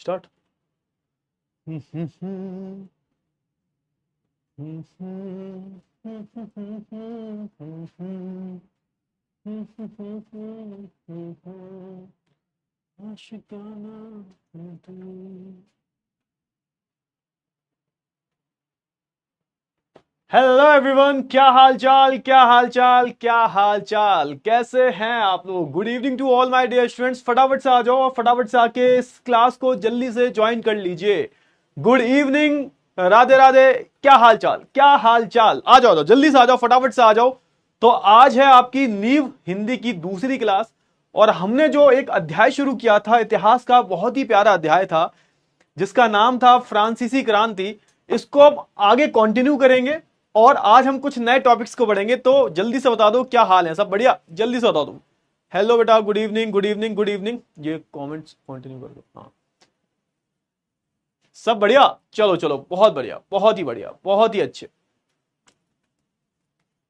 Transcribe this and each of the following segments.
Start. आशिकाना hello everyone, क्या हाल चाल, क्या हाल चाल, क्या हाल चाल, कैसे हैं आप लोग। Good evening to all my dear students. फटाफट से आ जाओ और फटाफट से आके इस क्लास को जल्दी से ज्वाइन कर लीजिए। Good evening, Radhe Radhe. क्या हाल चाल, क्या हाल चाल, आ जाओ जल्दी से आ जाओ, फटाफट से आ जाओ। तो आज है आपकी नींव हिंदी की दूसरी क्लास और हमने जो एक अध्याय शुरू किया था इतिहास का, बहुत ही प्यारा अध्याय था जिसका नाम था फ्रांसीसी क्रांति। इसको अब आगे कंटिन्यू करेंगे और आज हम कुछ नए टॉपिक्स को बढ़ेंगे। तो जल्दी से बता दो क्या हाल है, सब बढ़िया, जल्दी से बता दो। हेलो बेटा, good evening, good evening, good evening. ये कमेंट्स कंटिन्यू कर दो। हाँ, सब बढ़िया, चलो चलो, बहुत बढ़िया, बहुत ही बढ़िया, बहुत ही अच्छे।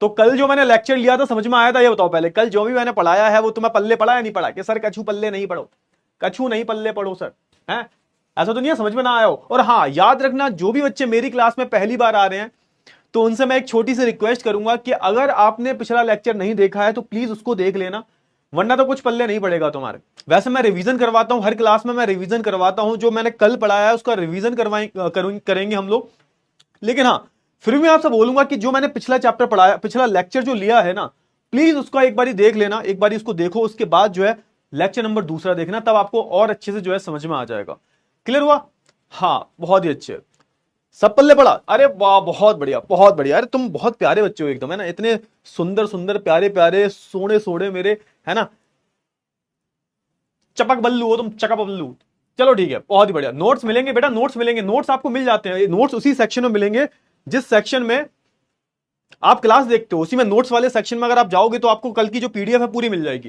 तो कल जो मैंने लेक्चर लिया था समझ में आया था, ये बताओ पहले। कल जो भी मैंने पढ़ाया है वो तुम्हें पल्ले पढ़ा या नहीं पढ़ा कि सर कछू पल्ले नहीं पढ़ो, कछू नहीं पल्ले पढ़ो सर, है ऐसा तो नहीं है, समझ में ना आया हो। और हाँ, याद रखना, जो भी बच्चे मेरी क्लास में पहली बार आ रहे हैं तो उनसे मैं एक छोटी सी रिक्वेस्ट करूंगा कि अगर आपने पिछला लेक्चर नहीं देखा है तो प्लीज उसको देख लेना, वरना तो कुछ पल्ले नहीं पड़ेगा तुम्हारे। वैसे मैं रिवीजन करवाता हूं, हर क्लास में मैं रिवीजन करवाता हूं। जो मैंने कल पढ़ाया है उसका रिवीजन करेंगे हम लोग। लेकिन हाँ, फिर भी मैं आपसे बोलूंगा कि जो मैंने पिछला चैप्टर पढ़ाया, पिछला लेक्चर जो लिया है ना, प्लीज उसका एक बारी देख लेना, एक बारी उसको देखो, उसके बाद जो है लेक्चर नंबर दूसरा देखना, तब आपको और अच्छे से जो है समझ में आ जाएगा। क्लियर हुआ? हाँ, बहुत ही अच्छे, सब पल्ले पड़ा। अरे वाह, बहुत बढ़िया, बहुत बढ़िया। अरे तुम बहुत प्यारे बच्चे हो एकदम, है ना, इतने सुंदर सुंदर, प्यारे प्यारे, सोने सोने मेरे, है ना, चपक बल्लू हो तुम, चकप बल्लू। चलो ठीक है, बहुत ही बढ़िया। नोट्स मिलेंगे बेटा, नोट्स मिलेंगे, नोट्स आपको मिल जाते हैं। नोट्स उसी सेक्शन में मिलेंगे जिस सेक्शन में आप क्लास देखते हो, उसी में नोट्स वाले सेक्शन में अगर आप जाओगे तो आपको कल की जो पीडीएफ है पूरी मिल जाएगी।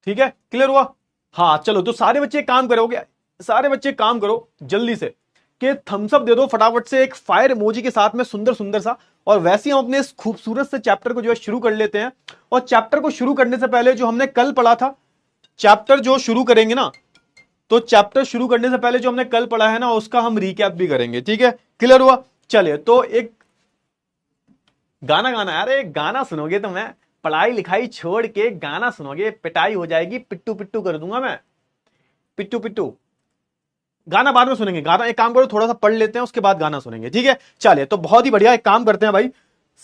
ठीक है, क्लियर हुआ? हाँ चलो, तो सारे बच्चे काम करोगे, सारे बच्चे काम करो जल्दी से कि थम्स अप दे दो फटाफट से एक फायर इमोजी के साथ में, सुंदर सुंदर सा। और वैसे ही हम अपने इस खूबसूरत से चैप्टर को जो है शुरू कर लेते हैं। और चैप्टर को शुरू करने से पहले जो हमने कल पढ़ा था, चैप्टर जो शुरू करेंगे ना, तो चैप्टर शुरू करने से पहले जो हमने कल पढ़ा है ना, उसका हम रिकैप भी करेंगे। ठीक है, क्लियर हुआ? चलिए, तो एक गाना गाना है। अरे गाना सुनोगे तो मैं पढ़ाई लिखाई छोड़ के गाना सुनोगे, पिटाई हो जाएगी, पिट्टू पिट्टू कर दूंगा मैं, पिट्टू पिट्टू। गाना बाद में सुनेंगे, गाना एक काम करो, थोड़ा सा पढ़ लेते हैं, उसके बाद गाना सुनेंगे। ठीक है, चलिए, तो बहुत ही बढ़िया, एक काम करते हैं भाई,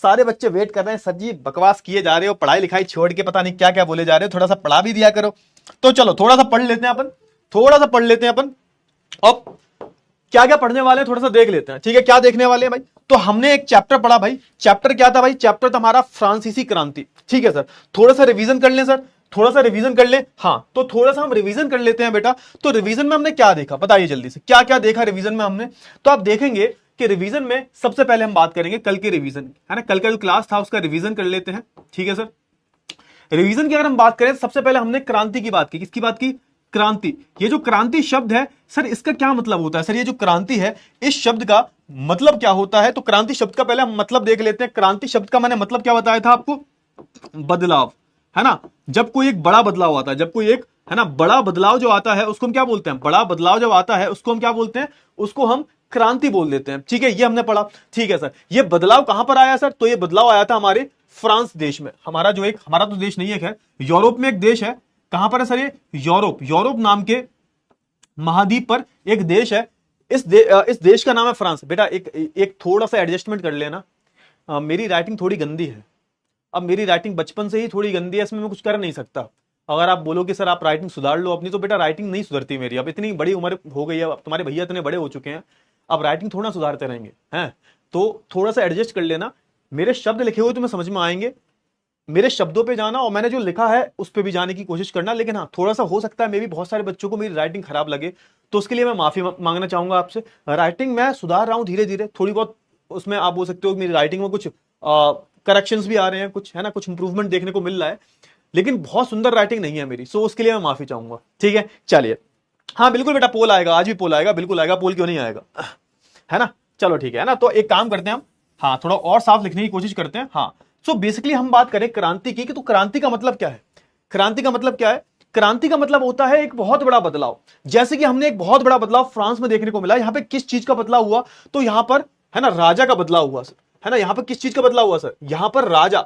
सारे बच्चे वेट कर रहे हैं। सर जी बकवास किए जा रहे हो, पढ़ाई लिखाई छोड़ के पता नहीं क्या क्या बोले जा रहे हो, थोड़ा सा पढ़ा भी दिया करो। तो चलो थोड़ा सा पढ़ लेते हैं अपन, थोड़ा सा पढ़ लेते हैं अपन। अब क्या क्या पढ़ने वाले हैं थोड़ा सा देख लेते हैं। ठीक है, क्या देखने वाले हैं भाई? तो हमने एक चैप्टर पढ़ा भाई, चैप्टर क्या था भाई? चैप्टर था हमारा फ्रांसीसी क्रांति। ठीक है सर, थोड़ा सा रिवीजन कर लें सर, थोड़ा सा रिवीजन कर ले। हाँ, तो थोड़ा सा हम रिवीजन कर लेते हैं बेटा। तो रिवीजन में हमने क्या देखा बताइए जल्दी से, क्या क्या देखा रिवीजन में हमने? तो आप देखेंगे कि रिवीजन में सबसे पहले हम बात करेंगे कल के रिवीजन, है ना, कल का जो क्लास था उसका रिवीजन कर लेते हैं। ठीक है सर, रिवीजन की अगर हम बात करें, सबसे पहले हमने क्रांति की बात की। किसकी बात की? क्रांति। ये जो क्रांति शब्द है सर, इसका क्या मतलब होता है? सर ये जो क्रांति है, इस शब्द का मतलब क्या होता है? तो क्रांति शब्द का पहले हम मतलब देख लेते हैं। क्रांति शब्द का मैंने मतलब क्या बताया था आपको? बदलाव, है ना। जब कोई एक बड़ा बदलाव आता है, जब कोई एक, है ना, बड़ा बदलाव जो आता है उसको हम क्या बोलते हैं? बड़ा बदलाव जब आता है उसको हम क्या बोलते हैं? उसको हम क्रांति बोल देते हैं। ठीक है, ये हमने पढ़ा। ठीक है सर, ये बदलाव कहां पर आया सर? तो ये बदलाव आया था हमारे फ्रांस देश में। हमारा जो एक, हमारा तो देश नहीं है खैर, यूरोप में एक देश है। कहां पर है सर ये? यूरोप, यूरोप नाम के महाद्वीप पर एक देश है। इस देश का नाम है फ्रांस। बेटा एक थोड़ा सा एडजस्टमेंट कर लेना, मेरी राइटिंग थोड़ी गंदी है। अब मेरी राइटिंग बचपन से ही थोड़ी गंदी है, इसमें मैं कुछ कर नहीं सकता। अगर आप बोलो कि सर आप राइटिंग सुधार लो अपनी, तो बेटा राइटिंग नहीं सुधरती मेरी। अब इतनी बड़ी उम्र हो गई है, अब तुम्हारे भैया इतने बड़े हो चुके हैं, अब राइटिंग थोड़ा सुधारते रहेंगे, हैं? तो थोड़ा सा एडजस्ट कर लेना। मेरे शब्द लिखे हुए तुम्हें समझ में आएंगे, मेरे शब्दों पे जाना और मैंने जो लिखा है उस पे भी जाने की कोशिश करना। लेकिन हाँ, थोड़ा सा हो सकता है मे भी बहुत सारे बच्चों को मेरी राइटिंग खराब लगे, तो उसके लिए मैं माफी मांगना चाहूंगा आपसे। राइटिंग मैं सुधार रहा हूं धीरे धीरे, थोड़ी बहुत उसमें आप बोल सकते हो मेरी राइटिंग में कुछ करेक्शंस भी आ रहे हैं, कुछ, है ना, कुछ इंप्रूवमेंट देखने को मिल रहा है, लेकिन बहुत सुंदर राइटिंग नहीं है मेरी, सो उसके लिए मैं माफी चाहूंगा। ठीक है, चलिए। हाँ बिल्कुल बेटा, पोल आएगा, आज भी पोल आएगा, बिल्कुल आएगा, पोल क्यों नहीं आएगा, है ना। चलो ठीक है ना, तो एक काम करते हैं हम, हाँ, थोड़ा और साफ लिखने की कोशिश करते हैं। हाँ, सो बेसिकली हम बात करें क्रांति की, कि तो क्रांति का मतलब क्या है? क्रांति का मतलब क्या है? क्रांति का मतलब होता है एक बहुत बड़ा बदलाव। जैसे कि हमने एक बहुत बड़ा बदलाव फ्रांस में देखने को मिला। यहां पे किस चीज का बदलाव हुआ? तो यहां पर है ना राजा का बदलाव हुआ सर, है ना। यहां पर किस चीज का बदलाव हुआ सर? यहां पर राजा,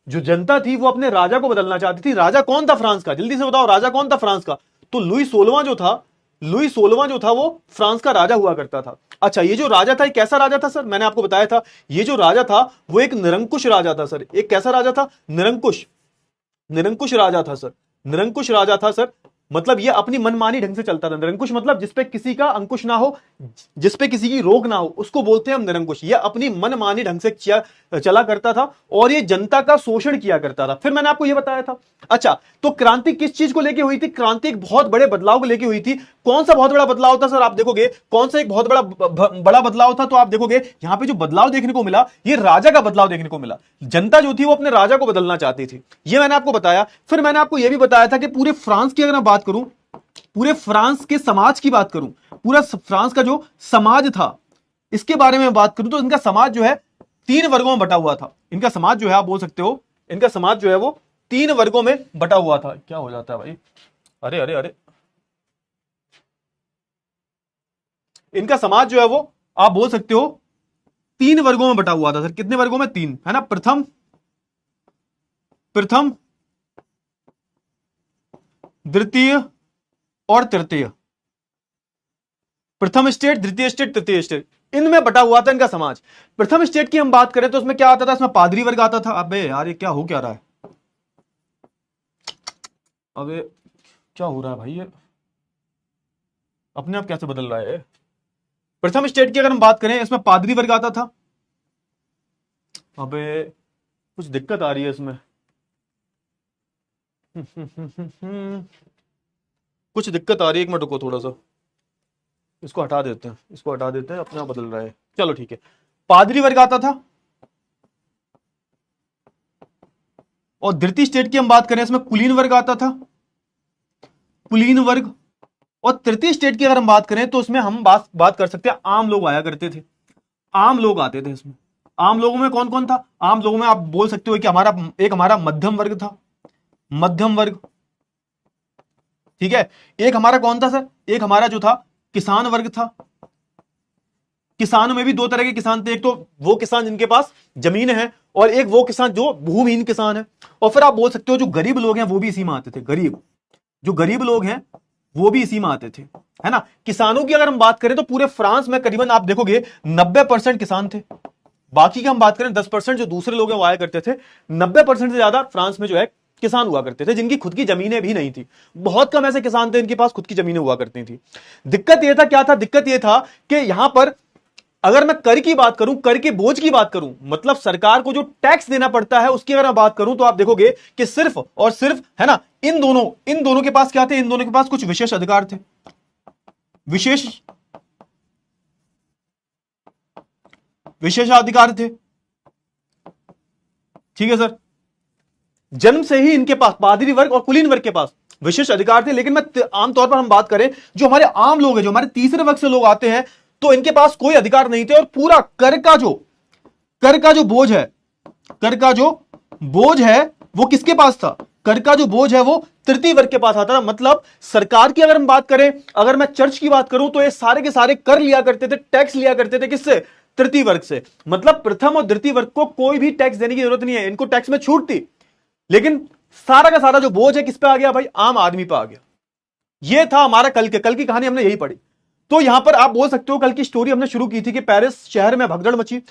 जो जनता थी वो अपने राजा को बदलना चाहती थी। राजा कौन था फ्रांस का? जल्दी से बताओ, राजा कौन था फ्रांस का? तो लुई 16वां जो था, लुई 16वां जो था वो फ्रांस का राजा हुआ करता था। अच्छा, ये जो राजा था, ये कैसा राजा था सर? मैंने आपको बताया था, ये जो राजा था वो एक निरंकुश राजा था सर। एक कैसा राजा था? निरंकुश, निरंकुश राजा था सर। निरंकुश राजा था सर, मतलब ये अपनी मनमानी ढंग से चलता था। निरंकुश मतलब जिसपे किसी का अंकुश ना हो, जिसपे किसी की रोक ना हो, उसको बोलते हैं हम निरंकुश। ये अपनी मनमानी ढंग से चला करता था और ये जनता का शोषण किया करता था। फिर मैंने आपको ये बताया था। अच्छा, तो क्रांति किस चीज को लेके हुई थी? क्रांति एक बहुत बड़े बदलाव को लेके हुई थी। कौन सा बहुत बड़ा बदलाव था सर? आप देखोगे कौन सा एक बहुत बड़ा बदलाव था, तो आप देखोगे यहां पे जो बदलाव देखने को मिला, ये राजा का बदलाव देखने को मिला। जनता जो थी वो अपने राजा को बदलना चाहती थी, ये मैंने आपको बताया। फिर मैंने आपको यह भी बताया था कि पूरे फ्रांस की अगर मैं बात करूं, पूरे फ्रांस के समाज की बात करूं, पूरा फ्रांस का जो समाज था इसके बारे में बात करूं, तो इनका समाज जो है 3 वर्गों में बटा हुआ था। इनका समाज जो है, आप बोल सकते हो इनका समाज जो है वो 3 वर्गों में बटा हुआ था। क्या हो जाता है भाई? अरे अरे अरे, इनका समाज जो है वो आप बोल सकते हो 3 वर्गों में बटा हुआ था सर। कितने वर्गों में? 3, है ना। प्रथम, द्वितीय और तृतीय। प्रथम स्टेट, द्वितीय स्टेट, तृतीय स्टेट, इनमें बटा हुआ था इनका समाज। प्रथम स्टेट की हम बात करें तो उसमें क्या आता था? इसमें पादरी वर्ग आता था। अबे यार, ये क्या हो क्या रहा है? अबे क्या हो रहा है भाई? ये अपने आप कैसे बदल रहा है? प्रथम स्टेट की अगर हम बात करें, इसमें पादरी वर्ग आता था। अबे कुछ दिक्कत आ रही है इसमें। कुछ दिक्कत आ रही है, एक मिनट रुको थोड़ा सा, इसको हटा देते हैं, इसको हटा देते हैं, अपने आप बदल रहा है। चलो ठीक है, पादरी वर्ग आता था। और द्वितीय स्टेट की हम बात करें, इसमें कुलीन वर्ग आता था, कुलीन वर्ग। और तृतीय स्टेट की अगर हम बात करें तो उसमें हम बात कर सकते हैं, आम लोग आया करते थे। आम लोग आते थे इसमें। आम लोगों में कौन कौन था? आम लोगों में आप बोल सकते हो कि हमारा मध्यम वर्ग था, मध्यम वर्ग, ठीक है। एक हमारा कौन था सर? एक हमारा जो था किसान वर्ग था। किसानों में भी 2 तरह के किसान थे, एक तो वो किसान जिनके पास जमीन है, और एक वो किसान जो भूमिहीन किसान है। और फिर आप बोल सकते हो जो गरीब लोग हैं वो भी इसी में आते थे। गरीब, जो गरीब लोग हैं वो भी इसी में आते थे, है ना। किसानों की अगर हम बात करें तो पूरे फ्रांस में करीबन आप देखोगे 90% किसान थे। बाकी की हम बात करें 10% जो दूसरे लोग हैं वो आया करते थे। 90% से ज्यादा फ्रांस में जो है किसान हुआ करते थे, जिनकी खुद की जमीनें भी नहीं थी। बहुत कम ऐसे किसान थे इनके पास खुद की जमीनें हुआ करती थी। दिक्कत यह था, क्या था? दिक्कत यह था कि यहां पर अगर मैं कर की बात करूं, कर के बोझ की बात करूं, मतलब सरकार को जो टैक्स देना पड़ता है उसकी अगर मैं बात करूं, तो आप देखोगे कि सिर्फ और सिर्फ, है ना, इन दोनों के पास क्या थे? इन दोनों के पास कुछ विशेष अधिकार थे। विशेषाधिकार थे, ठीक है सर। जन्म से ही इनके पास, पादरी वर्ग और कुलीन वर्ग के पास विशेष अधिकार थे। लेकिन मैं आमतौर पर हम बात करें, जो हमारे आम लोग हैं, जो हमारे तीसरे वर्ग से लोग आते हैं, तो इनके पास कोई अधिकार नहीं थे। और पूरा कर का जो बोझ है, कर का जो बोझ है वो किसके पास था? कर का जो बोझ है वो तृतीय वर्ग के पास आता था। मतलब सरकार की अगर हम बात करें, अगर मैं चर्च की बात करूं, तो ये सारे के सारे कर लिया करते थे, टैक्स लिया करते थे। किससे? तृतीय वर्ग से। मतलब प्रथम और द्वितीय वर्ग को कोई भी टैक्स देने की जरूरत नहीं है, इनको टैक्स में छूट थी। लेकिन सारा का सारा जो बोझ है किस पे आ गया भाई? आम आदमी पे आ गया। ये था हमारा कल की कहानी, हमने यही पढ़ी। तो यहां पर आप बोल सकते हो कल की स्टोरी हमने शुरू की थी कि पेरिस शहर में भगदड़ मची।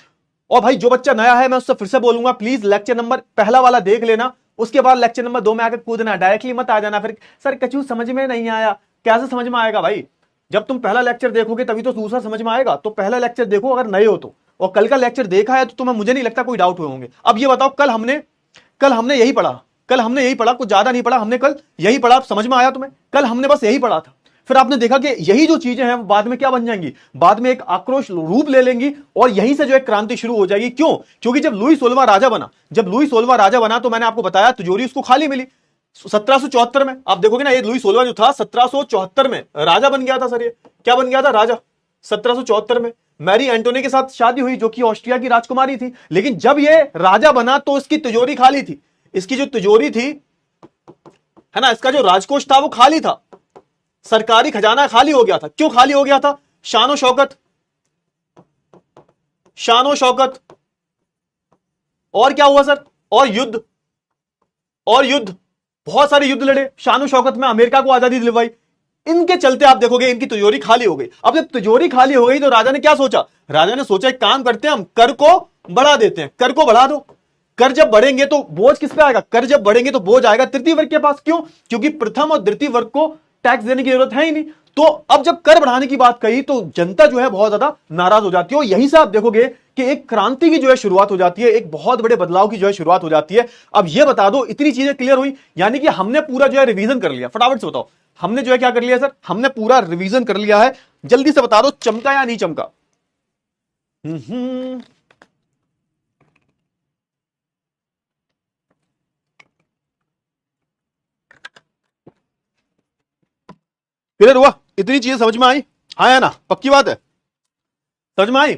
और भाई जो बच्चा नया है मैं उससे फिर से बोलूंगा, प्लीज लेक्चर नंबर पहला वाला देख लेना, उसके बाद लेक्चर नंबर 2 में आकर कूदना, डायरेक्टली मत आ जाना फिर सर कचू समझ में नहीं आया। कैसे समझ में आएगा भाई? जब तुम पहला लेक्चर देखोगे तभी तो दूसरा समझ में आएगा। तो पहला लेक्चर देखो अगर नए हो तो, और कल का लेक्चर देखा है तो तुम्हें, मुझे नहीं लगता कोई डाउट हुए होंगे। अब ये बताओ, कल हमने यही पढ़ा, कुछ ज्यादा नहीं पढ़ा, हमने कल यही पढ़ा। समझ में आया तुम्हें? कल हमने बस यही पढ़ा था। फिर आपने देखा कि यही जो चीजें हैं बाद में क्या बन जाएंगी? बाद में एक आक्रोश रूप ले लेंगी और यहीं से जो है क्रांति शुरू हो जाएगी। क्यों? क्योंकि जब लुई 16वां राजा बना तो मैंने आपको बताया तिजोरी उसको खाली मिली 1774 में। आप देखोगे ना, ये लुई 16वां जो था 1774 में राजा बन गया था सर। ये क्या बन गया था? राजा। 1774 में मैरी एंटोनी के साथ शादी हुई, जो कि ऑस्ट्रिया की राजकुमारी थी। लेकिन जब ये राजा बना तो इसकी तिजोरी खाली थी। इसकी जो तिजोरी थी है ना। इसका जो राजकोष था वो खाली था, सरकारी खजाना खाली हो गया था। क्यों खाली हो गया था? शानो शौकत, शानो शौकत, और क्या हुआ सर? और युद्ध, और युद्ध, बहुत सारे युद्ध लड़े, शानो शौकत में अमेरिका को आजादी दिलवाई। इनके चलते आप देखोगे इनकी तिजोरी खाली हो गई। अब जब तिजोरी खाली हो गई तो राजा ने क्या सोचा? राजा ने सोचा एक काम करते हैं, हम कर को बढ़ा देते हैं, कर को बढ़ा दो। कर जब बढ़ेंगे तो बोझ किस पे आएगा? कर जब बढ़ेंगे तो बोझ आएगा तृतीय वर्ग के पास। क्यों? क्योंकि प्रथम और द्वितीय वर्ग को टैक्स देने की जरूरत है ही नहीं। तो अब जब कर बढ़ाने की बात कही तो जनता जो है बहुत ज्यादा नाराज हो जाती है, और यहीं से आप देखोगे कि एक क्रांति की जो है शुरुआत हो जाती है, एक बहुत बड़े बदलाव की जो है शुरुआत हो जाती है। अब ये बता दो, इतनी चीजें क्लियर हुई, यानी कि हमने पूरा जो है रिवीजन कर लिया। फटाफट से बताओ, हमने जो है क्या कर लिया सर? हमने पूरा रिवीजन कर लिया है। जल्दी से बता दो, चमका या नहीं चमका? क्लियर हुआ? इतनी चीजें समझ में आई? हाँ या ना? पक्की बात है? समझ में आई?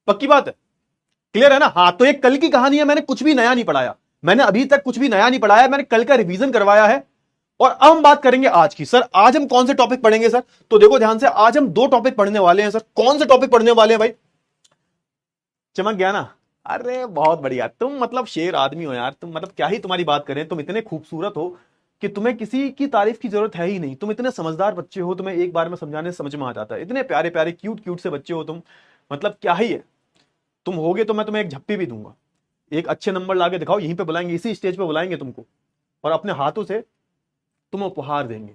पक्की बात है? क्लियर है ना? हाँ, तो ये कल की कहानी है, मैंने कुछ भी नया नहीं पढ़ाया, मैंने अभी तक कुछ भी नया नहीं पढ़ाया, मैंने कल का रिवीजन करवाया है। और अब हम बात करेंगे आज की। सर आज हम कौन से टॉपिक पढ़ेंगे सर? तो देखो ध्यान से, आज हम दो टॉपिक पढ़ने वाले हैं सर। कौन से टॉपिक पढ़ने वाले हैं भाई? चमक गया ना? अरे बहुत बढ़िया, तुम मतलब शेर आदमी हो यार, तुम मतलब क्या ही तुम्हारी बात करें, तुम इतने खूबसूरत हो कि तुम्हें किसी की तारीफ की जरूरत है ही नहीं। तुम इतने समझदार बच्चे हो, तुम्हें एक बार में समझाने से समझ में आ जाता है। इतने प्यारे प्यारे क्यूट क्यूट से बच्चे हो तुम, मतलब क्या ही है। तुम होगे तो मैं तुम्हें एक झप्पी भी दूंगा, एक अच्छे नंबर लाके दिखाओ, यहीं पे बुलाएंगे, इसी स्टेज पे बुलाएंगे तुमको, और अपने हाथों से तुम उपहार देंगे।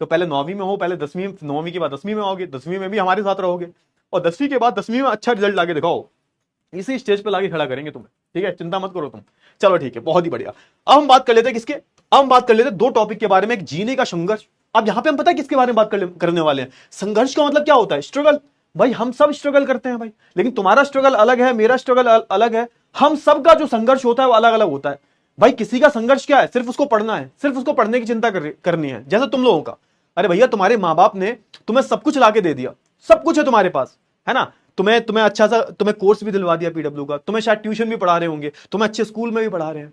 तो पहले 9वीं में हो, पहले 10वीं, 9वीं के बाद 10वीं में आओगे, 10वीं में भी हमारे साथ रहोगे, और 10वीं के बाद 10वीं में अच्छा रिजल्ट लाके दिखाओ, इसी स्टेज पे लाके खड़ा करेंगे तुम्हें। ठीक है, चिंता मत करो तुम। चलो ठीक है, बहुत ही बढ़िया। अब हम बात कर लेते हैं किसके? अब हम बात कर लेते हैं दो टॉपिक के बारे में, एक जीने का संघर्ष। अब यहां पे हम पता है किसके बारे में बात करने वाले हैं? संघर्ष का मतलब क्या होता है? स्ट्रगल। भाई हम सब स्ट्रगल करते हैं भाई, लेकिन तुम्हारा स्ट्रगल अलग है, मेरा स्ट्रगल अलग है। हम सबका जो संघर्ष होता है वो अलग अलग होता है। भाई किसी का संघर्ष क्या है? सिर्फ उसको पढ़ना है, सिर्फ उसको पढ़ने की चिंता करनी है, जैसे तुम लोगों का। अरे भैया, तुम्हारे माँ बाप ने तुम्हें सब कुछ लाके दे दिया, सब कुछ है तुम्हारे पास, है ना। तुम्हें तुम्हें अच्छा सा तुम्हें कोर्स भी दिलवा दिया पीडब्ल्यू का, तुम्हें शायद ट्यूशन भी पढ़ा रहे होंगे, तुम्हें अच्छे स्कूल में भी पढ़ा रहे हैं,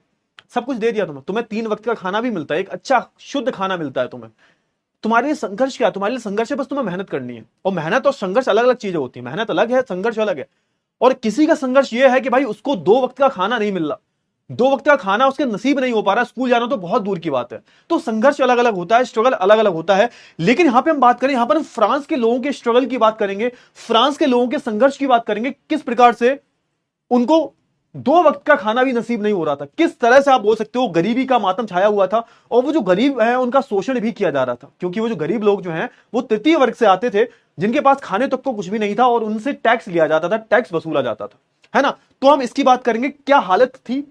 सब कुछ दे दिया तुम्हें। तुम्हें 3 वक्त का खाना भी मिलता है, एक अच्छा शुद्ध खाना मिलता है तुम्हें। तुम्हारे लिए संघर्ष क्या? तुम्हारे लिए संघर्ष है बस तुम्हें मेहनत करनी है। और मेहनत और संघर्ष अलग अलग चीजें होती है, मेहनत अलग है, संघर्ष अलग है। और किसी का संघर्ष यह है कि भाई उसको 2 वक्त का खाना नहीं मिल रहा, 2 वक्त का खाना उसके नसीब नहीं हो पा रहा, स्कूल जाना तो बहुत दूर की बात है। तो संघर्ष अलग अलग होता है, स्ट्रगल अलग अलग होता है। लेकिन यहां पे हम बात करें, यहां पर हम फ्रांस के लोगों के स्ट्रगल की बात करेंगे, फ्रांस के लोगों के संघर्ष की बात करेंगे, किस प्रकार से उनको 2 वक्त का खाना भी नसीब नहीं हो रहा था, किस तरह से आप बोल सकते हो गरीबी का मातम छाया हुआ था, और वो जो गरीब है उनका शोषण भी किया जा रहा था। क्योंकि वो जो गरीब लोग जो हैं वो तृतीय वर्ग से आते थे, जिनके पास खाने तक को कुछ भी नहीं था, और उनसे टैक्स लिया जाता था, टैक्स वसूला जाता था, है ना। तो हम इसकी बात करेंगे, क्या हालत थी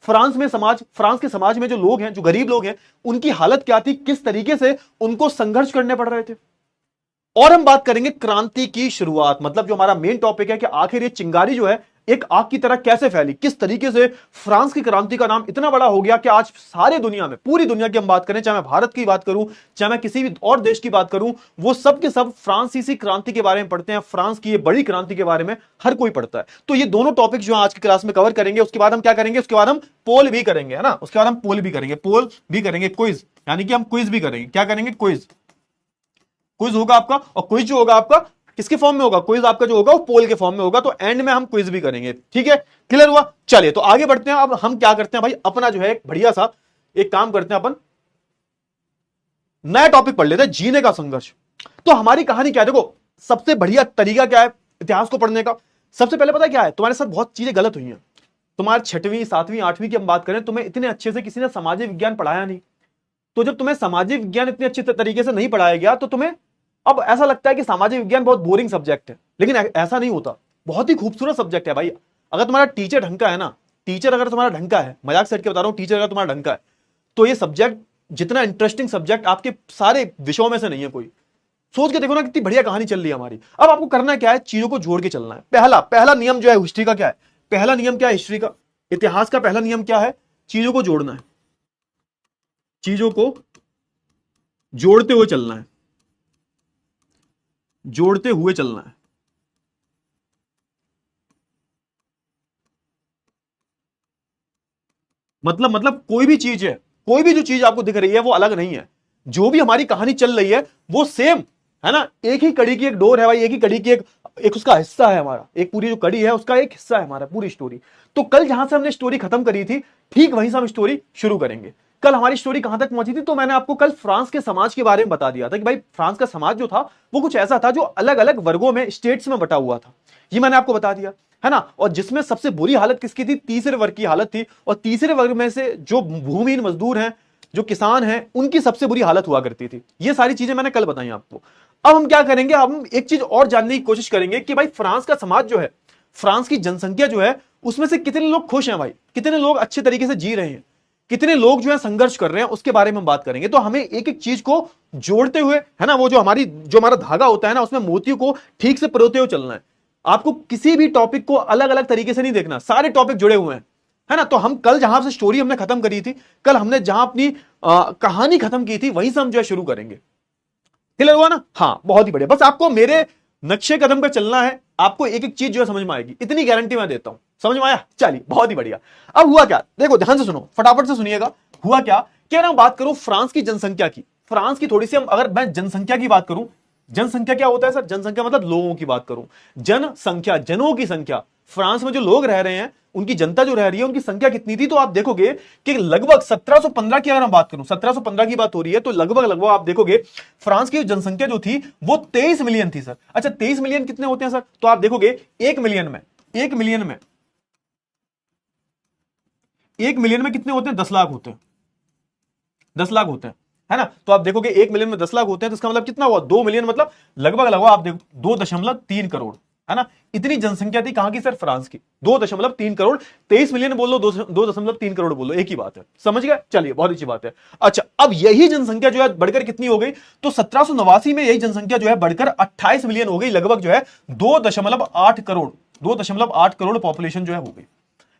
फ्रांस में, फ्रांस के समाज में जो लोग हैं, जो गरीब लोग हैं, उनकी हालत क्या थी, किस तरीके से उनको संघर्ष करने पड़ रहे थे। और हम बात करेंगे क्रांति की शुरुआत, मतलब जो हमारा मेन टॉपिक है कि आखिर ये चिंगारी जो है एक आग की तरह कैसे फैली, किस तरीके से फ्रांस की क्रांति का नाम इतना बड़ा हो गया कि आज सारे दुनिया में, पूरी दुनिया की हम बात करें, चाहे मैं भारत की बात करूं, चाहे मैं किसी भी और देश की बात करूं, वो सब के सब फ्रांसीसी क्रांति के बारे में पढ़ते हैं, फ्रांस की ये बड़ी क्रांति के बारे में हर कोई पढ़ता है। तो ये दोनों टॉपिक जो आज की क्लास में कवर करेंगे। उसके बाद हम क्या करेंगे? उसके बाद हम पोल भी करेंगे, है ना। उसके बाद हम पोल भी करेंगे, पोल भी करेंगे, क्विज, यानी कि हम क्विज भी करेंगे। क्या करेंगे? क्विज। क्विज होगा आपका, और क्विज जो होगा आपका किसके फॉर्म में होगा? क्विज आपका जो होगा वो पोल के फॉर्म में होगा। तो एंड में हम क्विज भी करेंगे, ठीक है। क्लियर हुआ? चलिए तो आगे बढ़ते हैं। अब हम क्या करते हैं भाई, अपना जो है एक बढ़िया सा एक काम करते हैं, अपन नया टॉपिक पढ़ लेते हैं, जीने का संघर्ष। तो हमारी कहानी क्या है? देखो, सबसे बढ़िया तरीका क्या है इतिहास को पढ़ने का? सबसे पहले पता क्या है, तुम्हारे साथ बहुत चीजें गलत हुई हैं। तुम्हारे 6वीं 7वीं 8वीं की हम बात करें, तुम्हें इतने अच्छे से किसी ने सामाजिक विज्ञान पढ़ाया नहीं। तो जब तुम्हें सामाजिक विज्ञान इतने अच्छे तरीके से नहीं पढ़ाया गया, तो तुम्हें अब ऐसा लगता है कि सामाजिक विज्ञान बहुत बोरिंग सब्जेक्ट है। लेकिन ऐसा नहीं होता, बहुत ही खूबसूरत सब्जेक्ट है भाई। अगर तुम्हारा टीचर ढंग का है ना, टीचर अगर तुम्हारा ढंग का है, मजाक सेट के बता रहा हूं, टीचर अगर तुम्हारा ढंग का है, तो ये सब्जेक्ट जितना इंटरेस्टिंग सब्जेक्ट आपके सारे विषयों में से नहीं है कोई। सोच के देखो ना कितनी बढ़िया कहानी चल रही है हमारी। अब आपको करना क्या है, चीजों को जोड़ के चलना है। पहला पहला नियम जो है हिस्ट्री का क्या है? पहला नियम क्या है हिस्ट्री का, इतिहास का पहला नियम क्या है? चीजों को जोड़ना है, चीजों को जोड़ते हुए चलना है, जोड़ते हुए चलना है। मतलब कोई भी चीज है, कोई भी जो चीज आपको दिख रही है वो अलग नहीं है, जो भी हमारी कहानी चल रही है वो सेम है ना, एक ही कड़ी की एक डोर है भाई, एक ही कड़ी की एक उसका हिस्सा है हमारा, एक पूरी जो कड़ी है उसका एक हिस्सा है हमारा पूरी स्टोरी। तो कल जहां से हमने स्टोरी खत्म करी थी ठीक वहीं से हम स्टोरी शुरू करेंगे। कल हमारी स्टोरी कहां तक पहुंची थी, तो मैंने आपको कल फ्रांस के समाज के बारे में बता दिया था कि भाई फ्रांस का समाज जो था वो कुछ ऐसा था जो अलग अलग वर्गों में, स्टेट्स में बटा हुआ था, ये मैंने आपको बता दिया है ना। और जिसमें सबसे बुरी हालत किसकी थी, तीसरे वर्ग की हालत थी, और तीसरे वर्ग में से जो भूमिहीन मजदूर हैं, जो किसान हैं, उनकी सबसे बुरी हालत हुआ करती थी। ये सारी चीजें मैंने कल बताई आपको। अब हम क्या करेंगे, हम एक चीज और जानने की कोशिश करेंगे कि भाई फ्रांस का समाज जो है, फ्रांस की जनसंख्या जो है, उसमें से कितने लोग खुश हैं भाई, कितने लोग अच्छे तरीके से जी रहे हैं, कितने लोग जो है संघर्ष कर रहे हैं, उसके बारे में हम बात करेंगे। तो हमें एक एक चीज को जोड़ते हुए है ना, वो जो हमारा धागा होता है ना, उसमें मोतियों को ठीक से परोते हुए चलना है। आपको किसी भी टॉपिक को अलग अलग तरीके से नहीं देखना, सारे टॉपिक जुड़े हुए हैं है ना। तो हम कल जहां से स्टोरी हमने खत्म करी थी, कल हमने जहां अपनी कहानी खत्म की थी, वहीं से हम जो है शुरू करेंगे। क्लियर हुआ ना? हाँ, बहुत ही बढ़िया। बस आपको मेरे नक्शे कदम पे चलना है, आपको एक एक चीज जो है समझ में आएगी, इतनी गारंटी मैं देता हूं। समझ में आया? चलिए, बहुत ही बढ़िया। अब हुआ क्या, देखो ध्यान से सुनो, फटाफट से सुनिएगा। हुआ क्या कि मैं बात करूं फ्रांस की जनसंख्या की, फ्रांस की थोड़ी सी, हम अगर मैं जनसंख्या की बात करूं, जनसंख्या क्या होता है सर? जनसंख्या मतलब लोगों की बात करूं, जनसंख्या, जनों की संख्या, फ्रांस में जो लोग रह रहे हैं, उनकी जनता जो रह रही है, उनकी संख्या कितनी थी? तो आप देखोगे कि लगभग 1715 की, अगर हम बात करूं, 1715 की बात हो रही है, तो लगभग आप देखोगे फ्रांस की जनसंख्या जो थी वो 23 मिलियन थी सर। अच्छा, 23 मिलियन कितने होते हैं सर? तो आप देखोगे 1 मिलियन में, 1 मिलियन में, 1 मिलियन में कितने होते हैं? 10 लाख होते हैं, 10 लाख होते हैं, है ना। तो आप देखोगे 1 मिलियन में 10 लाख होते हैं, तो इसका मतलब कितना हुआ? 2 मिलियन, मतलब लगभग आप देखो 2.3 करोड़, है ना। इतनी जनसंख्या थी कहां की सर? फ्रांस की। 2.3 करोड़, 23 मिलियन बोल लो, 2.3 करोड़ बोल लो, एक ही बात है। समझ गए? चलिए, बहुत अच्छी बात है। अच्छा, अब यही जनसंख्या जो है बढ़कर कितनी हो गई? तो 1789 में यही जनसंख्या जो है बढ़कर 28 मिलियन हो गई, लगभग जो है 2.8 करोड़, 2.8 करोड़ पॉपुलेशन जो है हो गई।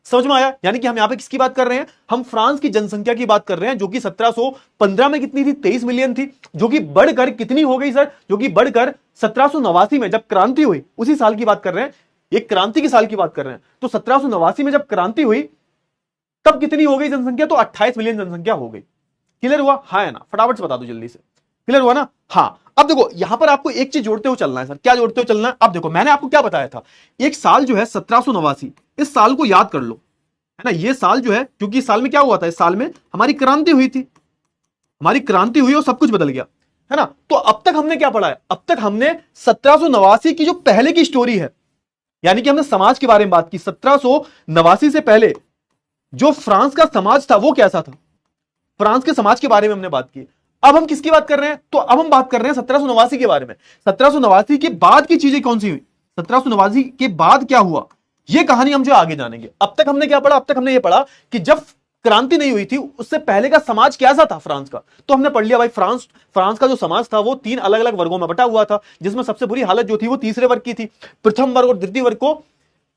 समझ में आया? यानी कि हम यहां पे किसकी बात कर रहे हैं? हम फ्रांस की जनसंख्या की बात कर रहे हैं, जो कि 1715 में कितनी थी? 23 मिलियन थी, जो कि बढ़कर कितनी हो गई सर? जो कि बढ़कर 1789 में जब क्रांति हुई, उसी साल की बात कर रहे हैं, एक क्रांति के साल की बात कर रहे हैं। तो 1789 में जब क्रांति हुई, तब कितनी हो गई जनसंख्या? तो 28 मिलियन जनसंख्या हो गई। क्लियर हुआ? हाँ है ना? फटाफट से बता दो जल्दी से। क्लियर हुआ ना? हाँ। अब देखो यहां पर आपको एक चीज जोड़ते हुए चलना है सर। क्या जोड़ते हुए चलना है? अब देखो, मैंने आपको क्या बताया था, एक साल जो है 1789, इस साल को याद कर लो, है ना। ये साल जो है, क्योंकि इस साल में क्या हुआ था? इस साल में हमारी क्रांति हुई थी, हमारी क्रांति हुई और सब कुछ बदल गया, है ना। तो अब तक हमने क्या पढ़ा है? अब तक हमने 1789 की जो पहले की स्टोरी है, यानी कि हमने समाज के बारे में बात की। 1789 से पहले जो फ्रांस का समाज था वो कैसा था, फ्रांस के समाज के बारे में हमने बात की। अब हम किसकी बात कर रहे हैं? तो अब हम बात कर रहे हैं 1789 के बारे में। 1789 के बाद की चीजें कौन सी हुई, 1789 के बाद क्या हुआ, ये कहानी हम जो आगे जानेंगे। अब तक हमने क्या पढ़ा? अब तक हमने ये पढ़ा कि जब क्रांति नहीं हुई थी, उससे पहले का समाज कैसा था फ्रांस का। तो हमने पढ़ लिया भाई, फ्रांस का जो समाज था वो 3 अलग अलग वर्गों में बटा हुआ था, जिसमें सबसे बुरी हालत जो थी वो तीसरे वर्ग की थी। प्रथम वर्ग और द्वितीय वर्ग को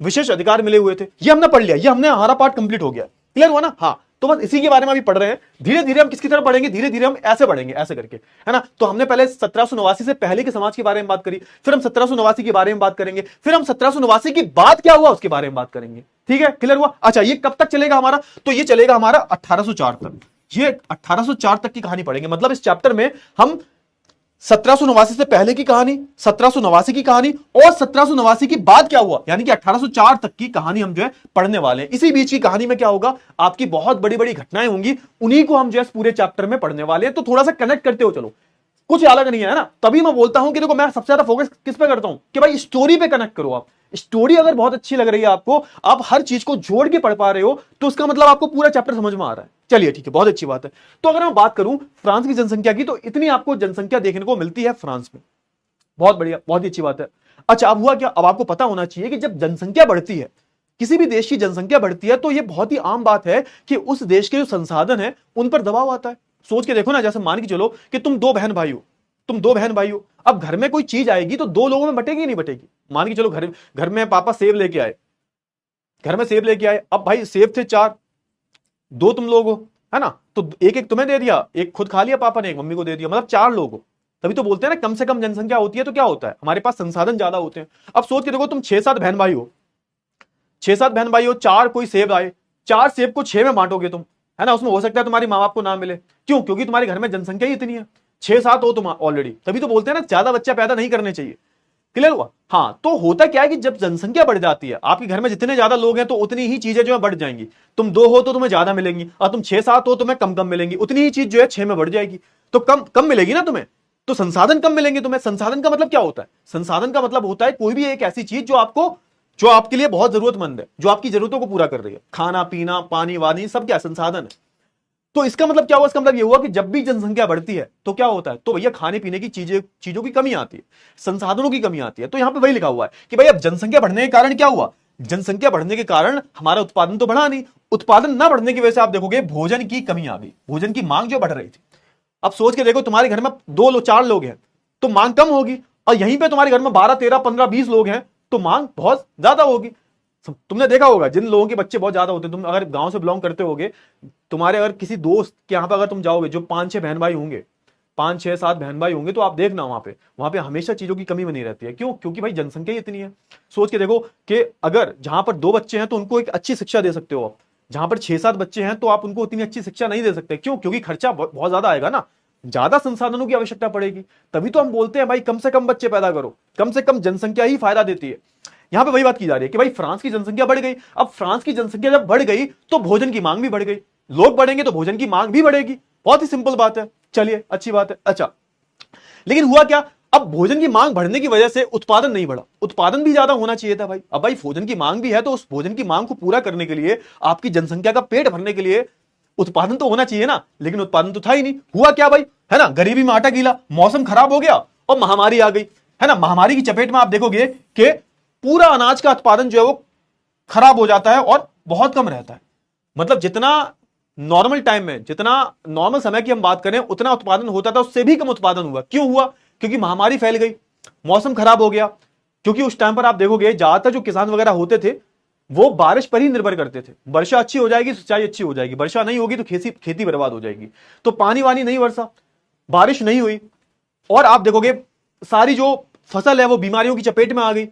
विशेष अधिकार मिले हुए थे। ये हमने पढ़ लिया, ये हमने हमारा पार्ट कंप्लीट हो गया। क्लियर हुआ ना? हाँ। तो बस इसी के बारे में अभी पढ़ रहे हैं। धीरे धीरे हम किसकी तरफ पढ़ेंगे? धीरे धीरे हम ऐसे पढ़ेंगे, ऐसे करके, है ना। तो हमने पहले 1789 से पहले के समाज के बारे में बात करी, फिर हम 1789 के बारे में बात करेंगे, फिर हम 1789 के बाद क्या हुआ उसके बारे में बात करेंगे। ठीक है? क्लियर हुआ? अच्छा, ये कब तक चलेगा हमारा? तो ये चलेगा हमारा 1804 तक। ये 1804 तक की कहानी पढ़ेंगे। मतलब इस चैप्टर में हम 1789 से पहले की कहानी, 1789 की कहानी और 1789 के बाद क्या हुआ, यानी कि 1804 तक की कहानी हम जो है पढ़ने वाले हैं। इसी बीच की कहानी में क्या होगा, आपकी बहुत बड़ी बड़ी घटनाएं होंगी, उन्हीं को हम जो है पूरे चैप्टर में पढ़ने वाले हैं। तो थोड़ा सा कनेक्ट करते हो चलो, कुछ अलग नहीं है ना। तभी मैं बोलता हूं कि देखो, मैं सबसे ज्यादा फोकस किस पे करता हूं कि भाई स्टोरी पे कनेक्ट करो। आप स्टोरी अगर बहुत अच्छी लग रही है आपको, आप हर चीज को जोड़ के पढ़ पा रहे हो, तो उसका मतलब आपको पूरा चैप्टर समझ में आ रहा है। चलिए ठीक है, बहुत अच्छी बात है। तो अगर मैं बात करूं फ्रांस की जनसंख्या की, तो इतनी आपको जनसंख्या देखने को मिलती है फ्रांस में। बहुत बढ़िया, बहुत ही अच्छी बात है। अच्छा, अब हुआ क्या? अब आपको पता होना चाहिए कि जब जनसंख्या बढ़ती है, किसी भी देश की जनसंख्या बढ़ती है, तो यह बहुत ही आम बात है कि उस देश के जो संसाधन है उन पर दबाव आता है। सोच के देखो ना, जैसे मान के चलो कि तुम 2 बहन भाई हो, तुम 2 बहन भाई हो। अब घर में कोई चीज आएगी तो 2 लोगों में बटेगी नहीं बटेगी। मान के चलो घर में पापा सेब लेके आए, घर में सेब लेके आए। अब भाई सेब थे 4, 2 तुम लोग हो, है ना। तो एक एक तुम्हें दे दिया, एक खुद खा लिया पापा ने, एक मम्मी को दे दिया, मतलब 4 लोग हो। तभी तो बोलते हैं ना, कम से कम जनसंख्या होती है तो क्या होता है, हमारे पास संसाधन ज्यादा होते हैं। अब सोच के देखो, तुम 6-7 बहन भाई हो, 6-7 बहन भाई हो, 4 कोई सेब आए, 4 सेब को 6 में बांटोगे तुम, है ना, उसमें हो सकता है तुम्हारी माँ बाप को ना मिले। क्यों? क्योंकि तुम्हारे घर में जनसंख्या ही इतनी है, 6-7 हो तुम ऑलरेडी, तभी तो बोलते हैं ना ज्यादा बच्चा पैदा नहीं करने चाहिए। क्लियर हुआ? हाँ, तो होता क्या है कि जब जनसंख्या बढ़ जाती है, आपके घर में जितने ज्यादा लोग हैं तो उतनी ही चीजें जो है बढ़ जाएंगी। तुम 2 हो तो तुम्हें ज्यादा मिलेंगी, और तुम 6-7 हो तुम्हें कम कम मिलेंगी, उतनी ही चीज जो है 6 में बढ़ जाएगी, तो कम कम मिलेगी ना तुम्हें, तो संसाधन कम मिलेंगे तुम्हें। संसाधन का मतलब क्या होता है? संसाधन का मतलब होता है कोई भी एक ऐसी चीज जो आपके लिए बहुत जरूरतमंद है, जो आपकी जरूरतों को पूरा कर रही है, खाना पीना पानी वानी सब क्या संसाधन है। तो इसका मतलब क्या हुआ? इसका मतलब ये हुआ कि जब भी जनसंख्या बढ़ती है तो क्या होता है, तो भैया खाने पीने की चीजों की कमी आती है, संसाधनों की कमी आती है। तो यहां पे वही लिखा हुआ है कि भाई अब जनसंख्या बढ़ने के कारण क्या हुआ, जनसंख्या बढ़ने के कारण हमारा उत्पादन तो बढ़ा नहीं, उत्पादन ना बढ़ने की वजह से आप देखोगे भोजन की कमी आ गई, भोजन की मांग जो बढ़ रही थी। अब सोच के देखो, तुम्हारे घर में 2-4 लोग हैं तो मांग कम होगी, और यहीं पे तुम्हारे घर में 12-13-15-20 लोग हैं तो मांग बहुत ज्यादा होगी। तुमने देखा होगा जिन लोगों के बच्चे बहुत ज्यादा होते हैं, तुम अगर गांव से बिलोंग करते होगे, तुम्हारे अगर किसी दोस्त के यहां पर अगर तुम जाओगे जो 5-6 बहन भाई होंगे, 5-6-7 बहन भाई होंगे, तो आप देखना वहां पे हमेशा चीजों की कमी बनी रहती है। क्यों? क्योंकि भाई जनसंख्या इतनी है। सोच के देखो कि अगर जहां पर 2 बच्चे हैं तो उनको एक अच्छी शिक्षा दे सकते हो आप, जहां पर 6-7 बच्चे हैं तो आप उनको उतनी अच्छी शिक्षा नहीं दे सकते। क्यों? क्योंकि खर्चा बहुत ज्यादा आएगा ना, ज्यादा संसाधनों की आवश्यकता पड़ेगी। तभी तो हम बोलते हैं भाई कम से कम बच्चे पैदा करो, कम से कम जनसंख्या ही फायदा देती है। यहां पे वही बात की जा रही है कि भाई फ्रांस की जनसंख्या बढ़ गई, अब फ्रांस की जनसंख्या जब बढ़ गई तो भोजन की मांग भी बढ़ गई, लोग बढ़ेंगे तो भोजन की मांग भी बढ़ेगी। बहुत ही सिंपल बात है, चलिए अच्छी बात है। अच्छा, लेकिन हुआ क्या, अब भोजन की मांग बढ़ने की वजह से उत्पादन नहीं बढ़ा, उत्पादन भी ज्यादा होना चाहिए था भाई। अब भाई भोजन की मांग भी है तो उस भोजन की मांग को पूरा करने के लिए, आपकी जनसंख्या का पेट भरने के लिए उत्पादन तो होना चाहिए ना, लेकिन उत्पादन तो था ही नहीं। हुआ क्या भाई, है ना, गरीबी में आटा गीला, मौसम खराब हो गया और महामारी आ गई, है ना। महामारी की चपेट में आप देखोगे कि पूरा अनाज का उत्पादन जो है वो खराब हो जाता है और बहुत कम रहता है। मतलब जितना नॉर्मल टाइम में, जितना नॉर्मल समय की हम बात करें उतना उत्पादन होता था, उससे भी कम उत्पादन हुआ। क्यों हुआ? क्योंकि महामारी फैल गई, मौसम खराब हो गया। क्योंकि उस टाइम पर आप देखोगे ज्यादातर जो किसान वगैरह होते थे वो बारिश पर ही निर्भर करते थे। वर्षा अच्छी हो जाएगी सिंचाई अच्छी हो जाएगी, वर्षा नहीं होगी तो खेती बर्बाद हो जाएगी। तो पानी वानी नहीं बरसा, बारिश नहीं हुई, और आप देखोगे सारी जो फसल है वो बीमारियों की चपेट में आ गई।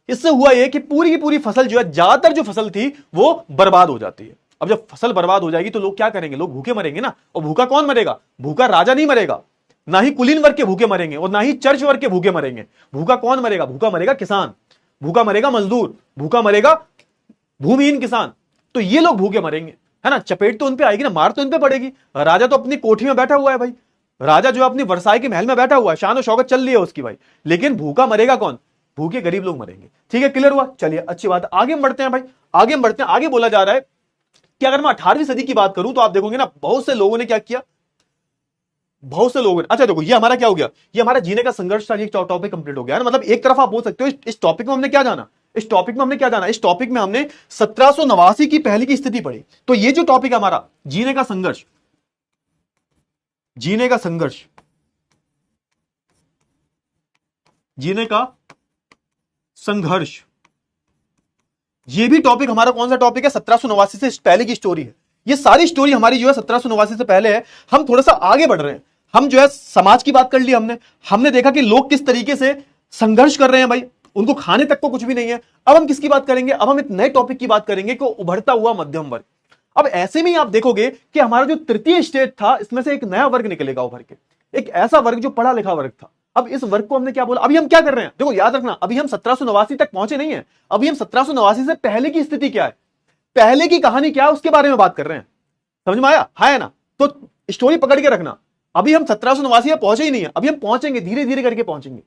इससे हुआ यह कि पूरी की पूरी फसल जो है, ज्यादातर जो फसल थी वो बर्बाद हो जाती है। अब जब फसल बर्बाद हो जाएगी तो लोग क्या करेंगे? लोग भूखे मरेंगे ना। और भूखा कौन मरेगा? भूखा राजा नहीं मरेगा, ना ही कुलीन वर्ग के भूखे मरेंगे, और ना ही चर्च वर्ग के भूखे मरेंगे। भूखा कौन मरेगा? भूखा मरेगा किसान, भूखा मरेगा मजदूर, भूखा मरेगा भूमिहीन किसान। तो ये लोग भूखे मरेंगे, है ना। चपेट तो उन पे आएगी ना, मार तो उन पे पड़ेगी। राजा तो अपनी कोठी में बैठा हुआ है भाई, राजा जो अपनी वर्साई के महल में बैठा हुआ है, शान और शौकत चल रही है उसकी भाई, लेकिन भूखा मरेगा कौन? भूखे गरीब लोग मरेंगे। ठीक है, क्लियर हुआ? चलिए अच्छी बात, आगे बढ़ते हैं भाई, आगे बढ़ते हैं। आगे बोला जा रहा है कि अगर मैं 18वीं सदी की बात करूं तो आप देखोगे ना बहुत से लोगों ने क्या किया, बहुत से लोगों ने, अच्छा देखो ये हमारा क्या हो गया, ये हमारा जीने का संघर्ष था, ये टॉपिक कंप्लीट हो गया। मतलब एक तरफ आप बोल सकते हो इस टॉपिक में हमने क्या जाना, इस टॉपिक में हमने क्या जाना, इस टॉपिक में हमने 1789 की पहले की स्थिति पढ़ी। तो ये जो टॉपिक है हमारा जीने का संघर्ष, जीने का संघर्ष, जीने का संघर्ष, ये भी टॉपिक हमारा कौन सा टॉपिक है? 1789 से पहले की स्टोरी है। ये सारी स्टोरी हमारी जो है 1789 से पहले है। हम थोड़ा सा आगे बढ़ रहे हैं, हम जो है समाज की बात कर ली हमने देखा कि लोग किस तरीके से संघर्ष कर रहे हैं भाई, उनको खाने तक को कुछ भी नहीं है। अब हम किसकी बात करेंगे? अब हम एक नए टॉपिक की बात करेंगे कि उभरता हुआ मध्यम वर्ग। अब ऐसे में आप देखोगे कि हमारा जो तृतीय स्टेज था इसमें से एक नया वर्ग निकलेगा उभर के, एक ऐसा वर्ग जो पढ़ा लिखा वर्ग था। अब इस वर्ग को हमने क्या बोला? अभी हम क्या कर रहे हैं? देखो याद रखना, अभी हम 1789 तक पहुंचे नहीं है, अभी हम 1789 से पहले की स्थिति क्या है, पहले की कहानी क्या है उसके बारे में बात कर रहे हैं। समझ में आया? है ना? तो स्टोरी पकड़ के रखना, अभी हम 1789 में पहुंचे ही नहीं है, अभी हम पहुंचेंगे, धीरे धीरे करके पहुंचेंगे।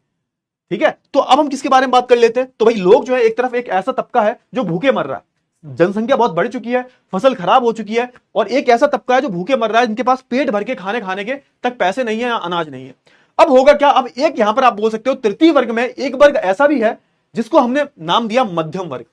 ठीक है, तो अब हम किसके बारे में बात कर लेते हैं? तो भाई लोग जो है, एक तरफ एक ऐसा तबका है जो भूखे मर रहा है, जनसंख्या बहुत बढ़ चुकी है, फसल खराब हो चुकी है, और एक ऐसा तबका है जो भूखे मर रहा है, जिनके पास पेट भर के खाने के तक पैसे नहीं है, अनाज नहीं है। अब होगा क्या? अब एक यहां पर आप बोल सकते हो तृतीय वर्ग में एक वर्ग ऐसा भी है जिसको हमने नाम दिया मध्यम वर्ग।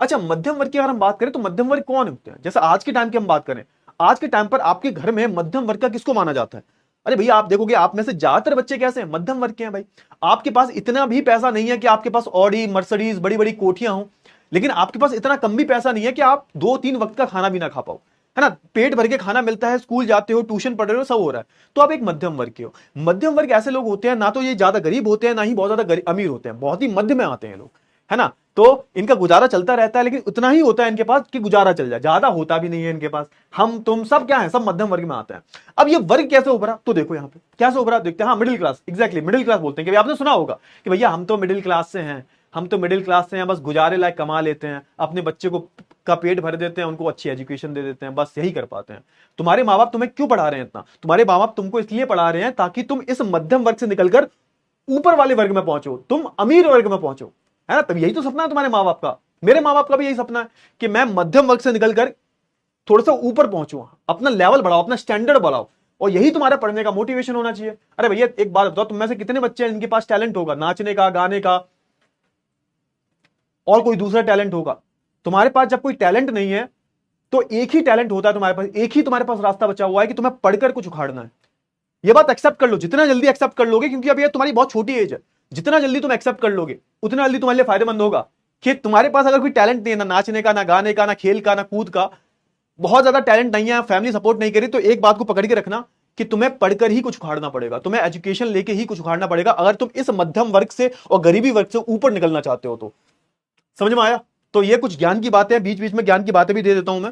अच्छा, मध्यम वर्ग की अगर हम बात करें तो मध्यम वर्ग कौन होते हैं? जैसे आज के टाइम की हम बात करें, आज के टाइम पर आपके घर में मध्यम वर्ग का किसको माना जाता है? अरे भैया आप देखोगे आप में से ज्यादातर बच्चे कैसे हैं? मध्यम वर्ग के हैं भाई। आपके पास इतना भी पैसा नहीं है कि आपके पास ऑडी मर्सिडीज बड़ी बड़ी कोठियां हो, लेकिन आपके पास इतना कम भी पैसा नहीं है कि आप 2-3 वक्त का खाना भी ना खा पाओ, है ना। पेट भर के खाना मिलता है, स्कूल जाते हो, ट्यूशन पढ़ रहे हो, सब हो रहा है, तो आप एक मध्यम वर्ग के हो। मध्यम वर्ग ऐसे लोग होते हैं, ना तो ये ज्यादा गरीब होते हैं ना ही बहुत ज्यादा अमीर होते हैं, बहुत ही मध्य में आते हैं लोग, है ना। तो इनका गुजारा चलता रहता है, लेकिन उतना ही होता है इनके पास कि गुजारा चल जाए, ज्यादा होता भी नहीं है इनके पास। हम तुम सब क्या है, सब मध्यम वर्ग में आते हैं। अब ये वर्ग कैसे उभरा, तो देखो यहाँ पे कैसे उभरा, देखते हैं। हाँ, middle class, exactly middle class बोलते हैं कि आपने सुना होगा कि भैया हम तो मिडिल क्लास से हैं, हम तो मिडिल क्लास से हैं, बस गुजारे लायक कमा लेते हैं, अपने बच्चे को का पेट भर देते हैं, उनको अच्छी एजुकेशन दे देते हैं, बस यही कर पाते हैं। तुम्हारे माँ बाप तुम्हें क्यों पढ़ा रहे हैं इतना? तुम्हारे माँ बाप तुमको इसलिए पढ़ा रहे हैं ताकि तुम इस मध्यम वर्ग से निकलकर ऊपर वाले वर्ग में पहुंचो, तुम अमीर वर्ग में पहुंचो, है ना? तब यही तो सपना है तुम्हारे माँ बाप का, मेरे माँ बाप का भी यही सपना है कि मैं मध्यम वर्ग से निकलकर थोड़ा सा ऊपर पहुंचू, अपना लेवल बढ़ाओ, अपना स्टैंडर्ड बढ़ाओ, और यही तुम्हारा पढ़ने का मोटिवेशन होना चाहिए। अरे भैया एक बात बताओ, तुम में से कितने बच्चे हैं जिनके पास टैलेंट होगा, नाचने का, गाने का, और कोई दूसरा टैलेंट होगा? तुम्हारे पास जब कोई टैलेंट नहीं है तो एक ही टैलेंट होता है तुम्हारे पास, एक ही तुम्हारे पास रास्ता बचा हुआ है कि तुम्हें पढ़कर कुछ उखाड़ना है। यह बात एक्सेप्ट कर लो, जितना जल्दी एक्सेप्ट कर लोगे, क्योंकि अभी तुम्हारी बहुत छोटी एज है, जितना जल्दी तुम एक्सेप्ट कर लोगे उतना जल्दी तुम्हारे लिए फायदेमंद होगा कि तुम्हारे पास अगर कोई टैलेंट नहीं है, ना नाचने का, ना गाने का, ना खेल का, ना कूद का, बहुत ज्यादा टैलेंट नहीं है, फैमिली सपोर्ट नहीं करी, तो एक बात को पकड़ के रखना कि तुम्हें पढ़कर ही कुछ उखाड़ना पड़ेगा, तुम्हें एजुकेशन लेके ही कुछ उखाड़ना पड़ेगा, अगर तुम इस मध्यम वर्ग से और गरीबी वर्ग से ऊपर निकलना चाहते हो तो। समझ में आया? तो ये कुछ ज्ञान की बातें, बीच बीच में ज्ञान की बातें भी दे देता हूं मैं,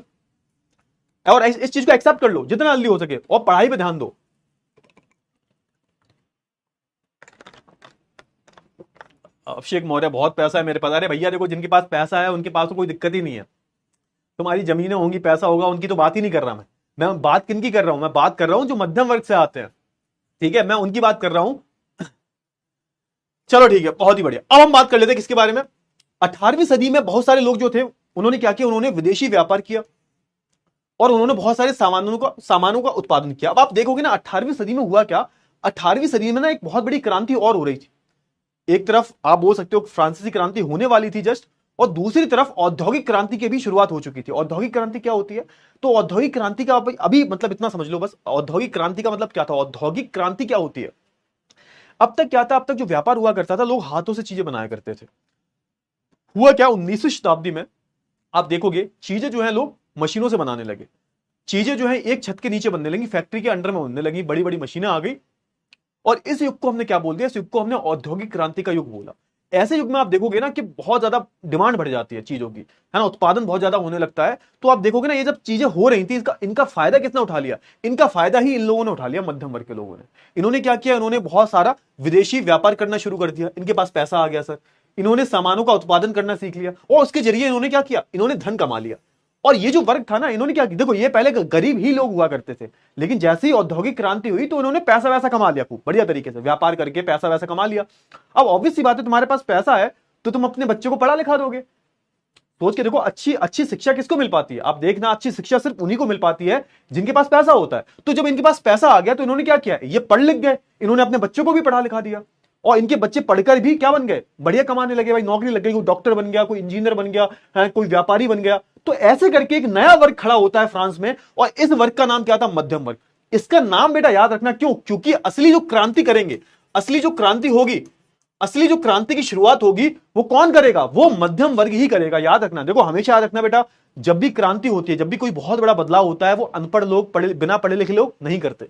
और इस चीज को एक्सेप्ट कर लो जितना जल्दी हो सके, और पढ़ाई पे ध्यान दो। अभिषेक मौर्य, बहुत पैसा है मेरे पास। अरे भैया देखो, जिनके पास पैसा है उनके पास तो कोई दिक्कत ही नहीं है, तुम्हारी जमीनें होंगी, पैसा होगा, उनकी तो बात ही नहीं कर रहा मैं बात किनकी कर रहा हूं? मैं बात कर रहा हूं जो मध्यम वर्ग से आते हैं, ठीक है, मैं उनकी बात कर रहा हूं। चलो ठीक है, बहुत ही बढ़िया। अब हम बात कर लेते हैं किसके बारे में। 18वीं सदी में बहुत सारे लोग जो थे उन्होंने क्या किया, उन्होंने विदेशी व्यापार किया और उन्होंने बहुत सारे सामानों का उत्पादन किया। अब आप देखोगे ना 18वीं सदी में हुआ क्या, 18वीं सदी में ना एक बहुत बड़ी क्रांति और हो रही थी। एक तरफ आप बोल सकते हो फ्रांसीसी क्रांति होने वाली थी जस्ट, और दूसरी तरफ औद्योगिक क्रांति की भी शुरुआत हो चुकी थी। औद्योगिक क्रांति क्या होती है? तो औद्योगिक क्रांति का अभी मतलब इतना समझ लो बस, औद्योगिक क्रांति का मतलब क्या था, औद्योगिक क्रांति क्या होती है। अब तक क्या था, अब तक जो व्यापार हुआ करता था, लोग हाथों से चीजें बनाया करते थे। हुआ क्या, 19वीं शताब्दी में आप देखोगे चीजें जो है लोग मशीनों से बनाने लगे, चीजें जो है एक छत के नीचे बनने लगी, फैक्ट्री के अंडर में बनने लगी, बड़ी बड़ी मशीनें आ गई, और इस युग को हमने क्या बोल दिया, इस युग को हमने औद्योगिक क्रांति का युग बोला। ऐसे युग में आप देखोगे ना कि बहुत ज्यादा डिमांड बढ़ जाती है चीजों की, है ना, उत्पादन बहुत ज्यादा होने लगता है। तो आप देखोगे ना ये जब चीजें हो रही थी, इनका फायदा किसने उठा लिया? इनका फायदा ही इन लोगों ने उठा लिया, मध्यम वर्ग के लोगों ने। इन्होंने क्या किया, इन्होंने बहुत सारा विदेशी व्यापार करना शुरू कर दिया, इनके पास पैसा आ गया सर, इन्होंने सामानों का उत्पादन करना सीख लिया, और उसके जरिए इन्होंने क्या किया, इन्होंने धन कमा लिया। और ये जो वर्ग था ना, इन्होंने क्या किया, देखो ये पहले गरीब ही लोग हुआ करते थे, लेकिन जैसे ही औद्योगिक क्रांति हुई तो इन्होंने पैसा वैसा कमा लिया, खूब बढ़िया तरीके से व्यापार करके पैसा वैसा कमा लिया। अब ऑब्वियस सी बात है, तुम्हारे पास पैसा है तो तुम अपने बच्चे को पढ़ा लिखा दोगे। सोच के देखो, अच्छी शिक्षा किसको मिल पाती है? आप देखना, अच्छी शिक्षा सिर्फ उन्हीं को मिल पाती है जिनके पास पैसा होता है। तो जब इनके पास पैसा आ गया तो इन्होंने क्या किया, ये पढ़ लिख गए, इन्होंने अपने बच्चों को भी पढ़ा लिखा दिया, और इनके बच्चे पढ़कर भी क्या बन गए, बढ़िया कमाने लगे, भाई नौकरी लग गई, कोई डॉक्टर बन गया, कोई इंजीनियर बन गया, कोई व्यापारी बन गया। तो ऐसे करके एक नया वर्ग खड़ा होता है फ्रांस में, और इस वर्ग का नाम क्या था, मध्यम वर्ग। इसका नाम बेटा याद रखना, क्यों? क्योंकि असली जो क्रांति करेंगे, असली जो क्रांति होगी, असली जो क्रांति की शुरुआत होगी, वो कौन करेगा? वो मध्यम वर्ग ही करेगा। याद रखना, देखो हमेशा याद रखना बेटा, जब भी क्रांति होती है, जब भी कोई बहुत बड़ा बदलाव होता है, वो अनपढ़ लोग, बिना पढ़े लिखे लोग नहीं करते।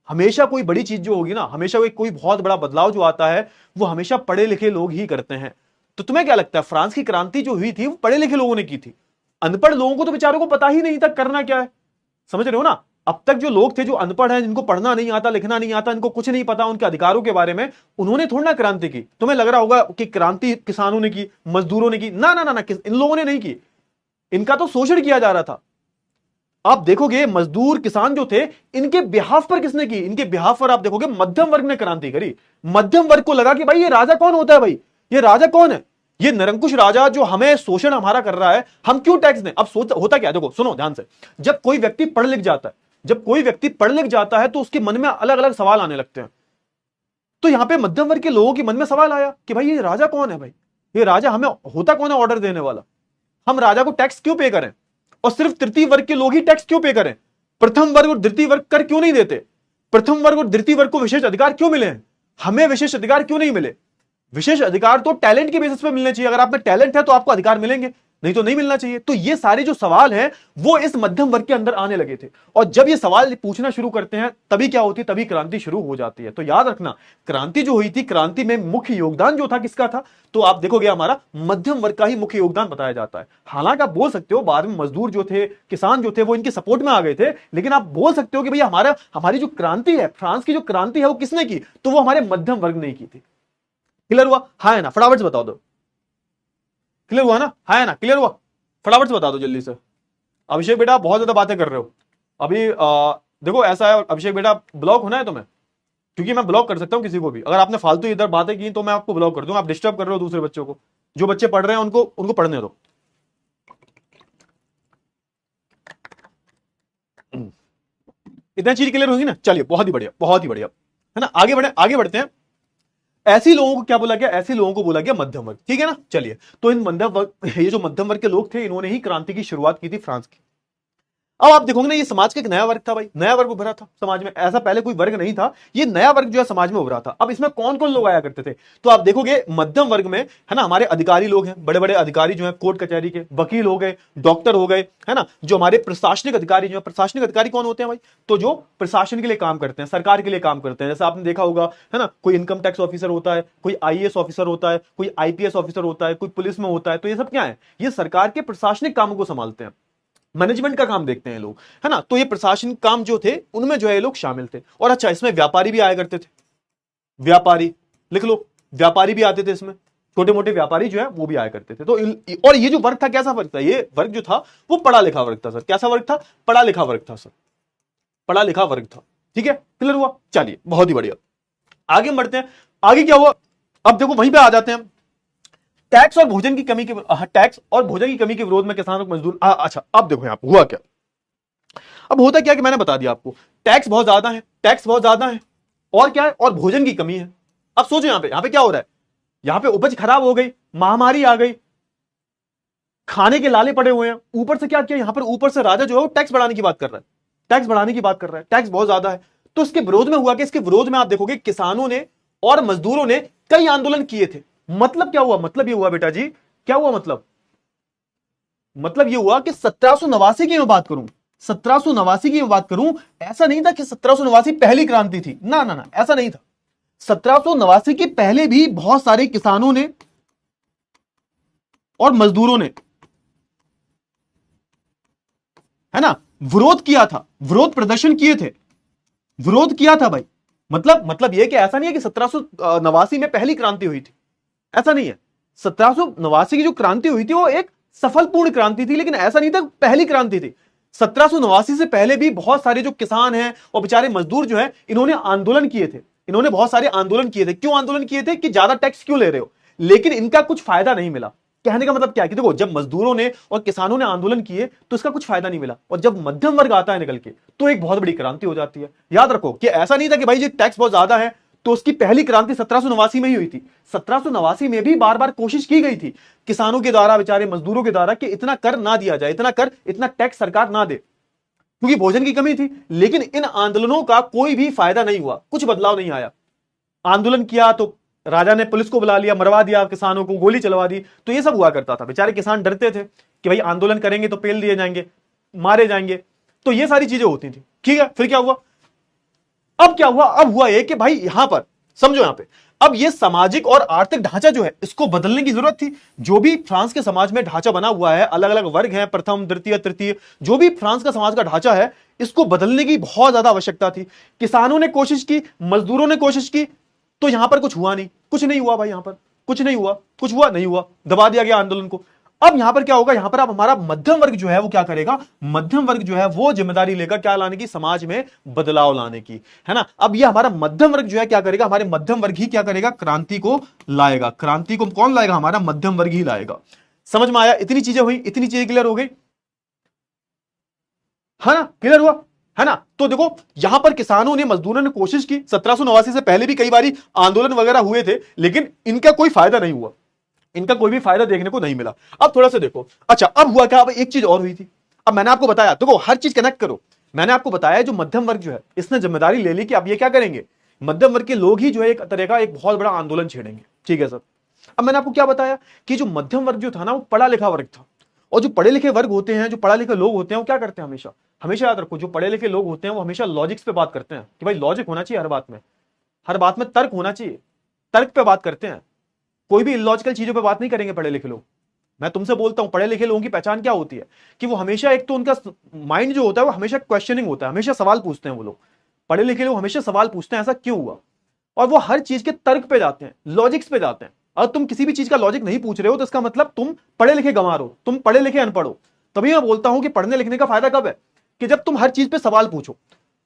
हमेशा कोई बड़ी चीज जो होगी ना, हमेशा कोई बहुत बड़ा बदलाव जो आता है, वो हमेशा पढ़े लिखे लोग ही करते हैं। तो तुम्हें क्या लगता है, फ्रांस की क्रांति जो हुई थी वो पढ़े लिखे लोगों ने की थी? अनपढ़ लोगों को तो बेचारों को पता ही नहीं था करना क्या है। समझ रहे हो ना? अब तक जो लोग थे जो अनपढ़ हैं, जिनको पढ़ना नहीं आता, लिखना नहीं आता, इनको कुछ नहीं पता उनके अधिकारों के बारे में, उन्होंने थोड़ा ना क्रांति की। तुम्हें लग रहा होगा कि क्रांति किसानों ने की, मजदूरों ने की, ना ना ना ना, इन लोगों ने नहीं की, इनका तो शोषण किया जा रहा था। आप देखोगे मजदूर किसान जो थे, इनके बिहाफ पर किसने की? इनके बिहाफ पर आप देखोगे मध्यम वर्ग ने क्रांति करी। मध्यम वर्ग को लगा कि भाई ये राजा कौन होता है, भाई ये राजा कौन है, ये निरंकुश राजा जो हमें शोषण हमारा कर रहा है, हम क्यों टैक्स दें? अब सोच होता क्या, देखो सुनो ध्यान से, जब कोई व्यक्ति पढ़ लिख जाता है, जब कोई व्यक्ति पढ़ लिख जाता है तो उसके मन में अलग अलग सवाल आने लगते हैं। तो यहां पे मध्यम वर्ग के लोगों के मन में सवाल आया कि भाई ये राजा कौन है, भाई ये राजा हमें होता कौन है ऑर्डर देने वाला, हम राजा को टैक्स क्यों पे करें, और सिर्फ तृतीय वर्ग के लोग ही टैक्स क्यों पे करें, प्रथम वर्ग और द्वितीय वर्ग कर क्यों नहीं देते, प्रथम वर्ग और द्वितीय वर्ग को विशेष अधिकार क्यों मिले हैं, हमें विशेष अधिकार क्यों नहीं मिले? विशेष अधिकार तो टैलेंट के बेसिस पे मिलने चाहिए, अगर आप में टैलेंट है तो आपको अधिकार मिलेंगे, नहीं तो नहीं मिलना चाहिए। तो ये सारे जो सवाल हैं वो इस मध्यम वर्ग के अंदर आने लगे थे, और जब ये सवाल पूछना शुरू करते हैं तभी क्या होती है, तभी क्रांति शुरू हो जाती है। तो याद रखना, क्रांति जो हुई थी, क्रांति में मुख्य योगदान जो था किसका था, तो आप देखोगे हमारा मध्यम वर्ग का ही मुख्य योगदान बताया जाता है। हालांकि आप बोल सकते हो बाद में मजदूर जो थे, किसान जो थे, वो इनके सपोर्ट में आ गए थे, लेकिन आप बोल सकते हो कि भैया हमारी जो क्रांति है, फ्रांस की जो क्रांति है वो किसने की, तो वो हमारे मध्यम वर्ग ने की थी। क्लियर हुआ? हाँ है ना? फटाफट से बताओ दो। क्लियर हुआ ना? हाँ है ना? क्लियर हुआ? फटाफट से बता दो जल्दी से। अभिषेक बेटा बहुत ज्यादा बातें कर रहे हो अभी। देखो ऐसा है अभिषेक बेटा, ब्लॉक होना है तुम्हें, क्योंकि मैं ब्लॉक कर सकता हूं किसी को भी। अगर आपने फालतू इधर बातें की तो मैं आपको ब्लॉक कर दूंगा। आप डिस्टर्ब कर रहे हो दूसरे बच्चों को। जो बच्चे पढ़ रहे हैं उनको पढ़ने दो। इतना चीज क्लियर होगी ना? चलिए बहुत ही बढ़िया, बहुत ही बढ़िया, है ना? आगे बढ़ते हैं। ऐसी लोगों को क्या बोला गया? ऐसे लोगों को बोला गया मध्यम वर्ग। ठीक है ना? चलिए, तो इन मध्यम वर्ग, ये जो मध्यम वर्ग के लोग थे, इन्होंने ही क्रांति की शुरुआत की थी फ्रांस की। अब आप देखोगे ना, ये समाज का एक नया वर्ग था भाई, नया वर्ग उभरा था समाज में। ऐसा पहले कोई वर्ग नहीं था, ये नया वर्ग जो है समाज में उभरा था। अब इसमें कौन कौन लोग आया करते थे, तो आप देखोगे मध्यम वर्ग में, है ना, हमारे अधिकारी लोग हैं, बड़े बड़े अधिकारी जो है कोर्ट कचहरी के, वकील हो गए, डॉक्टर हो गए, है ना, जो हमारे प्रशासनिक अधिकारी जो है। प्रशासनिक अधिकारी कौन होते हैं भाई? तो जो प्रशासन के लिए काम करते हैं, सरकार के लिए काम करते हैं। जैसे आपने देखा होगा, है ना, कोई इनकम टैक्स ऑफिसर होता है, कोई आईएएस ऑफिसर होता है, कोई आईपीएस ऑफिसर होता है, कोई पुलिस में होता है। तो ये सब क्या है? ये सरकार के प्रशासनिक कामों को संभालते हैं, मैनेजमेंट का काम देखते हैं लोग, है ना। तो ये प्रशासन काम जो थे उनमें जो है ये लोग शामिल थे। और अच्छा, इसमें व्यापारी भी आया करते थे, व्यापारी लिख लो, व्यापारी भी आते थे इसमें, छोटे मोटे व्यापारी जो है वो भी आया करते थे। तो और ये जो वर्ग था, कैसा वर्ग था? ये वर्ग जो था वो पढ़ा लिखा वर्ग था सर। कैसा वर्ग था? पढ़ा लिखा वर्ग था सर, पढ़ा लिखा वर्ग था। ठीक है, क्लियर हुआ? चलिए बहुत ही बढ़िया, आगे बढ़ते हैं। आगे क्या हुआ? अब देखो वहीं पे आ जाते हैं। टैक्स और भोजन की कमी के टैक्स और भोजन की कमी के विरोध में किसानों को मजदूर। अच्छा, अब देखो यहां पर हुआ क्या। अब होता क्या कि मैंने बता दिया आपको, टैक्स बहुत ज्यादा है, टैक्स बहुत ज्यादा है, और क्या है, और भोजन की कमी है। अब सोचो यहां पे क्या हो रहा है। यहां पे उपज खराब हो गई, महामारी आ गई, खाने के लाले पड़े हुए हैं। ऊपर से क्या किया यहां पर, ऊपर से राजा जो है वो टैक्स बढ़ाने की बात कर रहा है, टैक्स बढ़ाने की बात कर रहा है, टैक्स बहुत ज्यादा है। तो इसके विरोध में हुआ कि इसके विरोध में आप देखोगे किसानों ने और मजदूरों ने कई आंदोलन किए थे। मतलब क्या हुआ? मतलब ये हुआ बेटा जी, क्या हुआ मतलब ये हुआ कि 1789 की मैं बात करूं, 1789 की मैं बात करूं, ऐसा नहीं था कि 1789 पहली क्रांति थी, ना ना ना, ऐसा नहीं था। 1789 के पहले भी बहुत सारे किसानों ने और मजदूरों ने, है ना, विरोध किया था, विरोध प्रदर्शन किए थे, विरोध किया था भाई। मतलब यह कि ऐसा नहीं है कि 1789 में पहली क्रांति हुई थी, ऐसा नहीं है। 1789 की जो क्रांति हुई थी वो एक सफलपूर्ण क्रांति थी, लेकिन ऐसा नहीं था पहली क्रांति थी। 1789 से पहले भी बहुत सारे जो किसान हैं और बेचारे मजदूर जो हैं, इन्होंने आंदोलन किए थे, इन्होंने बहुत सारे आंदोलन किए थे। क्यों आंदोलन किए थे? कि ज्यादा टैक्स क्यों ले रहे हो, लेकिन इनका कुछ फायदा नहीं मिला। कहने का मतलब क्या है कि देखो, जब मजदूरों ने और किसानों ने आंदोलन किए तो इसका कुछ फायदा नहीं मिला, और जब मध्यम वर्ग आता है निकल के तो एक बहुत बड़ी क्रांति हो जाती है। याद रखो कि ऐसा नहीं था कि भाई जी टैक्स बहुत ज्यादा है तो उसकी पहली क्रांति 1789 में ही हुई थी। 1789 में भी बार बार कोशिश की गई थी किसानों के द्वारा, बेचारे मजदूरों के द्वारा, कि इतना कर ना दिया जाए, इतना टैक्स सरकार ना दे, क्योंकि भोजन की कमी थी। लेकिन इन आंदोलनों का कोई भी फायदा नहीं हुआ, कुछ बदलाव नहीं आया। आंदोलन किया तो राजा ने पुलिस को बुला लिया, मरवा दिया किसानों को, गोली चलवा दी। तो ये सब हुआ करता था। बेचारे किसान डरते थे कि भाई आंदोलन करेंगे तो पेल दिए जाएंगे, मारे जाएंगे। तो ये सारी चीजें होती थी। ठीक है, फिर क्या हुआ? अब क्या हुआ? अब हुआ ये कि भाई यहां पर समझो, यहां पे अब ये सामाजिक और आर्थिक ढांचा जो है इसको बदलने की जरूरत थी। जो भी फ्रांस के समाज में ढांचा बना हुआ है, अलग अलग वर्ग हैं, प्रथम द्वितीय तृतीय, जो भी फ्रांस का समाज का ढांचा है, इसको बदलने की बहुत ज्यादा आवश्यकता थी। किसानों ने कोशिश की, मजदूरों ने कोशिश की, तो यहां पर कुछ हुआ नहीं, कुछ नहीं हुआ भाई, यहां पर कुछ नहीं हुआ, कुछ हुआ नहीं हुआ, दबा दिया गया आंदोलन को। अब यहां पर क्या होगा? यहां पर अब हमारा मध्यम वर्ग जो है वो क्या करेगा? मध्यम वर्ग जो है वो जिम्मेदारी लेगा क्या लाने की? समाज में बदलाव लाने की, है ना। अब ये हमारा मध्यम वर्ग जो है क्या करेगा? हमारे मध्यम वर्ग ही क्या करेगा? क्रांति को लाएगा। क्रांति को कौन लाएगा? हमारा मध्यम वर्ग ही लाएगा। समझ में आया? इतनी चीजें हुई, इतनी चीजें क्लियर हो गई, है ना, क्लियर हुआ, है ना। तो देखो यहां पर किसानों ने, मजदूरों ने कोशिश की, 1789 से पहले भी कई बारी आंदोलन वगैरह हुए थे, लेकिन इनका कोई फायदा नहीं हुआ, इनका कोई भी फायदा देखने को नहीं मिला। अब थोड़ा सा देखो, अच्छा अब हुआ क्या? अब एक चीज और हुई थी। अब मैंने आपको बताया, देखो हर चीज कनेक्ट करो। मैंने आपको बताया जो मध्यम वर्ग जो है इसने जिम्मेदारी ले ली कि अब ये क्या करेंगे? मध्यम वर्ग के लोग ही जो है एक तरह का एक बहुत बड़ा आंदोलन छेड़ेंगे। ठीक है सर। अब मैंने आपको क्या बताया कि जो मध्यम वर्ग जो था ना वो पढ़ा लिखा वर्ग था, और जो पढ़े लिखे वर्ग होते हैं, जो पढ़ा लिखे लोग होते हैं, वो क्या करते हैं, हमेशा हमेशा याद रखो, जो पढ़े लिखे लोग होते हैं वो हमेशा लॉजिक्स पे बात करते हैं कि भाई लॉजिक होना चाहिए, हर बात में तर्क होना चाहिए, तर्क पे बात करते हैं। कोई भी इलॉजिकल चीजों पे बात नहीं करेंगे पढ़े लिखे लोग। मैं तुमसे बोलता हूं, पढ़े लिखे लोगों की पहचान क्या होती है कि वो हमेशा, एक तो उनका माइंड जो होता है वो हमेशा क्वेश्चनिंग होता है, हमेशा सवाल पूछते हैं वो लोग। पढ़े लिखे लोग हमेशा सवाल पूछते हैं ऐसा क्यों हुआ, और वो हर चीज के तर्क पे जाते हैं, लॉजिक्स पे जाते हैं। अगर तुम किसी भी चीज का लॉजिक नहीं पूछ रहे हो तो इसका मतलब तुम पढ़े लिखे गंवार हो, तुम पढ़े लिखे अनपढ़ हो। तभी मैं बोलता हूं कि पढ़ने लिखने का फायदा कब है, कि जब तुम हर चीज पे सवाल पूछो।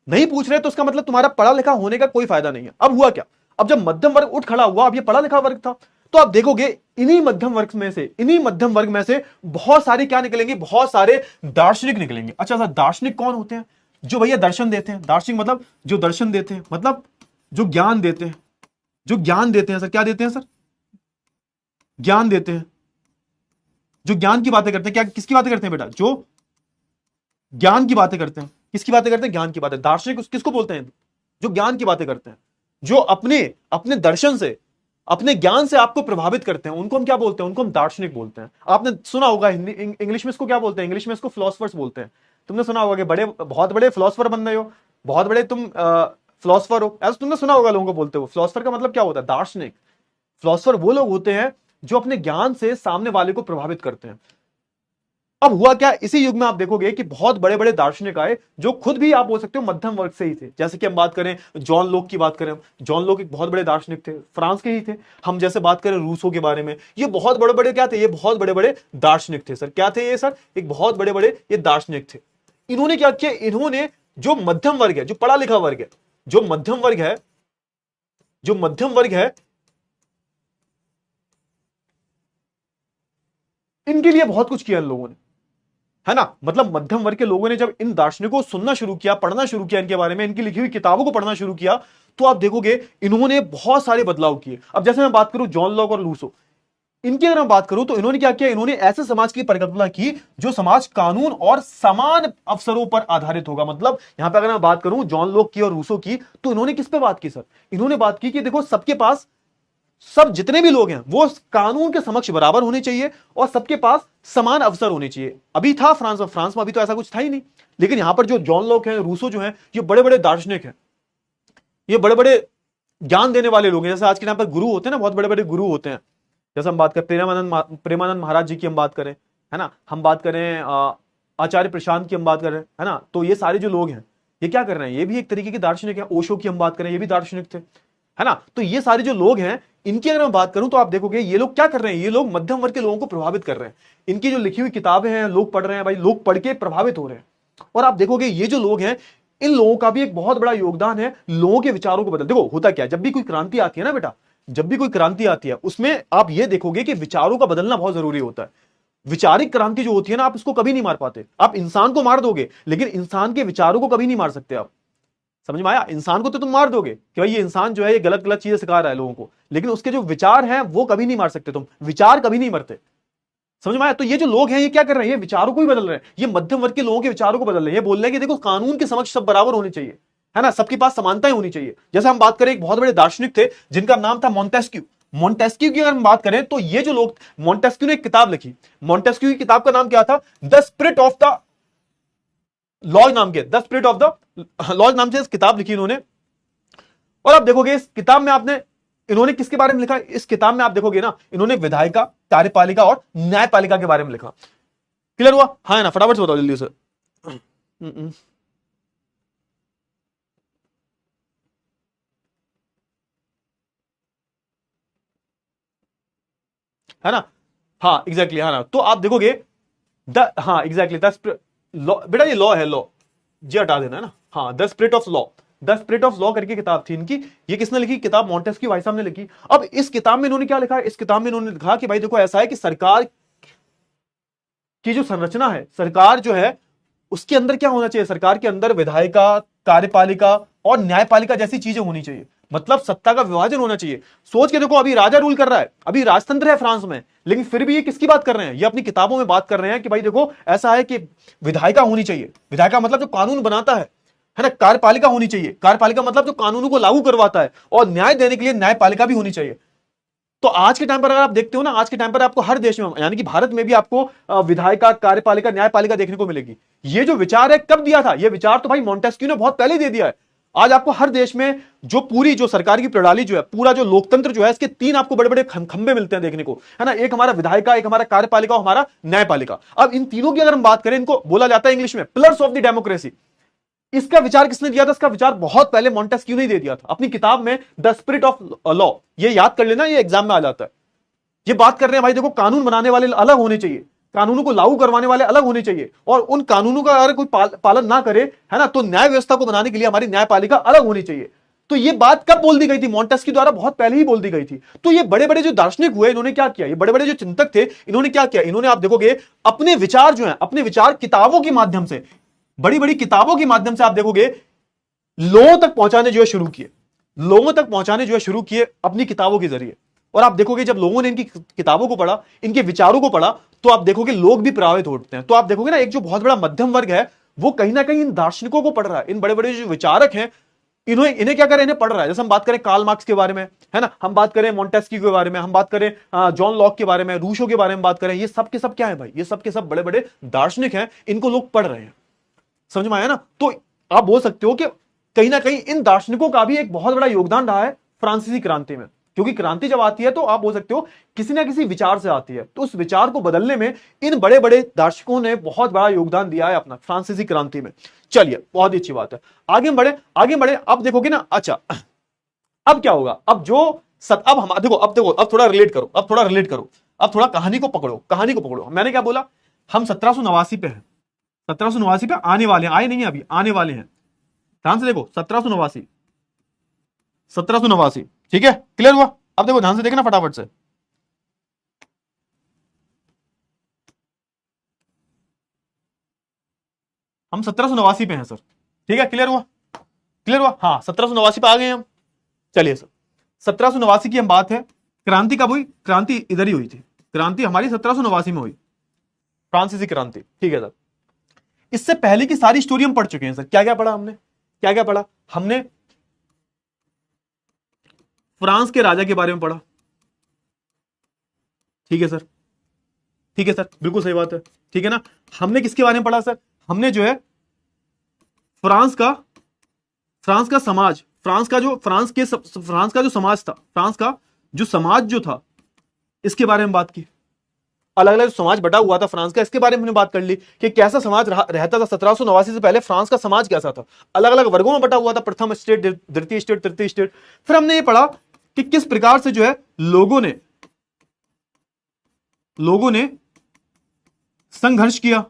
नहीं पूछ रहे तो उसका मतलब तुम्हारा पढ़ा लिखा होने का कोई फायदा नहीं है। अब हुआ क्या, अब जब मध्यम वर्ग उठ खड़ा हुआ, अब ये पढ़ा लिखा वर्ग था, तो आप देखोगे इन्हीं मध्यम वर्ग में से, इन्हीं मध्यम वर्ग में से बहुत सारे क्या निकलेंगे, बहुत सारे दार्शनिक निकलेंगे। अच्छा सर, दार्शनिक कौन होते हैं? जो भैया दर्शन देते हैं। दार्शनिक मतलब जो दर्शन देते हैं, मतलब जो ज्ञान देते हैं, जो ज्ञान देते हैं सर। क्या देते हैं सर? ज्ञान देते हैं, जो ज्ञान की बातें करते हैं। क्या, किसकी बातें करते हैं बेटा? जो ज्ञान की बातें करते हैं। किसकी बातें करते हैं? ज्ञान की बातें। दार्शनिक किसको बोलते हैं? जो ज्ञान की बातें करते हैं, जो अपने अपने दर्शन से, अपने ज्ञान से आपको प्रभावित करते हैं, उनको हम क्या बोलते हैं? उनको हम दार्शनिक बोलते हैं। आपने सुना होगा हिंदी, इंग्लिश में इसको क्या बोलते हैं? इंग्लिश में इसको फिलोसफर्स बोलते हैं। तुमने सुना होगा कि बड़े, बहुत बड़े फिलोसफर बन रहे हो, बहुत बड़े तुम फिलोसफर हो, ऐसा तुमने सुना होगा लोगों को बोलते हो। फिलोसफर का मतलब क्या होता है? दार्शनिक। फिलोसफर वो लोग होते हैं जो अपने ज्ञान से सामने वाले को प्रभावित करते हैं। अब हुआ क्या, इसी युग में आप देखोगे कि बहुत बड़े बड़े दार्शनिक आए जो खुद भी आप बोल सकते हो मध्यम वर्ग से ही थे। जैसे कि हम बात करें जॉन लोक की बात करें, जॉन लोक एक बहुत बड़े दार्शनिक थे, फ्रांस के ही थे। हम जैसे बात करें रूसो के बारे में, ये बहुत बड़े बड़े क्या थे? ये बहुत बड़े बड़े दार्शनिक थे सर। क्या थे ये सर? एक बहुत बड़े बड़े ये दार्शनिक थे। इन्होंने क्या किया? इन्होंने जो मध्यम वर्ग है, जो पढ़ा लिखा वर्ग है, जो मध्यम वर्ग है, जो मध्यम वर्ग है, इनके लिए बहुत कुछ किया इन लोगों ने, है ना। मतलब मध्यम वर्ग के लोगों ने जब इन दार्शनिकों को सुनना शुरू किया, पढ़ना शुरू किया, इनके बारे में, इनकी लिखी हुई किताबों को पढ़ना शुरू किया, तो आप देखोगे इन्होंने बहुत सारे बदलाव किए। अब जैसे मैं बात करूं जॉन लॉक और लूसो, इनकी अगर मैं बात करूं तो इन्होंने क्या किया? इन्होंने ऐसे समाज की परिकल्पना की जो समाज कानून और समान अवसरों पर आधारित होगा। मतलब यहां पे अगर मैं बात करूं जॉन लॉक की और रूसो की, तो इन्होंने किस पे बात की सर? इन्होंने बात की कि देखो सबके पास, सब जितने भी लोग हैं वो कानून के समक्ष बराबर होने चाहिए और सबके पास समान अवसर होने चाहिए। अभी था फ्रांस में, फ्रांस में अभी तो ऐसा कुछ था ही नहीं। लेकिन यहां पर जो जॉन लॉक हैं, रूसो जो हैं, ये बड़े बड़े दार्शनिक हैं, ये बड़े बड़े ज्ञान देने वाले लोग हैं। जैसे आज के टाइम पर गुरु होते हैं ना, बहुत बड़े बड़े गुरु होते हैं। जैसे हम बात करें प्रेमानंद महाराज जी की हम बात करें, है ना, हम बात करें आचार्य प्रशांत की हम बात करें, है ना, तो ये सारे जो लोग हैं ये क्या कर रहे हैं? ये भी एक तरीके के दार्शनिक हैं। ओशो की हम बात करें, ये भी दार्शनिक थे, है ना। तो ये सारे जो लोग हैं, इनकी अगर मैं बात करूं तो आप देखोगे ये लोग क्या कर रहे हैं? ये लोग मध्यम वर्ग के लोगों को प्रभावित कर रहे हैं। इनकी जो लिखी हुई किताबें हैं लोग पढ़ रहे हैं, भाई लोग पढ़ के प्रभावित हो रहे हैं। और आप देखोगे ये जो लोग हैं, इन लोगों का भी एक बहुत बड़ा योगदान है लोगों के विचारों को बदल। देखो होता क्या है, जब भी कोई क्रांति आती है ना बेटा, जब भी कोई क्रांति आती है उसमें आप ये देखोगे कि विचारों का बदलना बहुत जरूरी होता है। विचारिक क्रांति जो होती है ना, आप इसको कभी नहीं मार पाते। आप इंसान को मार दोगे लेकिन इंसान के विचारों को कभी नहीं मार सकते आप। समझ में आया? इंसान को तो तुम मार दोगे कि भाई ये इंसान जो है ये गलत गलत चीजें सिखा रहा है लोगों को, लेकिन उसके जो विचार हैं वो कभी नहीं मार सकते तुम। विचार कभी नहीं मरते। समझ में आया? तो ये जो लोग हैं ये क्या कर रहे हैं? ये विचारों को ही बदल रहे हैं। ये मध्यम वर्ग के लोगों के विचारों को बदल रहे हैं। ये बोल रहे हैं कि देखो कानून के समक्ष सब बराबर होने चाहिए, है ना, सबके पास समानताएं होनी चाहिए। जैसे हम बात करें एक बहुत बड़े दार्शनिक थे जिनका नाम था मोंटेस्क्यू। मोंटेस्क्यू की अगर हम बात करें तो ये जो लोग, मोंटेस्क्यू ने एक किताब लिखी। मोंटेस्क्यू की किताब का नाम क्या था? The spirit of the laws नाम के, the spirit of the laws नाम से इस किताब लिखी इन्होंने। और आप देखोगे इस किताब में आपने, इन्होंने किसके बारे में लिखा? इस किताब में आप देखोगे ना, इन्होंने विधायिका, कार्यपालिका और न्यायपालिका के बारे में लिखा। क्लियर हुआ? हाँ ना, फटाफट से बताओ जल्दी से। है ना? हाँ एग्जैक्टली, हाँ ना। तो आप देखोगे हाँ एग्जैक्टली लॉ, बेटा ये लॉ है, लॉ जी हटा देना है ना। हाँ, the spirit of law, the spirit of law करके किताब थी इनकी। ये किसने लिखी किताब? मोंटेस्क्यू भाई साहब ने लिखी। अब इस किताब में इन्होंने क्या लिखा? इस किताब में इन्होंने लिखा कि भाई देखो ऐसा है कि सरकार की जो संरचना है, सरकार जो है उसके अंदर क्या होना चाहिए? सरकार के अंदर विधायिका, कार्यपालिका और न्यायपालिका जैसी चीजें होनी चाहिए। मतलब सत्ता का विभाजन होना चाहिए। सोच के देखो, अभी राजा रूल कर रहा है, अभी राजतंत्र है फ्रांस में, लेकिन फिर भी ये किसकी बात कर रहे हैं? ये अपनी किताबों में बात कर रहे हैं कि भाई देखो ऐसा है कि विधायिका होनी चाहिए। विधायिका मतलब जो कानून बनाता है ना। कार्यपालिका होनी चाहिए, कार्यपालिका मतलब जो कानूनों को लागू करवाता है। और न्याय देने के लिए न्यायपालिका भी होनी चाहिए। तो आज के टाइम पर अगर आप देखते हो ना, आज के टाइम पर आपको हर देश में, यानी कि भारत में भी आपको विधायिका, कार्यपालिका, न्यायपालिका देखने को मिलेगी। ये जो विचार है कब दिया था? ये विचार तो भाई मॉन्टेस्क्यू ने बहुत पहले दे दिया है। आज आपको हर देश में जो पूरी जो सरकार की प्रणाली जो है, पूरा जो लोकतंत्र जो है, इसके तीन आपको बड़े बड़े खंबे मिलते हैं देखने को, है ना। एक हमारा विधायिका, एक हमारा कार्यपालिका और हमारा न्यायपालिका। अब इन तीनों की अगर हम बात करें, इनको बोला जाता है इंग्लिश में पिलर्स ऑफ द डेमोक्रेसी। इसका विचार किसने दिया था? इसका विचार बहुत पहले मॉन्टेस्क्यू ने दे दिया था अपनी किताब में द स्पिरिट ऑफ लॉ। ये याद कर लेना, ये एग्जाम में आ जाता है। ये बात कर रहे हैं भाई, देखो कानून बनाने वाले अलग होने चाहिए, कानूनों को लागू करवाने वाले अलग होने चाहिए, और उन कानूनों का अगर कोई पालन ना करे, है ना, तो न्याय व्यवस्था को बनाने के लिए हमारी न्यायपालिका अलग होनी चाहिए। तो ये बात कब बोल दी गई थी? मॉन्टेस्क्यू द्वारा बहुत पहले ही बोल दी गई थी। तो ये बड़े बड़े जो दार्शनिक हुए, इन्होंने क्या किया? ये बड़े बड़े जो चिंतक थे, इन्होंने क्या किया? इन्होंने, आप देखोगे, अपने विचार जो है, अपने विचार किताबों के माध्यम से, बड़ी बड़ी किताबों के माध्यम से आप देखोगे लोगों तक पहुंचाने जो है शुरू किए, लोगों तक पहुंचाने जो है शुरू किए अपनी किताबों के जरिए। और आप देखोगे जब लोगों ने इनकी किताबों को पढ़ा, इनके विचारों को पढ़ा, तो आप देखोगे लोग भी प्रभावित होते हैं। तो आप देखोगे ना, एक जो बहुत बड़ा मध्यम वर्ग है वो कहीं ना कहीं इन दार्शनिकों को पढ़ रहा है, इन बड़े बड़े जो विचारक हैं, इन्हें क्या करें, इन्हें पढ़ रहा है। जैसे हम बात करें कार्ल मार्क्स के बारे में, है ना, हम बात करें मॉन्टेस्क्यू के बारे में, हम बात करें जॉन लॉक के बारे में, रूसो के बारे में बात करें, ये सब के सब क्या है भाई? ये सब के सब बड़े बड़े दार्शनिक हैं, इनको लोग पढ़ रहे हैं। समझ में आया ना? तो आप बोल सकते हो कि कहीं ना कहीं इन दार्शनिकों का भी एक बहुत बड़ा योगदान रहा है फ्रांसीसी क्रांति में। क्योंकि क्रांति जब आती है तो आप बोल सकते हो किसी ना किसी विचार से आती है, तो उस विचार को बदलने में इन बड़े बड़े दार्शनिकों ने बहुत बड़ा योगदान दिया है अपना फ्रांसीसी क्रांति में। चलिए, बहुत ही अच्छी बात है, आगे बढ़े, आगे बढ़े। अब देखोगे ना, अच्छा अब क्या होगा? अब जो अब हम देखो, अब थोड़ा रिलेट करो, अब थोड़ा रिलेट करो, अब थोड़ा कहानी को पकड़ो, कहानी को पकड़ो। मैंने क्या बोला? हम 1789 पे हैं, 1789 पे आने वाले हैं, आए नहीं अभी, आने वाले हैं। ध्यान से देखो, 1789, 1789, ठीक है, क्लियर हुआ? अब देखो, ध्यान से देखना फटाफट से। हम 1789 पे हैं सर, ठीक है, क्लियर हुआ? क्लियर हुआ? हाँ, 1789 पे आ गए हम। चलिए सर, 1789 की हम बात है। क्रांति कब हुई? क्रांति इधर ही हुई थी, क्रांति हमारी 1789 में हुई, फ्रांसीसी क्रांति, ठीक है सर। इससे पहले की सारी स्टोरी हम पढ़ चुके हैं सर। क्या क्या पढ़ा हमने? क्या क्या पढ़ा हमने? फ्रांस के राजा के बारे में पढ़ा, ठीक है सर, ठीक है सर, बिल्कुल सही बात है, ठीक है ना। हमने किसके बारे में पढ़ा सर? हमने जो है फ्रांस का समाज, फ्रांस का जो समाज था, फ्रांस का जो समाज जो था, इसके बारे में बात की। अलग अलग समाज बटा हुआ था फ्रांस का, इसके बारे में हमने बात कर ली कि कैसा समाज रहता था 1789 से पहले, फ्रांस का समाज कैसा था, अलग अलग वर्गों में बटा हुआ था, प्रथम स्टेट, द्वितीय स्टेट, तृतीय स्टेट। फिर हमने ये पढ़ा कि किस प्रकार से जो है लोगों ने संघर्ष किया,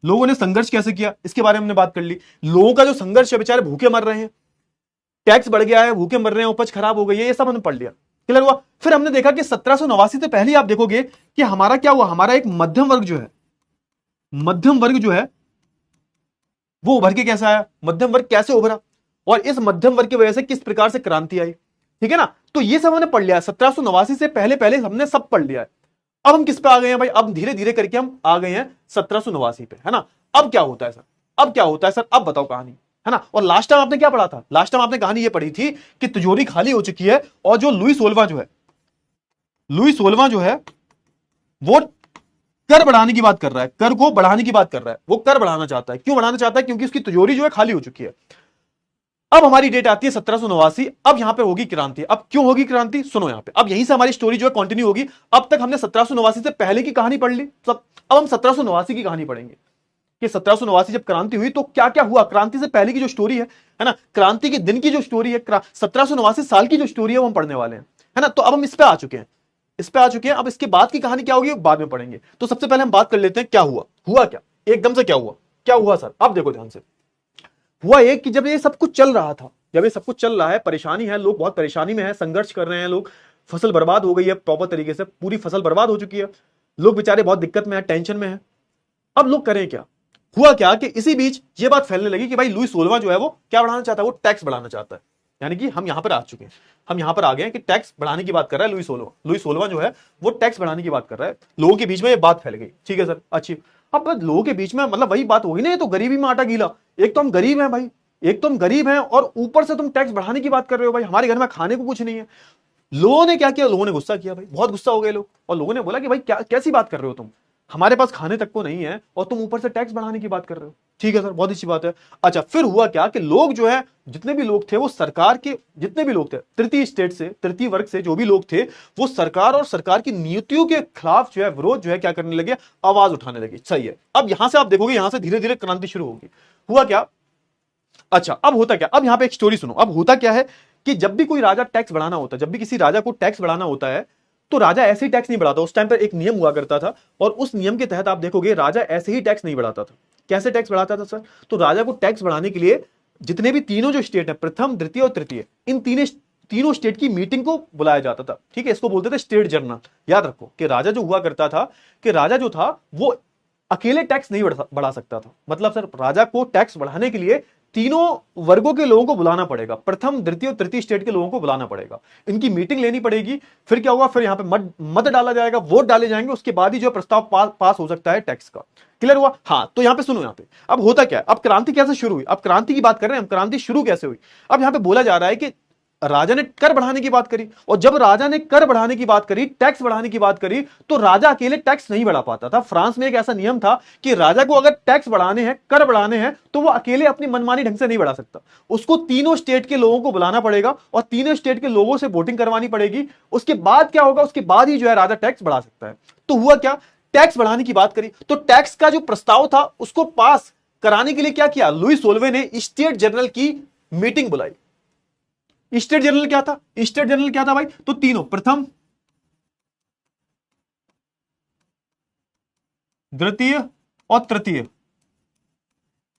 लोगों ने संघर्ष कैसे किया, इसके बारे में हमने बात कर ली। लोगों का जो संघर्ष है, बेचारे भूखे मर रहे हैं, टैक्स बढ़ गया है, भूखे मर रहे हैं, उपज खराब हो गई है, ये सब हमने पढ़ लिया, क्लियर हुआ? फिर हमने देखा कि 1789 से पहले आप देखोगे कि हमारा क्या हुआ, हमारा एक मध्यम वर्ग जो है वो उभर के कैसे आया, मध्यम वर्ग कैसे उभरा, और इस मध्यम वर्ग की वजह से किस प्रकार से क्रांति आई, ठीक है ना। तो ये सब हमने पढ़ लिया, 1789 से पहले हमने सब पढ़ लिया है। अब हम किस पे आ गए हैं भाई? अब धीरे धीरे करके हम आ गए हैं 1789 पे, है ना। अब क्या होता है सर? अब क्या होता है सर? अब बताओ कहानी, है ना। और लास्ट टाइम आपने क्या पढ़ा था? लास्ट टाइम आपने कहानी ये पढ़ी थी कि तिजोरी खाली हो चुकी है, और जो लुई सोलवा जो है वो कर बढ़ाने की बात कर रहा है, कर को बढ़ाने की बात कर रहा है, वो कर बढ़ाना चाहता है। क्यों बढ़ाना चाहता है? क्योंकि उसकी तिजोरी जो है खाली हो चुकी है। अब हमारी डेट आती है 1789, अब यहां पे होगी क्रांति। अब क्यों होगी क्रांति? सुनो यहां पे, अब यहीं से हमारी स्टोरी जो है कंटिन्यू होगी। अब तक हमने 1789 से पहले की कहानी पढ़ ली सब, अब हम 1789 की कहानी पढ़ेंगे कि 1789 जब क्रांति हुई तो क्या क्या हुआ, क्रांति से पहले की जो स्टोरी है ना, क्रांति के दिन की जो स्टोरी है, 1789 साल की जो स्टोरी है वो हम पढ़ने वाले हैं, है ना। तो अब हम इस पे आ चुके हैं, अब इसके बाद की कहानी क्या होगी बाद में पढ़ेंगे। तो सबसे पहले हम बात कर लेते हैं क्या हुआ क्या एकदम से क्या हुआ सर? अब देखो ध्यान से, हुआ एक कि जब ये सब कुछ चल रहा था, परेशानी है, लोग बहुत परेशानी में है, संघर्ष कर रहे हैं लोग, फसल बर्बाद हो गई है, प्रॉपर तरीके से पूरी फसल बर्बाद हो चुकी है, लोग बेचारे बहुत दिक्कत में है, टेंशन में है। अब लोग करें क्या? हुआ क्या कि इसी बीच ये बात फैलने लगी कि भाई लुई सोलवा जो है वो क्या बढ़ाना चाहता है, वो टैक्स बढ़ाना चाहता है। यानी कि हम यहां पर आ चुके हैं, हम यहां पर आ गए हैं कि टैक्स बढ़ाने की बात कर रहा है लुई सोलवा जो है वो टैक्स बढ़ाने की बात कर रहा है। लोगों के बीच में ये बात फैल गई, ठीक है सर, अच्छी। अब लोगों के बीच में मतलब वही बात होगी ना, ये तो गरीबी में आटा गीला, एक तो हम गरीब हैं भाई, एक तो हम गरीब हैं और ऊपर से तुम टैक्स बढ़ाने की बात कर रहे हो भाई, हमारे घर में खाने को कुछ नहीं है। लोगों ने क्या किया, लोगों ने गुस्सा किया भाई, बहुत गुस्सा हो गए लोग, और लोगों ने बोला कि भाई क्या कैसी बात कर रहे हो तुम, हमारे पास खाने तक को नहीं है और तुम ऊपर से टैक्स बढ़ाने की बात कर रहे हो। ठीक है सर, बहुत अच्छी बात है। अच्छा, फिर हुआ क्या कि लोग जो है, जितने भी लोग थे वो सरकार के, जितने भी लोग थे तृतीय स्टेट से, तृतीय वर्ग से जो भी लोग थे, वो सरकार और सरकार की नीतियों के खिलाफ जो है, विरोध जो है क्या करने लगे, आवाज उठाने लगे। सही है। अब यहां से आप देखोगे, यहां से धीरे धीरे क्रांति शुरू होगी। हुआ क्या, अच्छा अब होता क्या, अब यहां पे एक स्टोरी सुनो। अब होता क्या है कि जब भी कोई राजा टैक्स बढ़ाना होता है, जब भी किसी राजा को टैक्स बढ़ाना होता है, तो राजा ऐसे ही टैक्स नहीं बढ़ाता। उस टाइम पर एक नियम हुआ करता था, और उस नियम के तहत आप देखोगे राजा ऐसे ही टैक्स नहीं बढ़ाता था। कैसे टैक्स बढ़ाता था सर, तो राजा को टैक्स बढ़ाने के लिए जितने भी तीनों जो स्टेट है, प्रथम द्वितीय और तृतीय, इन तीनों स्टेट की मीटिंग को बुलाया जाता था। ठीक है, इसको बोलते थे स्टेट जर्नल। याद रखो कि राजा जो हुआ करता था, कि राजा जो था वो अकेले टैक्स नहीं बढ़ा सकता था। मतलब सर, राजा को टैक्स बढ़ाने के लिए तीनों वर्गों के लोगों को बुलाना पड़ेगा, प्रथम द्वितीय और तृतीय स्टेट के लोगों को बुलाना पड़ेगा, इनकी मीटिंग लेनी पड़ेगी। फिर क्या होगा, फिर यहां पे मत डाला जाएगा, वोट डाले जाएंगे, उसके बाद ही जो प्रस्ताव पास हो सकता है टैक्स का। क्लियर हुआ। हाँ, तो यहां पे सुनो, यहां पे अब होता क्या है, अब क्रांति कैसे शुरू हुई, अब क्रांति की बात कर रहे हैं हम, क्रांति शुरू कैसे हुई। अब यहां पे बोला जा रहा है कि राजा ने कर बढ़ाने की बात करी, और जब राजा ने कर बढ़ाने की बात करी, टैक्स बढ़ाने की बात करी, तो राजा अकेले टैक्स नहीं बढ़ा पाता था। फ्रांस में एक ऐसा नियम था कि राजा को अगर टैक्स बढ़ाने हैं, कर बढ़ाने हैं, तो वो अकेले अपनी मनमानी ढंग से नहीं बढ़ा सकता। उसको तीनों स्टेट के लोगों को बुलाना पड़ेगा, और तीनों स्टेट के लोगों से वोटिंग करवानी पड़ेगी। उसके बाद क्या होगा, उसके बाद ही जो है राजा टैक्स बढ़ा सकता है। तो हुआ क्या, टैक्स बढ़ाने की बात करी, तो टैक्स का जो प्रस्ताव था उसको पास कराने के लिए क्या किया, लुई सोल्वे ने स्टेट जनरल की मीटिंग बुलाई। स्टेट जनरल क्या था, स्टेट जनरल क्या था भाई, तो तीनों, प्रथम द्वितीय और तृतीय,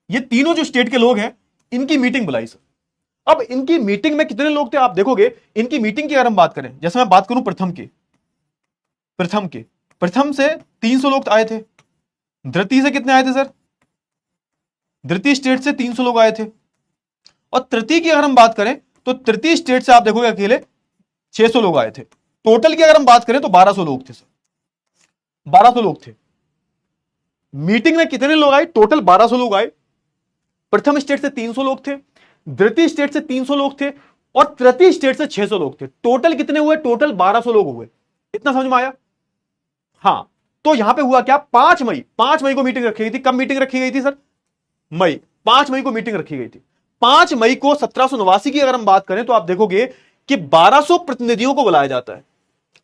ये तीनों जो स्टेट के लोग हैं, इनकी मीटिंग बुलाई सर। अब इनकी मीटिंग में कितने लोग थे आप देखोगे, इनकी मीटिंग की अगर हम बात करें, जैसे मैं बात करूं प्रथम की, प्रथम से 300 लोग आए थे। द्वितीय से कितने आए थे सर, द्वितीय स्टेट से 300 लोग आए थे। और तृतीय की अगर हम बात करें, तो तृतीय स्टेट से आप देखोगे अकेले 600 लोग आए थे। टोटल की अगर हम बात करें तो 1200 लोग थे सर, 1200 लोग थे। मीटिंग में कितने लोग आए, टोटल 1200 लोग आए। प्रथम स्टेट से 300 लोग थे, द्वितीय स्टेट से 300 लोग थे, और तृतीय स्टेट से 600 लोग थे। टोटल कितने हुए, टोटल 1200 लोग हुए। इतना समझ में आया। हां, तो यहां पे हुआ क्या, 5 मई को मीटिंग रखी गई थी। कब मीटिंग रखी गई थी सर, मई, 5 मई को मीटिंग रखी गई थी। 5 मई को 1789 की अगर हम बात करें, तो आप देखोगे कि 1200 प्रतिनिधियों को बुलाया जाता है।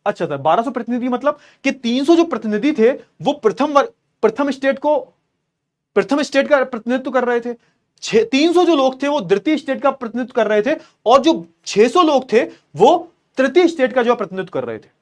अच्छा सर, 1200 प्रतिनिधि मतलब कि 300 जो प्रतिनिधि थे वो प्रथम स्टेट का प्रतिनिधित्व कर रहे थे, 300 जो लोग थे वो द्वितीय स्टेट का प्रतिनिधित्व कर रहे थे, और जो 600 लोग थे वो तृतीय स्टेट का जो प्रतिनिधित्व कर रहे थे।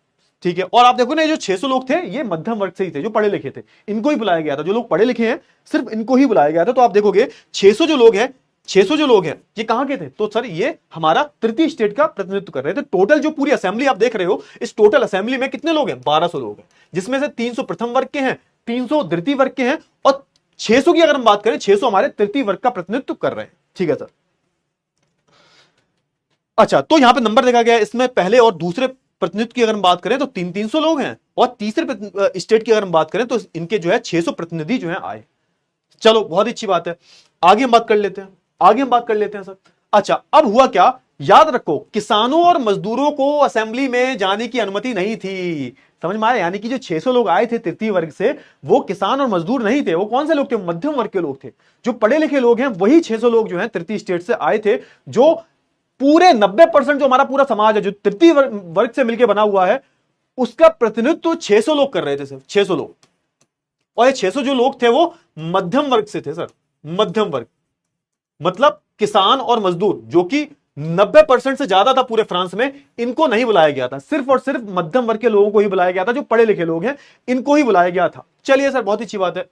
ठीक है, और आप देखो ना, ये जो 600 लोग थे ये मध्यम वर्ग से ही थे, जो पढ़े लिखे थे, इनको ही बुलाया गया था। जो लोग पढ़े लिखे हैं सिर्फ इनको ही बुलाया गया था। तो आप देखोगे 600 जो लोग हैं ये कहां के थे, तो सर ये हमारा तृतीय स्टेट का प्रतिनिधित्व कर रहे थे। टोटल जो पूरी असेंबली आप देख रहे हो, इस टोटल असेंबली में कितने लोग हैं, 1200 लोग हैं, जिसमें से 300 प्रथम वर्ग के हैं, 300 द्वितीय वर्ग के हैं, और 600 की अगर हम बात करें, 600 हमारे तृतीय वर्ग का प्रतिनिधित्व कर रहे हैं। ठीक है सर। अच्छा, तो यहां पे नंबर देखा गया, इसमें पहले और दूसरे प्रतिनिधित्व की अगर हम बात करें तो 300 लोग हैं, और तीसरे स्टेट की अगर हम बात करें तो इनके जो है 600 प्रतिनिधि जो है आए। चलो, बहुत अच्छी बात है। आगे हम बात कर लेते हैं सर। अच्छा, अब हुआ क्या, याद रखो, किसानों और मजदूरों को असेंबली में जाने की अनुमति नहीं थी। समझ में आया, यानी कि जो 600 लोग आए थे तृतीय वर्ग से, वो किसान और मजदूर नहीं थे। वो कौन से लोग थे, मध्यम वर्ग के लोग थे। जो पढ़े लिखे लोग हैं वही 600 लोग जो हैं तृतीय स्टेट से आए थे। जो पूरे 90% जो हमारा पूरा समाज है, जो तृतीय वर्ग से मिलकर बना हुआ है, उसका प्रतिनिधित्व 600 लोग कर रहे थे, सिर्फ 600 लोग। और ये 600 जो लोग थे वो मध्यम वर्ग से थे सर। मध्यम वर्ग मतलब किसान और मजदूर, जो कि 90% से ज्यादा था पूरे फ्रांस में, इनको नहीं बुलाया गया था। सिर्फ और सिर्फ मध्यम वर्ग के लोगों को ही बुलाया गया था, जो पढ़े लिखे लोग हैं इनको ही बुलाया गया था। चलिए सर, बहुत अच्छी बात है।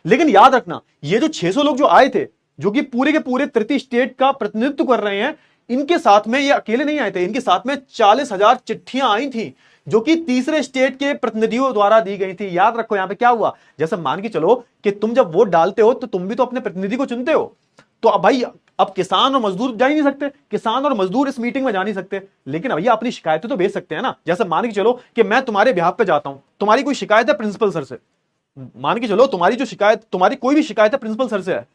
लेकिन याद रखना, ये जो 600 लोग जो आए थे, जो कि पूरे के पूरे तृतीय स्टेट का प्रतिनिधित्व कर रहे हैं, इनके साथ में ये अकेले नहीं आए थे, इनके साथ में 40,000 चिट्ठियां आई थी, जो कि तीसरे स्टेट के प्रतिनिधियों द्वारा दी गई थी। याद रखो, यहां पे क्या हुआ, जैसे मान के चलो कि तुम जब वोट डालते हो तो तुम भी तो अपने प्रतिनिधि को चुनते हो। तो अब भाई, अब किसान और मजदूर जा ही नहीं सकते, किसान और मजदूर इस मीटिंग में जा नहीं सकते, लेकिन भैया अपनी शिकायतें तो भेज सकते हैं ना। जैसे मान के चलो कि मैं तुम्हारे बिहाफ पे जाता हूं, तुम्हारी कोई शिकायत है प्रिंसिपल सर से, मान के चलो तुम्हारी कोई भी शिकायत है प्रिंसिपल सर से है,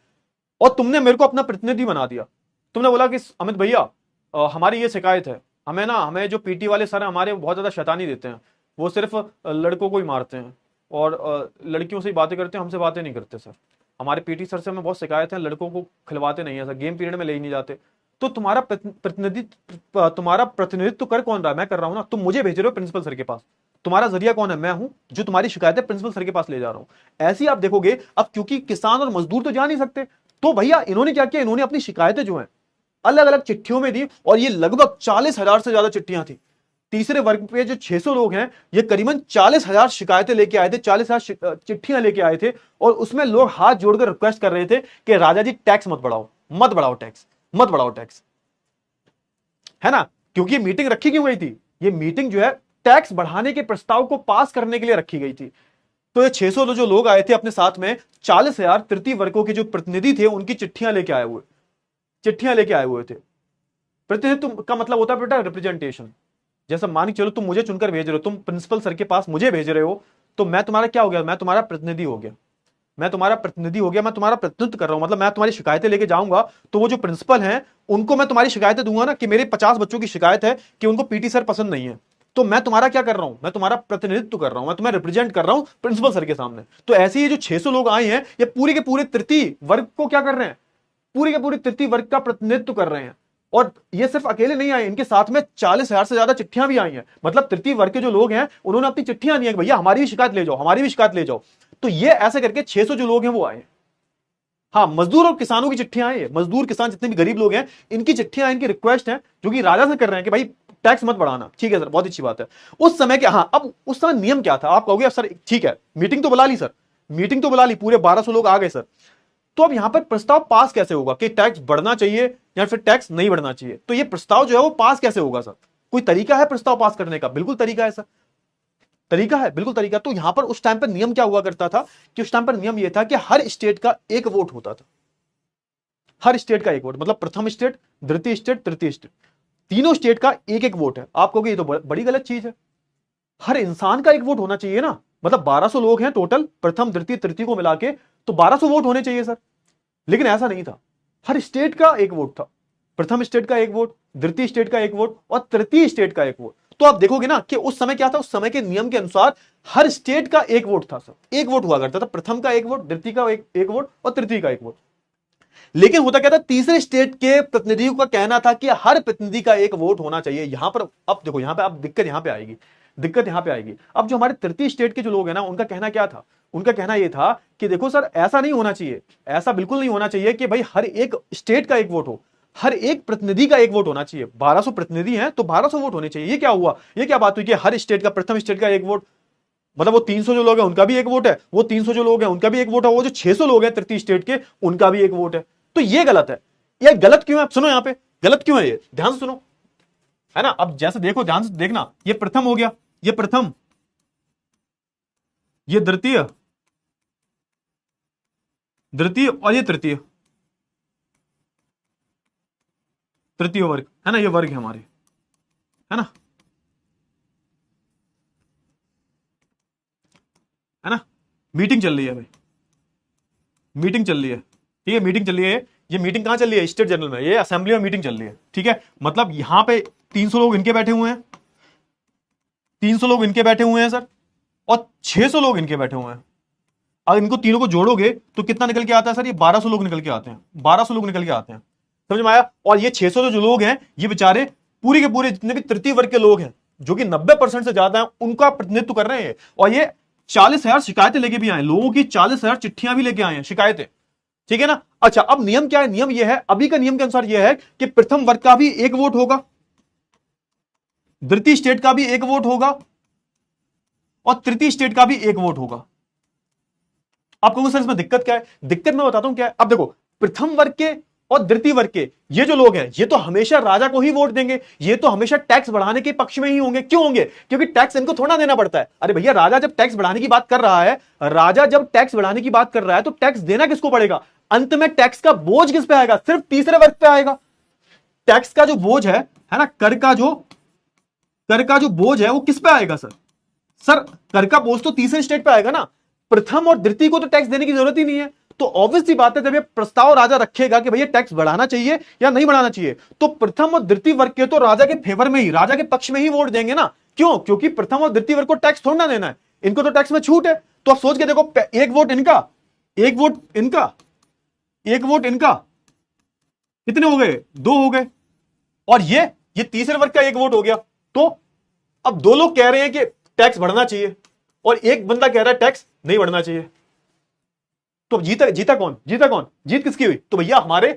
और तुमने मेरे को अपना प्रतिनिधि बना दिया। तुमने बोला कि अमित भैया, हमारी ये शिकायत है, हमें जो पीटी वाले सर हैं हमारे बहुत ज्यादा शैतानी देते हैं। वो सिर्फ लड़कों को ही मारते हैं और लड़कियों से ही बातें करते हैं, हमसे बातें नहीं करते सर। हमारे पीटी सर से हमें बहुत शिकायत है, लड़कों को खिलवाते नहीं है सर, गेम पीरियड में ले ही नहीं जाते। तो तुम्हारा प्रतिनिधित्व कर कौन रहा है? मैं कर रहा हूं ना। तुम मुझे भेज रहे हो प्रिंसिपल सर के पास, तुम्हारा जरिया कौन है? मैं हूं जो तुम्हारी शिकायतें प्रिंसिपल सर के पास ले जा रहा हूं। ऐसे ही आप देखोगे। अब क्योंकि किसान और मजदूर तो जा नहीं सकते, तो भैया इन्होंने क्या किया, इन्होंने अपनी शिकायतें जो है अलग अलग चिट्ठियों में दी, और ये लगभग 40,000 से ज्यादा चिट्ठियां थी। तीसरे वर्ग पे जो 600 लोग हैं, ये करीबन 40,000 शिकायतें लेके आए थे, 40,000 चिट्ठियां लेके आए थे। और उसमें लोग हाथ जोड़कर रिक्वेस्ट कर रहे थे कि राजा जी टैक्स मत बढ़ाओ, मत बढ़ाओ टैक्स, मत बढ़ाओ टैक्स, है ना। क्योंकि ये मीटिंग रखी क्यों गई थी? ये मीटिंग जो है टैक्स बढ़ाने के प्रस्ताव को पास करने के लिए रखी गई थी। तो ये 600 जो लोग आए थे अपने साथ में 40,000 तृतीय वर्गों के जो प्रतिनिधि थे उनकी चिट्ठियां लेके आए हुए थे। प्रतिनिधित्व का मतलब होता है बेटा रिप्रेजेंटेशन। जैसा मान के चलो तुम मुझे चुनकर भेज रहे हो, तुम प्रिंसिपल सर के पास मुझे भेज रहे हो, तो मैं तुम्हारा क्या हो गया? मैं तुम्हारा प्रतिनिधि हो गया, मैं तुम्हारा प्रतिनिधित्व कर रहा हूं। मतलब मैं तुम्हारी शिकायतें लेके जाऊंगा, तो वो जो प्रिंसिपल हैं उनको मैं तुम्हारी शिकायतें दूंगा ना, कि मेरे 50 बच्चों की शिकायत है कि उनको पीटी सर पसंद नहीं है, तो मैं तुम्हारा क्या कर रहा हूं? मैं तुम्हारा प्रतिनिधित्व कर रहा हूं, मैं तुम्हें रिप्रेजेंट कर रहा हूं प्रिंसिपल सर के सामने। तो ऐसे ही जो 600 लोग आए हैं, ये पूरे के पूरे तृतीय वर्ग को क्या कर रहे हैं? पूरे के पूरे तृतीय वर्ग का प्रतिनिधित्व कर रहे हैं। और ये सिर्फ अकेले नहीं आए, इनके साथ में 40,000 से ज्यादा चिट्ठियां भी आई हैं। मतलब तृतीय वर्ग के जो लोग हैं उन्होंने अपनी चिट्ठियां दी हैं कि भैया हमारी भी शिकायत ले जाओ, हमारी भी शिकायत ले जाओ। तो ये ऐसे करके 600 जो लोग हैं वो आए। हाँ, मजदूर और किसानों की चिट्ठियां आई है, मजदूर किसान जितने भी गरीब लोग हैं इनकी चिट्ठियां, इनकी रिक्वेस्ट है जो कि राजा से कर रहे हैं कि भाई टैक्स मत बढ़ाना। ठीक है सर, बहुत अच्छी बात है। उस समय क्या, हाँ अब उस समय नियम क्या था? आप कहोगे सर ठीक है मीटिंग तो बुला ली सर, मीटिंग तो बुला ली, पूरे 1200 लोग आ गए सर, तो अब यहां पर प्रस्ताव पास कैसे होगा कि टैक्स बढ़ना चाहिए या फिर टैक्स नहीं बढ़ना चाहिए? तो ये प्रस्ताव जो है वो पास कैसे होगा सर? कोई तरीका है प्रस्ताव पास करने का? बिल्कुल तरीका है सर, तरीका है, बिल्कुल तरीका। तो यहां पर उस टाइम पर नियम क्या हुआ करता था कि उस टाइम पर नियम यह था कि हर स्टेट का एक वोट होता था। हर स्टेट का एक वोट, मतलब प्रथम स्टेट, द्वितीय स्टेट, तृतीय स्टेट, तीनों स्टेट का एक एक वोट है। आप कहोगे ये तो बड़ी गलत चीज है, हर इंसान का एक वोट होना चाहिए ना। मतलब 1200 लोग हैं टोटल, प्रथम द्वितीय तृतीय को मिला के, तो 1200 वोट होने चाहिए सर। लेकिन ऐसा नहीं था, हर स्टेट का एक वोट था। प्रथम स्टेट का एक वोट, द्वितीय स्टेट का एक वोट और तृतीय स्टेट का एक वोट। तो आप देखोगे ना कि उस समय क्या था, उस समय के नियम के अनुसार हर स्टेट का एक वोट था सर, एक वोट हुआ करता था। प्रथम का एक वोट, द्वितीय का एक वोट और तृतीय का एक वोट। लेकिन होता क्या था, तीसरे स्टेट के प्रतिनिधियों का कहना था कि हर प्रतिनिधि का एक वोट होना चाहिए। यहां पर अब देखो, यहां पर अब दिक्कत यहां पे आएगी, दिक्कत यहां पे आएगी। अब जो हमारे तृतीय स्टेट के जो लोग हैं ना, उनका कहना क्या था? उनका कहना यह था कि देखो सर ऐसा नहीं होना चाहिए, ऐसा बिल्कुल नहीं होना चाहिए कि भाई हर एक स्टेट का एक वोट हो, हर एक प्रतिनिधि का एक वोट होना चाहिए। 1200 प्रतिनिधि हैं तो 1200 वोट होने चाहिए। ये क्या हुआ, ये क्या बात हुई कि हर स्टेट का, प्रथम स्टेट का एक वोट, मतलब वो 300 जो लोग हैं उनका भी एक वोट है, वो 300 जो लोग हैं उनका भी एक वोट है, वो जो 600 लोग हैं तृतीय स्टेट के उनका भी एक वोट है। तो ये गलत है। ये गलत क्यों है? सुनो यहां पे गलत क्यों है, ये ध्यान से सुनो, है ना। अब जैसे देखो, ध्यान से देखना, ये प्रथम हो गया, ये प्रथम, ये द्वितीय, द्वितीय और ये तृतीय, तृतीय वर्ग, है ना, ये वर्ग है हमारे, है ना, है ना। मीटिंग चल रही है भाई, मीटिंग चल रही है, ठीक है, मीटिंग चल रही है। ये मीटिंग कहां चल रही है? स्टेट जनरल में, ये असेंबली में मीटिंग चल रही है, ठीक है। मतलब यहां पे 300 लोग इनके बैठे हुए हैं, 300 लोग इनके बैठे हुए हैं सर, और 600 लोग इनके बैठे हुए हैं। अगर इनको तीनों को जोड़ोगे तो कितना निकल के आता है सर? ये 1200 लोग निकल के आते हैं, 1200 लोग निकल के आते हैं, समझ में आया। और ये 600 जो लोग हैं, ये बेचारे पूरे के पूरे जितने भी तृतीय वर्ग के लोग हैं, जो कि 90% से ज्यादा हैं, उनका प्रतिनिधित्व कर रहे हैं। और ये 40,000 शिकायतें लेके भी आए, लोगों की 40,000 चिट्ठियां भी लेके आए हैं, शिकायतें, ठीक है ना। अच्छा, अब नियम क्या है? नियम यह है, अभी का नियम के अनुसार यह है कि प्रथम वर्ग का भी एक वोट होगा, द्वितीय स्टेट का भी एक वोट होगा और तृतीय स्टेट का भी एक वोट होगा। आप कहोगे सर इसमें दिक्कत क्या है? दिक्कत मैं बताता हूं क्या है। अब देखो, प्रथम वर्ग के और द्वितीय वर्ग के ये जो लोग हैं, ये तो हमेशा राजा को ही वोट देंगे, ये तो हमेशा टैक्स बढ़ाने के पक्ष में ही होंगे। क्यों होंगे? क्योंकि टैक्स इनको थोड़ा देना पड़ता है। अरे भैया, राजा जब टैक्स बढ़ाने की बात कर रहा है, राजा जब टैक्स बढ़ाने की बात कर रहा है, तो टैक्स देना किसको पड़ेगा? अंत में टैक्स का बोझ किस पे आएगा? सिर्फ तीसरे वर्ग पे आएगा। टैक्स का जो बोझ है ना, कर का जो बोझ है वो किस पे आएगा सर? सर कर का बोझ तो तीसरे स्टेट पे आएगा ना। प्रथम और द्वितीय को तो टैक्स देने की जरूरत ही नहीं है, तो ऑब्वियस सी बात है जब ये प्रस्ताव राजा रखेगा कि भैया टैक्स बढ़ाना चाहिए या नहीं बढ़ाना चाहिए, तो प्रथम और द्वितीय वर्ग के तो राजा के फेवर में ही, राजा के पक्ष में ही वोट देंगे ना। क्यों? क्योंकि प्रथम और द्वितीय वर्ग को टैक्स थोड़ा ना देना है, इनको तो टैक्स में छूट है। तो आप सोच के देखो, एक वोट इनका, एक वोट इनका, एक वोट इनका, कितने हो गए? 2 हो गए। और ये तीसरे वर्ग का एक वोट हो गया। तो अब 2 लोग कह रहे हैं कि टैक्स बढ़ना चाहिए और एक बंदा कह रहा है टैक्स नहीं बढ़ना चाहिए। तो जीता कौन? जीत किसकी हुई? तो भैया हमारे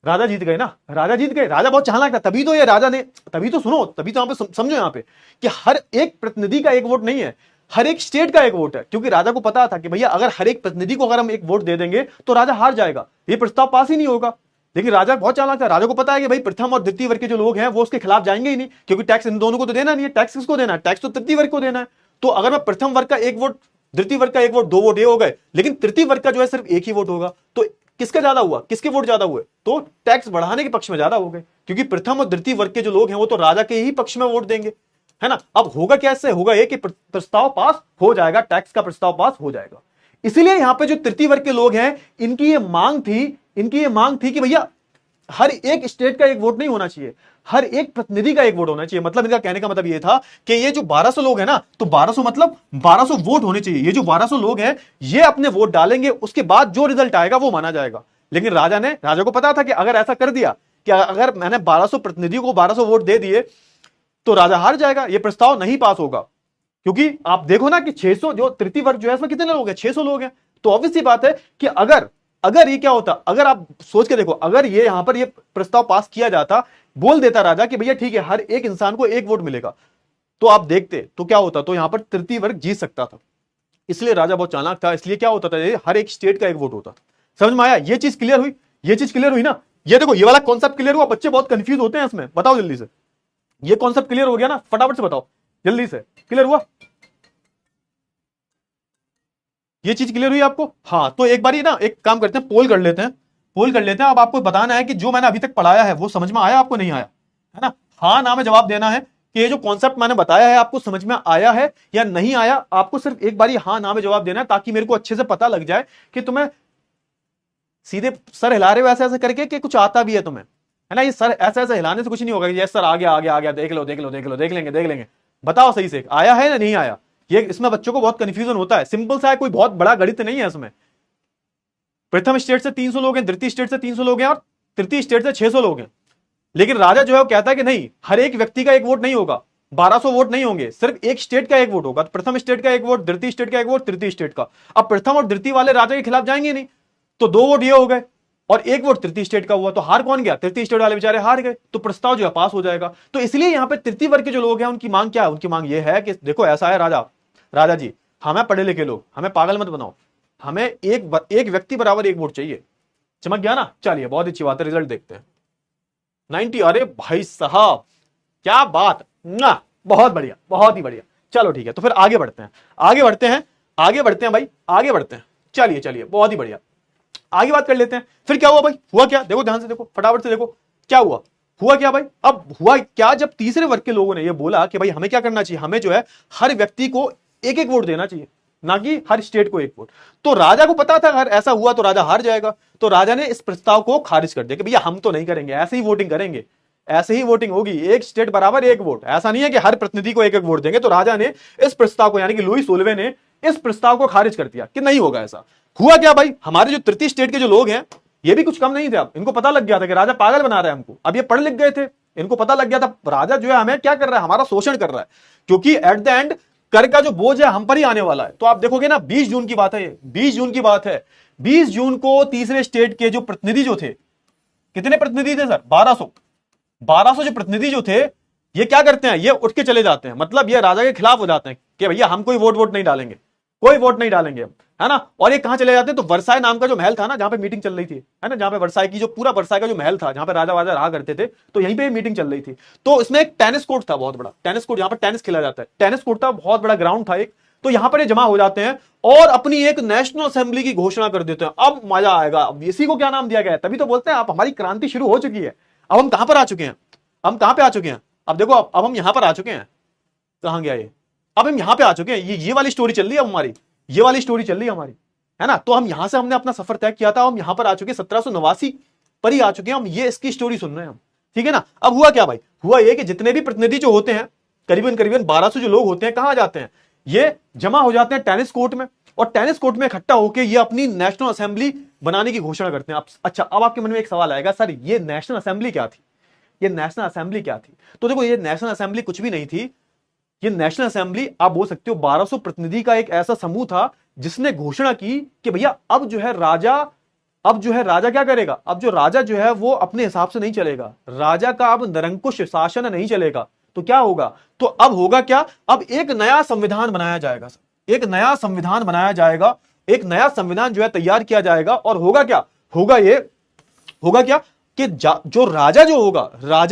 राजा जीत गए ना, राजा जीत गए। राजा बहुत चालाक था, तभी तो ये राजा ने, तभी तो सुनो, तभी तो यहां पे समझो यहां पे कि हर एक प्रतिनिधि का एक वोट नहीं है, हर एक स्टेट का एक वोट है। क्योंकि राजा को पता था कि भैया अगर हर एक प्रतिनिधि को अगर हम एक वोट दे देंगे तो राजा हार जाएगा, ये प्रस्ताव पास ही नहीं होगा। लेकिन राजा बहुत चालाक था, राजा को पता है कि भाई प्रथम और द्वितीय वर्ग के जो लोग हैं वो उसके खिलाफ जाएंगे ही नहीं, क्योंकि टैक्स इन दोनों को तो देना नहीं है। टैक्स किसको देना है? टैक्स तो तृतीय वर्ग को देना है। तो अगर मैं प्रथम वर्ग का एक वोट, द्वितीय वर्ग का एक वोट, 2 वोट ये हो गए, लेकिन तृतीय वर्ग का जो है सिर्फ एक ही वोट होगा। तो किसका ज्यादा हुआ? किसके वोट ज्यादा हुए? तो टैक्स बढ़ाने के पक्ष में ज्यादा हो गए, क्योंकि प्रथम और द्वितीय वर्ग के जो लोग हैं वो तो राजा के ही पक्ष में वोट देंगे, है ना। अब होगा क्या? इससे होगा ये कि प्रस्ताव पास हो जाएगा, टैक्स का प्रस्ताव पास हो जाएगा। इसीलिए यहां पे जो तृतीय वर्ग के लोग हैं, इनकी ये मांग थी कि भैया हर एक स्टेट का एक वोट नहीं होना चाहिए, हर एक प्रतिनिधि का एक वोट होना चाहिए। मतलब इनका कहने का मतलब ये था कि ये जो 1200 लोग हैं ना, तो 1200 मतलब 1200 वोट होने चाहिए। ये जो 1200 लोग हैं ये अपने वोट डालेंगे, उसके बाद जो रिजल्ट आएगा वो माना जाएगा। लेकिन राजा को पता था कि अगर ऐसा कर दिया कि अगर मैंने 1200 प्रतिनिधियों को 1200 वोट दे दिए तो राजा हार जाएगा, ये प्रस्ताव नहीं पास होगा। क्योंकि आप देखो ना कि 600 जो तृतीय वर्ग जो है इसमें कितने लोग हैं? 600 लोग हैं। तो ऑब्वियस सी बात है कि अगर ये क्या होता, अगर आप सोच के देखो, अगर ये यहां पर ये प्रस्ताव पास किया जाता, बोल देता राजा कि भैया ठीक है हर एक इंसान को एक वोट मिलेगा, तो आप देखते तो क्या होता, तो यहां पर तृतीय वर्ग जीत सकता था। इसलिए राजा बहुत चालाक था, इसलिए क्या होता था, ये हर एक स्टेट का एक वोट होता था। समझ में आया? ये चीज क्लियर हुई? ये चीज क्लियर हुई ना? ये देखो, ये वाला कॉन्सेप्ट क्लियर हुआ? बच्चे बहुत कंफ्यूज होते हैं इसमें, बताओ जल्दी से। ये कॉन्सेप्ट क्लियर हो गया ना? फटाफट से बताओ जल्दी से, क्लियर हुआ? ये चीज क्लियर हुई आपको? हाँ, तो एक बार ना एक काम करते हैं, पोल कर लेते हैं, पोल कर लेते हैं। अब आपको बताना है कि जो मैंने अभी तक पढ़ाया है वो समझ में आया आपको, नहीं आया, है ना। हाँ ना में जवाब देना है कि ये जो कॉन्सेप्ट मैंने बताया है आपको समझ में आया है या नहीं आया। आपको सिर्फ एक बार हाँ ना में जवाब देना है, ताकि मेरे को अच्छे से पता लग जाए कि तुम्हें सीधे सर हिला रहे हो ऐसे ऐसे करके कि कुछ आता भी है तुम्हें, है ना। ये सर ऐसे ऐसे हिलाने से कुछ नहीं होगा कि यस सर आ गया आ गया आ गया, देख लो देख लो देख लो, देख लेंगे। बताओ सही से आया है या नहीं आया। ये इसमें बच्चों को बहुत कंफ्यूजन होता है। सिंपल सा है, कोई बहुत बड़ा गणित नहीं है इसमें। प्रथम स्टेट से 300 लोग हैं, द्वितीय स्टेट से 300 लोग हैं और तृतीय स्टेट से 600 लोग हैं। लेकिन राजा जो है वो कहता है कि नहीं, हर एक व्यक्ति का एक वोट नहीं होगा, 1200 वोट नहीं होंगे, सिर्फ एक स्टेट का एक वोट होगा। प्रथम स्टेट का एक वोट, द्वितीय स्टेट का एक वोट, तृतीय स्टेट का। अब प्रथम और द्वितीय वाले राजा के खिलाफ जाएंगे नहीं, तो 2 वोट ये हो गए और एक वोट तृतीय स्टेट का हुआ, तो हार कौन गया? तृतीय स्टेट वाले बेचारे हार गए। तो प्रस्ताव जो है पास हो जाएगा। तो इसलिए यहां पर तृतीय वर्ग के जो लोग हैं उनकी मांग क्या है? उनकी मांग ये है कि देखो ऐसा है राजा जी, हमें पढ़े लिखे लोग, हमें पागल मत बनाओ, हमें एक व्यक्ति बराबर एक वोट चाहिए। चमक गया ना? चलिए बहुत अच्छी बात है, रिजल्ट देखते हैं। 90, अरे भाई साहब क्या बात ना, बहुत बढ़िया, बहुत ही बढ़िया। चलो ठीक है, तो फिर आगे बढ़ते हैं भाई, आगे बढ़ते हैं। चलिए बहुत ही बढ़िया, आगे बात कर लेते हैं। फिर क्या हुआ भाई? हुआ क्या? देखो ध्यान से, देखो फटाफट से देखो क्या हुआ क्या भाई? अब हुआ क्या, जब तीसरे वर्ग के लोगों ने ये बोला कि भाई हमें क्या करना चाहिए, हमें जो है हर व्यक्ति को एक एक वोट देना चाहिए, ना कि हर स्टेट को एक वोट। तो राजा को पता था अगर ऐसा हुआ तो राजा हार जाएगा, तो राजा ने इस प्रस्ताव को खारिज कर दिया कि भैया हम तो नहीं करेंगे, ऐसे ही वोटिंग करेंगे, ऐसे ही वोटिंग होगी, एक स्टेट बराबर एक वोट। ऐसा नहीं है कि हर प्रतिनिधि को एक एक वोट देंगे। तो राजा ने इस प्रस्ताव को, यानी कि लुई सोलवे ने इस प्रस्ताव को खारिज कर दिया कि नहीं होगा ऐसा। हुआ क्या भाई? हमारे जो तृतीय स्टेट के जो लोग हैं ये भी कुछ कम नहीं थे। अब इनको पता लग गया था कि राजा पागल बना रहा है हमको। अब ये पढ़ लिख गए थे, इनको पता लग गया था राजा जो है हमें क्या कर रहा है, हमारा शोषण कर रहा है। क्योंकि एट द एंड कर का जो बोझ है हम पर ही आने वाला है। तो आप देखोगे ना, 20 जून की बात है, 20 जून की बात है। 20 जून को तीसरे स्टेट के जो प्रतिनिधि जो थे, कितने प्रतिनिधि थे सर? 1200 जो प्रतिनिधि जो थे, ये क्या करते हैं, ये उठ के चले जाते हैं। मतलब ये राजा के खिलाफ हो जाते हैं कि भैया हम कोई वोट नहीं डालेंगे, कोई वोट नहीं डालेंगे, है ना। और ये कहां चले जाते हैं? तो वर्साई नाम का जो महल था ना, जहां पे मीटिंग चल रही थी, है ना, जहां पे वर्साई की जो पूरा वर्साई का जो महल था, जहां पे राजा वाजा रहा करते थे, तो यहीं पे मीटिंग चल रही थी। तो इसमें एक टेनिस कोर्ट था, बहुत बड़ा टेनिस कोर्ट, जहां पर टेनिस खेला जाता है। टेनिस कोर्ट था, बहुत बड़ा ग्राउंड था एक। तो यहां पर ये जमा हो जाते हैं और अपनी एक नेशनल असेंबली की घोषणा कर देते हैं। अब मजा आएगा। अब इसी को क्या नाम दिया गया है? तभी तो बोलते हैं आप हमारी क्रांति शुरू हो चुकी है। अब हम कहां पर आ चुके हैं? हम कहां पे आ चुके हैं? अब देखो, अब हम यहां पर आ चुके हैं। कहां गया ये? अब हम यहां पे आ चुके हैं। ये वाली स्टोरी चल रही है हमारी, ये वाली स्टोरी चल रही है हमारी, है ना। तो हम यहां से हमने अपना सफर तय किया था, हम यहां पर आ चुके 1789 पर ही आ चुके हैं हम, ये इसकी स्टोरी सुन रहे हैं हम, ठीक है ना। अब हुआ क्या भाई, हुआ ये कि जितने भी प्रतिनिधि जो होते हैं करीबन करीबन 1200 जो लोग होते हैं, कहां जाते हैं, ये जमा हो जाते हैं टेनिस कोर्ट में, और टेनिस कोर्ट में इकट्ठा होकर ये अपनी नेशनल असेंबली बनाने की घोषणा करते हैं। अच्छा, अब आपके मन में एक सवाल आएगा, सर ये नेशनल असेंबली क्या थी, ये नेशनल असेंबली क्या थी। तो देखो, ये नेशनल असेंबली कुछ भी नहीं थी, ये नेशनल असेंबली आप बोल सकते हो 1200 प्रतिनिधि का एक ऐसा समूह था जिसने घोषणा की कि भैया अब जो है राजा क्या करेगा, अब जो राजा जो है वो अपने हिसाब से नहीं चलेगा, राजा का अब निरंकुश शासन नहीं चलेगा। तो क्या होगा, तो अब होगा क्या, अब एक नया संविधान बनाया जाएगा, एक नया संविधान बनाया जाएगा, एक नया संविधान जो है तैयार किया जाएगा। और होगा क्या, होगा क्या कि जो राजा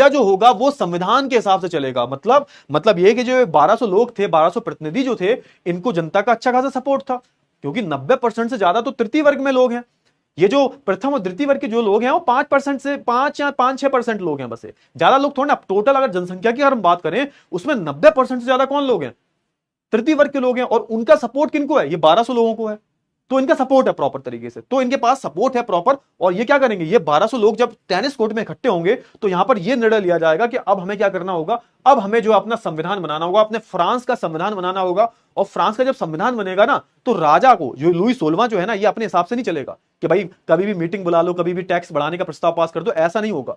जो होगा वो संविधान के हिसाब से चलेगा। मतलब ये कि जो 1200 लोग थे, 1200 प्रतिनिधि जो थे, इनको जनता का अच्छा खासा सपोर्ट था, क्योंकि 90% से ज्यादा तो तृतीय वर्ग में लोग हैं। ये जो प्रथम और द्वितीय वर्ग के जो लोग हैं वो 5% से 5 या 5-6% लोग हैं, बस ज्यादा लोग थोड़ा ना। टोटल अगर जनसंख्या की अगर हम बात करें, उसमें 90% से ज्यादा कौन लोग हैं, तृतीय वर्ग के लोग हैं। और उनका सपोर्ट किनको है, ये 1200 लोगों को है, तो इनका सपोर्ट है प्रॉपर तरीके से, तो इनके पास सपोर्ट है प्रॉपर। और ये क्या करेंगे, ये 1200 लोग जब टेनिस कोर्ट में इकट्ठे होंगे तो यहां पर ये निर्णय लिया जाएगा कि अब हमें क्या करना होगा, अब हमें जो अपना संविधान बनाना होगा, अपने फ्रांस का संविधान बनाना होगा। और फ्रांस का जब संविधान बनेगा ना, तो राजा को, जो लुई 16वां जो है ना, ये अपने हिसाब से नहीं चलेगा कि भाई कभी भी मीटिंग बुला लो, कभी भी टैक्स बढ़ाने का प्रस्ताव पास कर दो, ऐसा नहीं होगा।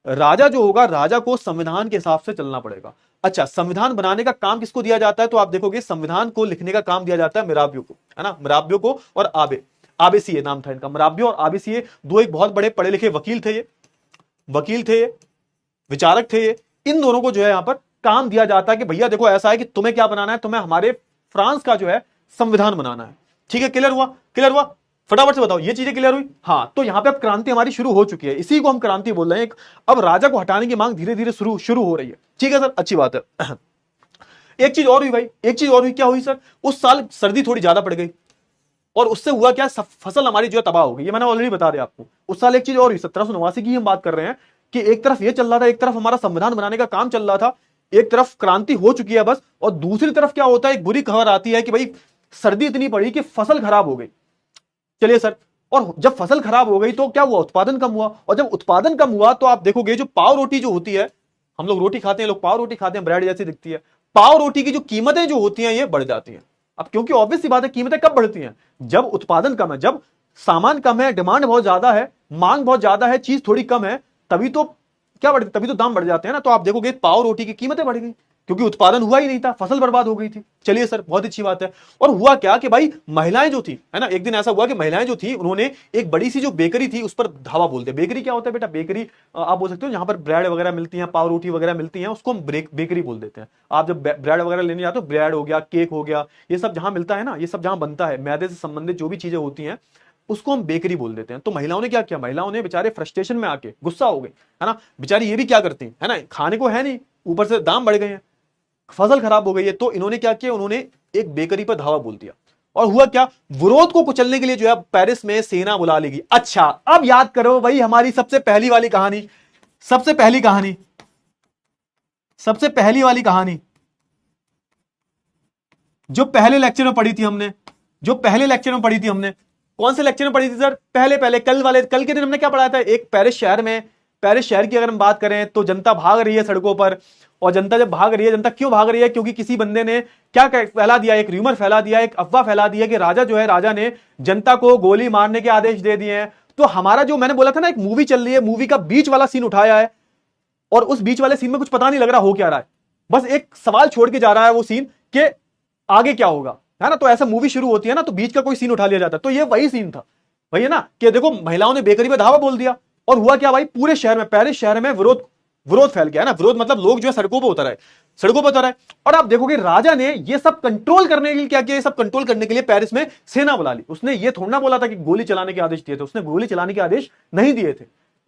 राजा जो होगा, राजा को संविधान के हिसाब से चलना पड़ेगा। अच्छा, संविधान बनाने का काम किसको दिया जाता है, तो आप देखोगे संविधान को लिखने का काम दिया जाता है मिराबियो को, है ना, मिराबियो को और आबेसीए नाम था इनका, मिराबियो और आबेसीए, दो एक बहुत बड़े पढ़े लिखे वकील थे ये, विचारक थे ये। इन दोनों को जो है यहां पर काम दिया जाता है कि भैया देखो ऐसा है कि तुम्हें क्या बनाना है, तुम्हें हमारे फ्रांस का जो है संविधान बनाना है। ठीक है, क्लियर हुआ, फटाफट से बताओ, ये चीजें क्लियर हुई। हाँ, तो यहां पे अब क्रांति हमारी शुरू हो चुकी है, इसी को हम क्रांति बोल रहे हैं। अब राजा को हटाने की मांग धीरे धीरे शुरू हो रही है। ठीक है सर, अच्छी बात है। एक चीज और हुई भाई, क्या हुई सर, उस साल सर्दी थोड़ी ज्यादा पड़ गई, और उससे हुआ क्या, फसल हमारी जो है तबाह हो गई। ये मैंने ऑलरेडी बता दिया आपको। उस साल एक चीज और हुई, 1789 की हम बात कर रहे हैं, कि एक तरफ ये चल रहा था, एक तरफ हमारा संविधान बनाने का काम चल रहा था, एक तरफ क्रांति हो चुकी है बस, और दूसरी तरफ क्या होता है, एक बुरी खबर आती है कि भाई सर्दी इतनी पड़ी कि फसल खराब हो गई। चलिए सर, और जब फसल खराब हो गई तो क्या हुआ, उत्पादन कम हुआ, और जब उत्पादन कम हुआ तो आप देखोगे जो पाव रोटी जो होती है, हम लोग रोटी खाते हैं, लोग पाव रोटी खाते हैं, ब्रेड जैसी दिखती है, पाव रोटी की जो कीमतें जो होती हैं ये बढ़ जाती हैं। अब क्योंकि ऑब्वियस सी बात है, कीमतें कब बढ़ती हैं, जब उत्पादन कम है, जब सामान कम है, डिमांड बहुत ज्यादा है, मांग बहुत ज्यादा है, चीज थोड़ी कम है, तभी तो क्या बढ़ती, तभी तो दाम बढ़ जाते हैं ना। तो आप देखोगे पाव रोटी की कीमतें बढ़ गई, क्योंकि उत्पादन हुआ ही नहीं था, फसल बर्बाद हो गई थी। चलिए सर, बहुत अच्छी बात है। और हुआ क्या कि भाई महिलाएं जो थी, है ना, एक दिन ऐसा हुआ कि महिलाएं जो थी, उन्होंने एक बड़ी सी जो बेकरी थी उस पर धावा बोल दिया। बेकरी क्या होता है बेटा, बेकरी आप बोल सकते हो जहां पर ब्रेड वगैरह मिलती है, पाव रोटी वगैरह मिलती है, उसको हम बेकरी बोल देते हैं। आप जब ब्रेड वगैरह लेने जाते हो, ब्रेड हो गया, केक हो गया, ये सब जहां मिलता है ना, ये सब जहां बनता है, मैदे से संबंधित जो भी चीजें होती हैं उसको हम बेकरी बोल देते हैं। तो महिलाओं ने क्या किया, महिलाओं ने बेचारे फ्रस्ट्रेशन में आके गुस्सा हो गए, है ना, बेचारी ये भी क्या करती है ना, खाने को है नहीं, ऊपर से दाम बढ़ गए हैं, फसल खराब हो गई है, तो इन्होंने क्या किया, उन्होंने एक बेकरी पर धावा बोल दिया। और हुआ क्या, विरोध को कुचलने के लिए जो है पेरिस में सेना बुला लेगी। अच्छा, अब याद करो भाई हमारी सबसे पहली वाली कहानी, सबसे पहली वाली कहानी जो पहले लेक्चर में पढ़ी थी हमने, कौन से लेक्चर में पढ़ी थी सर, पहले कल के दिन हमने क्या पढ़ा था, एक पेरिस शहर की अगर हम बात करें तो जनता भाग रही है सड़कों पर। और जनता जब भाग रही है, जनता क्यों भाग रही है, क्योंकि किसी बंदे ने क्या फैला दिया, एक र्यूमर फैला दिया, एक अफवाह फैला दी है कि राजा ने जनता को गोली मारने के आदेश दे दिए हैं। तो हमारा जो मैंने बोला था ना, एक मूवी चल रही है, मूवी का बीच वाला सीन उठाया है, और उस बीच वाले सीन में कुछ पता नहीं लग रहा हो क्या रहा है, बस एक सवाल छोड़ के जा रहा है वो सीन कि आगे क्या होगा, है ना। तो ऐसा मूवी शुरू होती है ना, तो बीच का कोई सीन उठा लिया जाता है, तो ये वही सीन था भैया ना, कि देखो महिलाओं ने बेकरी में धावा बोल दिया, और हुआ क्या भाई, पूरे शहर में, पेरिस शहर में विरोध फैल गया, ना, विरोध मतलब लोग जो है सड़कों पर उतर आए। और आप देखोगे राजा ने ये सब कंट्रोल करने के लिए क्या किया, ये सब कंट्रोल करने के लिए पेरिस में सेना बुला ली। उसने ये थोड़ा ना बोला था कि गोली चलाने के आदेश दिए थे, उसने गोली चलाने के आदेश नहीं दिए थे,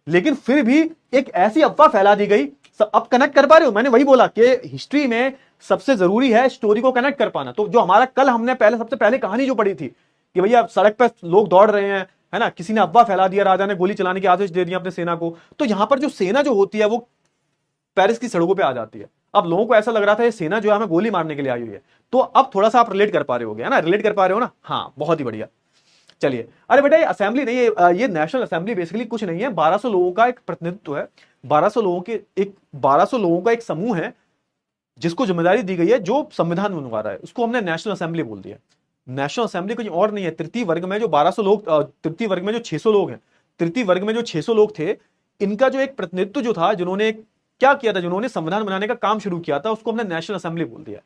लेकिन फिर भी एक ऐसी अफवाह फैला दी गई। अब कनेक्ट कर पा रहे हो, मैंने वही बोला कि हिस्ट्री में सबसे जरूरी है स्टोरी को कनेक्ट कर पाना। तो जो हमारा कल हमने सबसे पहले कहानी जो पढ़ी थी कि भैया सड़क पर लोग दौड़ रहे हैं, है ना, किसी ने अफवाह फैला दिया, राजा ने गोली चलाने के आदेश दे दिए अपने सेना को, तो यहां पर जो सेना जो होती है वो पेरिस की सड़कों पे आ जाती है। अब लोगों को ऐसा लग रहा था ये सेना जो है हमें गोली मारने के लिए आई हुई है। तो अब थोड़ा सा आप रिलेट कर पा रहे हो, है ना, रिलेट कर पा रहे हो ना, हाँ बहुत ही बढ़िया। चलिए, अरे बेटा ये असेंबली नहीं है, ये नेशनल असेंबली बेसिकली कुछ नहीं है, 1200 लोगों का एक प्रतिनिधित्व है, 1200 लोगों का एक समूह है जिसको जिम्मेदारी दी गई है जो संविधान बनवा रहा है, उसको हमने नेशनल असेंबली बोल दिया। नेशनल असेंबली कुछ और नहीं है। तृतीय वर्ग में जो 1200 लोग, तृतीय वर्ग में जो 600 लोग हैं, तृतीय वर्ग में जो 600 लोग थे, इनका जो एक प्रतिनिधित्व जो था, जिन्होंने क्या किया था, जिन्होंने संविधान बनाने का काम शुरू किया था, उसको हमने नेशनल असेंबली बोल दिया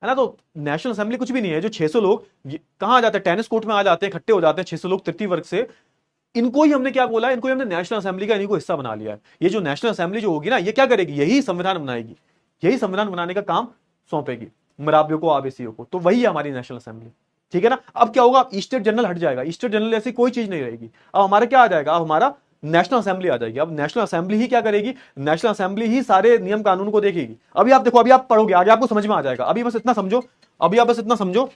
है ना। तो नेशनल असेंबली कुछ भी नहीं है। जो 600 लोग कहां आ जाते हैं, टेनिस कोर्ट में आ जाते हैं, इकट्ठे हो जाते हैं 600 लोग तृतीय वर्ग से, इनको ही हमने क्या बोला, इनको ही हमने नेशनल असेंबली का इन्हीं को हिस्सा बना लिया है। ये जो नेशनल असेंबली जो होगी ना, ये क्या करेगी, यही संविधान बनाएगी, यही संविधान बनाने का काम सौंपेगी मराबियों को, आबेसियों को। तो वही है हमारी नेशनल असेंबली, ठीक है ना। अब क्या होगा, स्टेट जनरल हट जाएगा, स्टेट जनरल ऐसी कोई चीज नहीं रहेगी। अब हमारा क्या आ जाएगा, अब हमारा नेशनल असेंबली आ जाएगी। अब नेशनल असेंबली ही क्या करेगी, नेशनल असेंबली ही सारे नियम कानून को देखेगी। अभी आप देखो, अभी आप पढ़ोगे, आगे आपको समझ में आ जाएगा। अभी बस इतना समझो, अभी आप बस इतना समझो,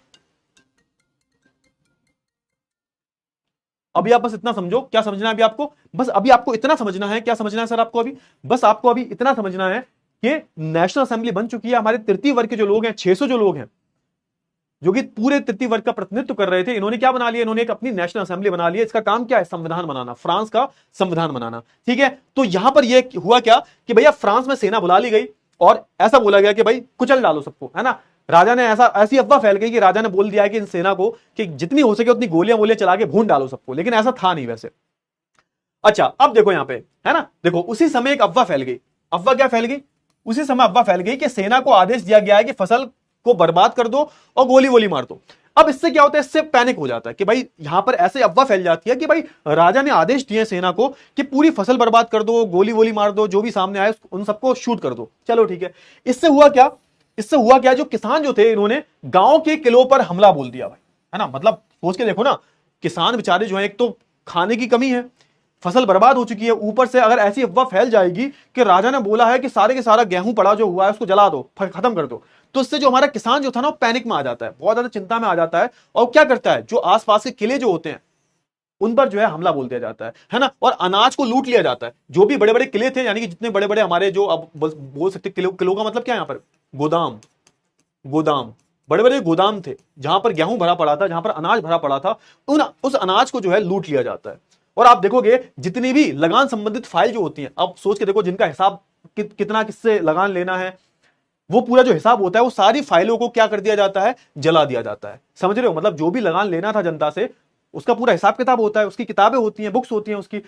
अभी आप बस इतना समझो। क्या समझना है अभी आपको, बस अभी आपको इतना समझना है। क्या समझना है सर आपको, अभी बस आपको अभी इतना समझना है कि नेशनल असेंबली बन चुकी है। हमारे तृतीय वर्ग के जो लोग हैं, 600 जो लोग हैं, जो कि पूरे तृतीय वर्ग का प्रतिनिधित्व कर रहे थे, इन्होंने क्या बना लिया, इन्होंने एक अपनी नेशनल असेंबली बना ली है। इसका काम क्या है, संविधान बनाना, फ्रांस का संविधान बनाना, ठीक है। तो यहां पर यह हुआ क्या कि भैया फ्रांस में सेना बुला ली गई और ऐसा बोला गया कि भाई कुचल डालो सबको, है ना। राजा ने ऐसी अफवाह फैल गई कि राजा ने बोल दिया कि इन सेना को कि जितनी हो सके उतनी गोलियां वोलियां चला के भून डालो सबको, लेकिन ऐसा था नहीं वैसे। अच्छा, अब देखो यहां पे, है ना, देखो उसी समय एक अफवाह फैल गई। अफवाह क्या फैल गई, उसी समय अफवाह फैल गई कि सेना को आदेश दिया गया है कि फसल को बर्बाद कर दो और गोली वोली मार दो। अब इससे क्या होता है, इससे पैनिक हो जाता है कि भाई यहां पर ऐसे अफवाह फैल जाती है कि भाई राजा ने आदेश दिए सेना को कि पूरी फसल बर्बाद कर दो, गोली वोली मार दो, जो भी सामने आए उन सबको शूट कर दो। चलो ठीक है, इससे हुआ क्या, इससे हुआ क्या, जो किसान जो थे, इन्होंने गांव के किलों पर हमला बोल दिया भाई, है ना। मतलब सोच के देखो ना, किसान बेचारे जो है, एक तो खाने की कमी है, फसल बर्बाद हो चुकी है, ऊपर से अगर ऐसी अफवाह फैल जाएगी कि राजा ने बोला है कि सारे के सारा गेहूं पड़ा जो हुआ है उसको जला दो, खत्म कर दो, तो इससे जो हमारा किसान जो था ना, वो पैनिक में आ जाता है, बहुत ज्यादा चिंता में आ जाता है। और क्या करता है, जो आसपास के किले जो होते हैं उन पर जो है हमला बोल दिया जाता है ना, और अनाज को लूट लिया जाता है। जो भी बड़े बड़े किले थे, यानी कि जितने बड़े बड़े हमारे जो, अब बोल सकते किलो का मतलब क्या है यहाँ पर, गोदाम, गोदाम, बड़े बड़े गोदाम थे जहां पर गेहूं भरा पड़ा था, जहां पर अनाज भरा पड़ा था, उस अनाज को जो है लूट लिया जाता है। और आप देखोगे जितनी भी लगान संबंधित फाइल जो होती हैं, अब सोच के देखो, जिनका हिसाब कितना किससे लगान लेना है, वो पूरा जो हिसाब होता है, वो सारी फाइलों को क्या कर दिया जाता है, जला दिया जाता है। समझ रहे हो, मतलब जो भी लगान लेना था जनता से, उसका पूरा हिसाब किताब होता है, उसकी किताबें होती हैं, बुक्स होती हैं उसकी,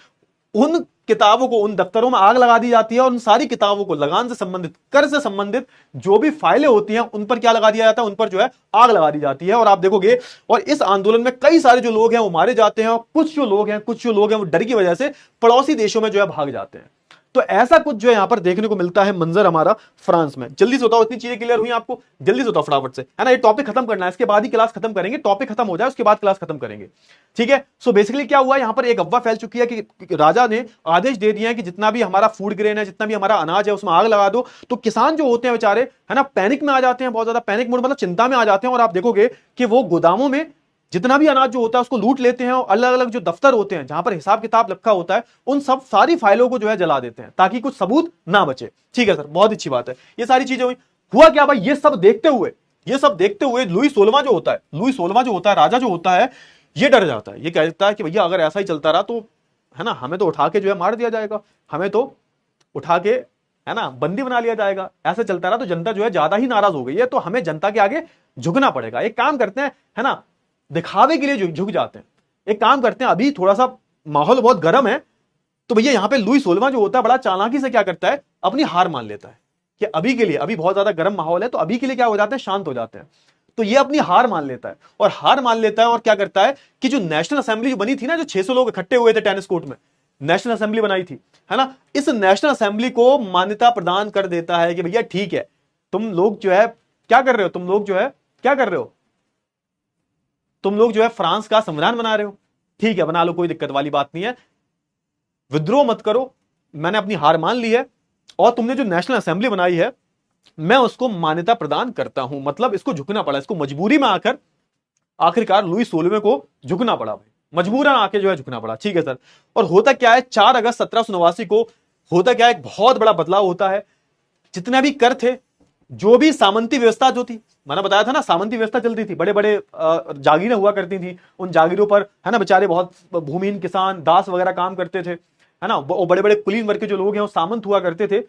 उन किताबों को, उन दफ्तरों में आग लगा दी जाती है और उन सारी किताबों को, लगान से संबंधित, कर से संबंधित जो भी फाइलें होती हैं, उन पर क्या लगा दिया जाता है, उन पर जो है आग लगा दी जाती है। और आप देखोगे, और इस आंदोलन में कई सारे जो लोग हैं वो मारे जाते हैं, और कुछ जो लोग हैं वो डर की वजह से पड़ोसी देशों में जो है भाग जाते हैं। तो ऐसा कुछ जो है यहां पर देखने को मिलता है मंजर हमारा फ्रांस में। जल्दी से बताओ, इतनी चीजें क्लियर हुई आपको, जल्दी से बताओ फटाफट से, है ना। ये टॉपिक खत्म करना है, इसके बाद ही क्लास खत्म करेंगे, टॉपिक खत्म हो जाए उसके बाद क्लास खत्म करेंगे, ठीक है। सो बेसिकली क्या हुआ, यहां पर एक अफवाह फैल चुकी है कि राजा ने आदेश दे दिया है कि जितना भी हमारा फूड ग्रेन है, जितना भी हमारा अनाज है, उसमें आग लगा दो। तो किसान जो होते हैं बेचारे, है ना, पैनिक में आ जाते हैं, बहुत ज्यादा पैनिक मोड, मतलब चिंता में आ जाते हैं। और आप देखोगे कि वो गोदामों में जितना भी अनाज जो होता है उसको लूट लेते हैं, और अलग अलग जो दफ्तर होते हैं जहां पर हिसाब किताब रखा होता है, उन सब सारी फाइलों को जो है जला देते हैं, ताकि कुछ सबूत ना बचे। ठीक है सर, बहुत अच्छी बात है। ये सारी चीजें हुई। हुआ क्या भाई, ये सब देखते हुए लुई 16वां जो होता है, राजा जो होता है, ये डर जाता है। ये कहता है कि भैया अगर ऐसा ही चलता रहा तो, है ना, हमें तो उठा के जो है मार दिया जाएगा, हमें तो उठा के, है ना, बंदी बना लिया जाएगा। ऐसे चलता रहा तो जनता जो है ज्यादा ही नाराज हो गई है, तो हमें जनता के आगे झुकना पड़ेगा। एक काम करते हैं, है ना, दिखावे के लिए झुक जाते हैं। एक काम करते हैं, अभी थोड़ा सा माहौल बहुत गर्म है, तो भैया यहां पे लुई 16वां जो होता है बड़ा चालाकी से क्या करता है, अपनी हार मान लेता है कि अभी के लिए, अभी बहुत ज्यादा गर्म माहौल है, तो अभी के लिए क्या हो जाते हैं, शांत हो जाते हैं। तो ये अपनी हार मान लेता है, और हार मान लेता है, और क्या करता है कि जो नेशनल असेंबली जो बनी थी ना, जो 600 लोग इकट्ठे हुए थे टेनिस कोर्ट में, नेशनल असेंबली बनाई थी, है ना, इस नेशनल असेंबली को मान्यता प्रदान कर देता है कि भैया ठीक है, तुम लोग जो है क्या कर रहे हो, तुम लोग जो है क्या कर रहे हो, तुम लोग जो है फ्रांस का संविधान बना रहे हो, ठीक है, बना लो, कोई दिक्कत वाली बात नहीं है, विद्रोह मत करो, मैंने अपनी हार मान ली है, और तुमने जो नेशनल असेंबली बनाई है मैं उसको मान्यता प्रदान करता हूं। मतलब इसको झुकना पड़ा, इसको मजबूरी में आकर आखिरकार लुई 16वें को झुकना पड़ा भाई, मजबूरन आके जो है झुकना पड़ा। ठीक है सर। और होता क्या है, 4 अगस्त 1789 को होता क्या है, एक बहुत बड़ा बदलाव होता है। जितने भी कर थे जो भी सामंती व्यवस्था जो थी, मैंने बताया था ना, सामंती व्यवस्था चलती थी, बड़े बड़े जागीरें हुआ करती थी, उन जागीरों पर है ना बेचारे बहुत भूमिहीन किसान दास वगैरह काम करते थे, है ना, वो बड़े बड़े कुलीन वर्ग के जो लोग हैं वो सामंत हुआ करते थे,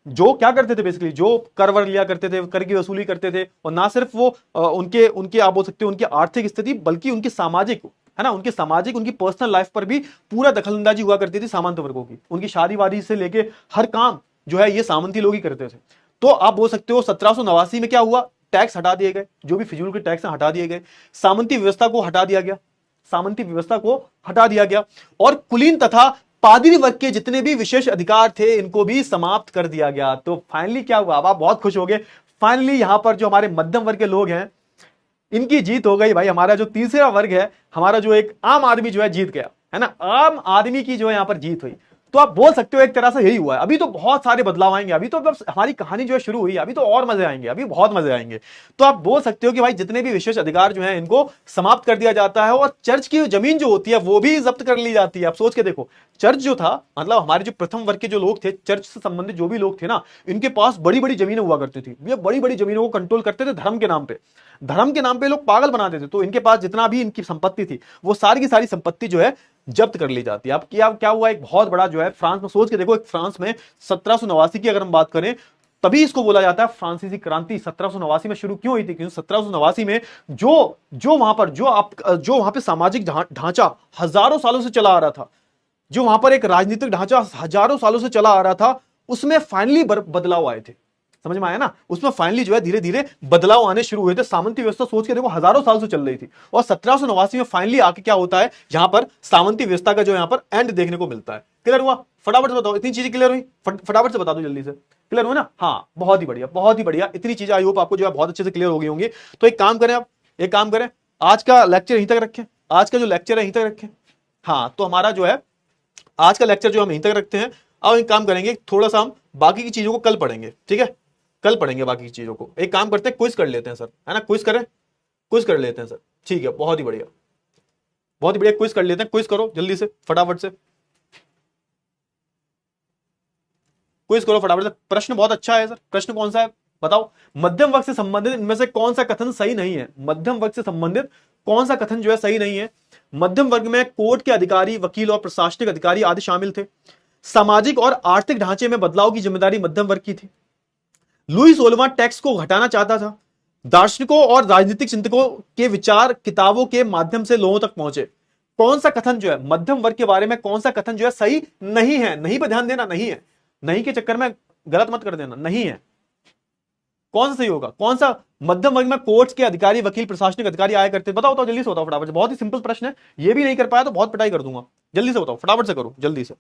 जो क्या करते थे बेसिकली, जो कर वर लिया करते थे, कर की वसूली करते थे, और ना सिर्फ वो उनके उनके आप बोल सकते हो उनकी आर्थिक स्थिति, बल्कि उनकी सामाजिक, है ना, उनकी सामाजिक, उनकी पर्सनल लाइफ पर भी पूरा दखलंदाजी हुआ करती थी सामंत वर्गों की, उनकी शादी वादी से लेके हर काम जो है ये सामंती लोग ही करते थे। तो आप बोल सकते हो 1789 में क्या हुआ, टैक्स हटा दिए गए, जो भी फिजूल के टैक्स हटा दिए गए, सामंती व्यवस्था को हटा दिया गया, सामंती व्यवस्था को हटा दिया गया, और कुलीन तथा पादरी वर्ग के जितने भी विशेष अधिकार थे इनको भी समाप्त कर दिया गया। तो फाइनली क्या हुआ, अब आप बहुत खुश हो गए, फाइनली यहां पर जो हमारे मध्यम वर्ग के लोग हैं इनकी जीत हो गई भाई, हमारा जो तीसरा वर्ग है, हमारा जो एक आम आदमी जो है जीत गया, है ना, आम आदमी की जो है यहां पर जीत हुई। तो आप बोल सकते हो एक तरह से यही हुआ है। अभी तो बहुत सारे बदलाव आएंगे, अभी तो बस हमारी कहानी जो है शुरू हुई, अभी तो और मजे आएंगे, अभी बहुत मजे आएंगे। तो आप बोल सकते हो कि भाई जितने भी विशेष अधिकार जो हैं इनको समाप्त कर दिया जाता है, और चर्च की जमीन जो होती है वो भी जब्त कर ली जाती है। आप सोच के देखो, चर्च जो था, मतलब हमारे जो प्रथम वर्ग के जो लोग थे, चर्च से संबंधित जो भी लोग थे ना, इनके पास बड़ी बड़ी जमीनें हुआ करती थी, ये बड़ी बड़ी जमीनों को कंट्रोल करते थे धर्म के नाम पे, धर्म के नाम पे लोग पागल बनाते थे। तो इनके पास जितना भी इनकी संपत्ति थी वो सारी की सारी संपत्ति जो है जब्त कर ली जाती है। अब क्या हुआ, एक बहुत बड़ा जो है फ्रांस में, सोच के देखो, एक फ्रांस में 1789 की अगर हम बात करें, तभी इसको बोला जाता है फ्रांसीसी क्रांति 1789 में शुरू क्यों हुई थी, क्योंकि 1789 में जो वहां पर जो वहां पे सामाजिक ढांचा हजारों सालों से चला आ रहा था, जो वहां पर एक राजनीतिक ढांचा हजारों सालों से चला आ रहा था, उसमें फाइनली बदलाव आए थे। समझ में आया ना, उसमें फाइनली जो है धीरे धीरे बदलाव आने शुरू हुए थे। सामंती व्यवस्था सोच के देखो हजारों साल से चल रही थी, और 1789 में फाइनली आके क्या होता है, यहां पर सामंती व्यवस्था का जो यहां पर एंड देखने को मिलता है। क्लियर हुआ, फटाफट से बताओ, इतनी चीजें क्लियर हुई, फटाफट से बता दो जल्दी से, क्लियर हुआ ना, हाँ बहुत ही बढ़िया, बहुत ही बढ़िया, इतनी चीजें आई होप आपको जो है बहुत अच्छे से क्लियर हो गई होंगी। तो एक काम करें, आप एक काम करें, आज का लेक्चर यहीं तक रखें, आज का जो लेक्चर है यहीं तक रखें। हाँ, तो हमारा जो है आज का लेक्चर जो हम यहीं तक रखते हैं। अब एक काम करेंगे, थोड़ा सा हम बाकी की चीजों को कल पढ़ेंगे, ठीक है, कल पढ़ेंगे बाकी की चीजों को। एक काम करते हैं, क्विज कर लेते हैं सर, है ना, क्विज करें, क्विज कर लेते हैं सर, ठीक है, बहुत ही बढ़िया, बहुत ही बढ़िया, क्विज कर लेते हैं, क्विज करो जल्दी से, फटाफट से क्विज करो, फटाफट से। प्रश्न बहुत अच्छा है सर, प्रश्न कौन सा है बताओ, मध्यम वर्ग से संबंधित इनमें से कौन सा कथन सही नहीं है, मध्यम वर्ग से संबंधित कौन सा कथन जो है सही नहीं है। मध्यम वर्ग में कोर्ट के अधिकारी, वकील और प्रशासनिक अधिकारी आदि शामिल थे। सामाजिक और आर्थिक ढांचे में बदलाव की जिम्मेदारी मध्यम वर्ग की थी। लुई 16वां टैक्स को घटाना चाहता था। दार्शनिकों और राजनीतिक चिंतकों के विचार किताबों के माध्यम से लोगों तक पहुंचे। कौन सा कथन जो है मध्यम वर्ग के बारे में, कौन सा कथन जो है सही नहीं है, नहीं पर ध्यान देना, नहीं है, नहीं के चक्कर में गलत मत कर देना, नहीं है, कौन सा सही होगा, कौन सा मध्यम वर्ग में कोर्ट्स के अधिकारी, वकील, प्रशासनिक अधिकारी आया करते, बताओ बताओ जल्दी से बताओ फटाफट से, बहुत ही सिंपल प्रश्न है, ये भी नहीं कर पाया तो बहुत पिटाई कर दूंगा, जल्दी से बताओ, फटाफट से करो जल्दी से।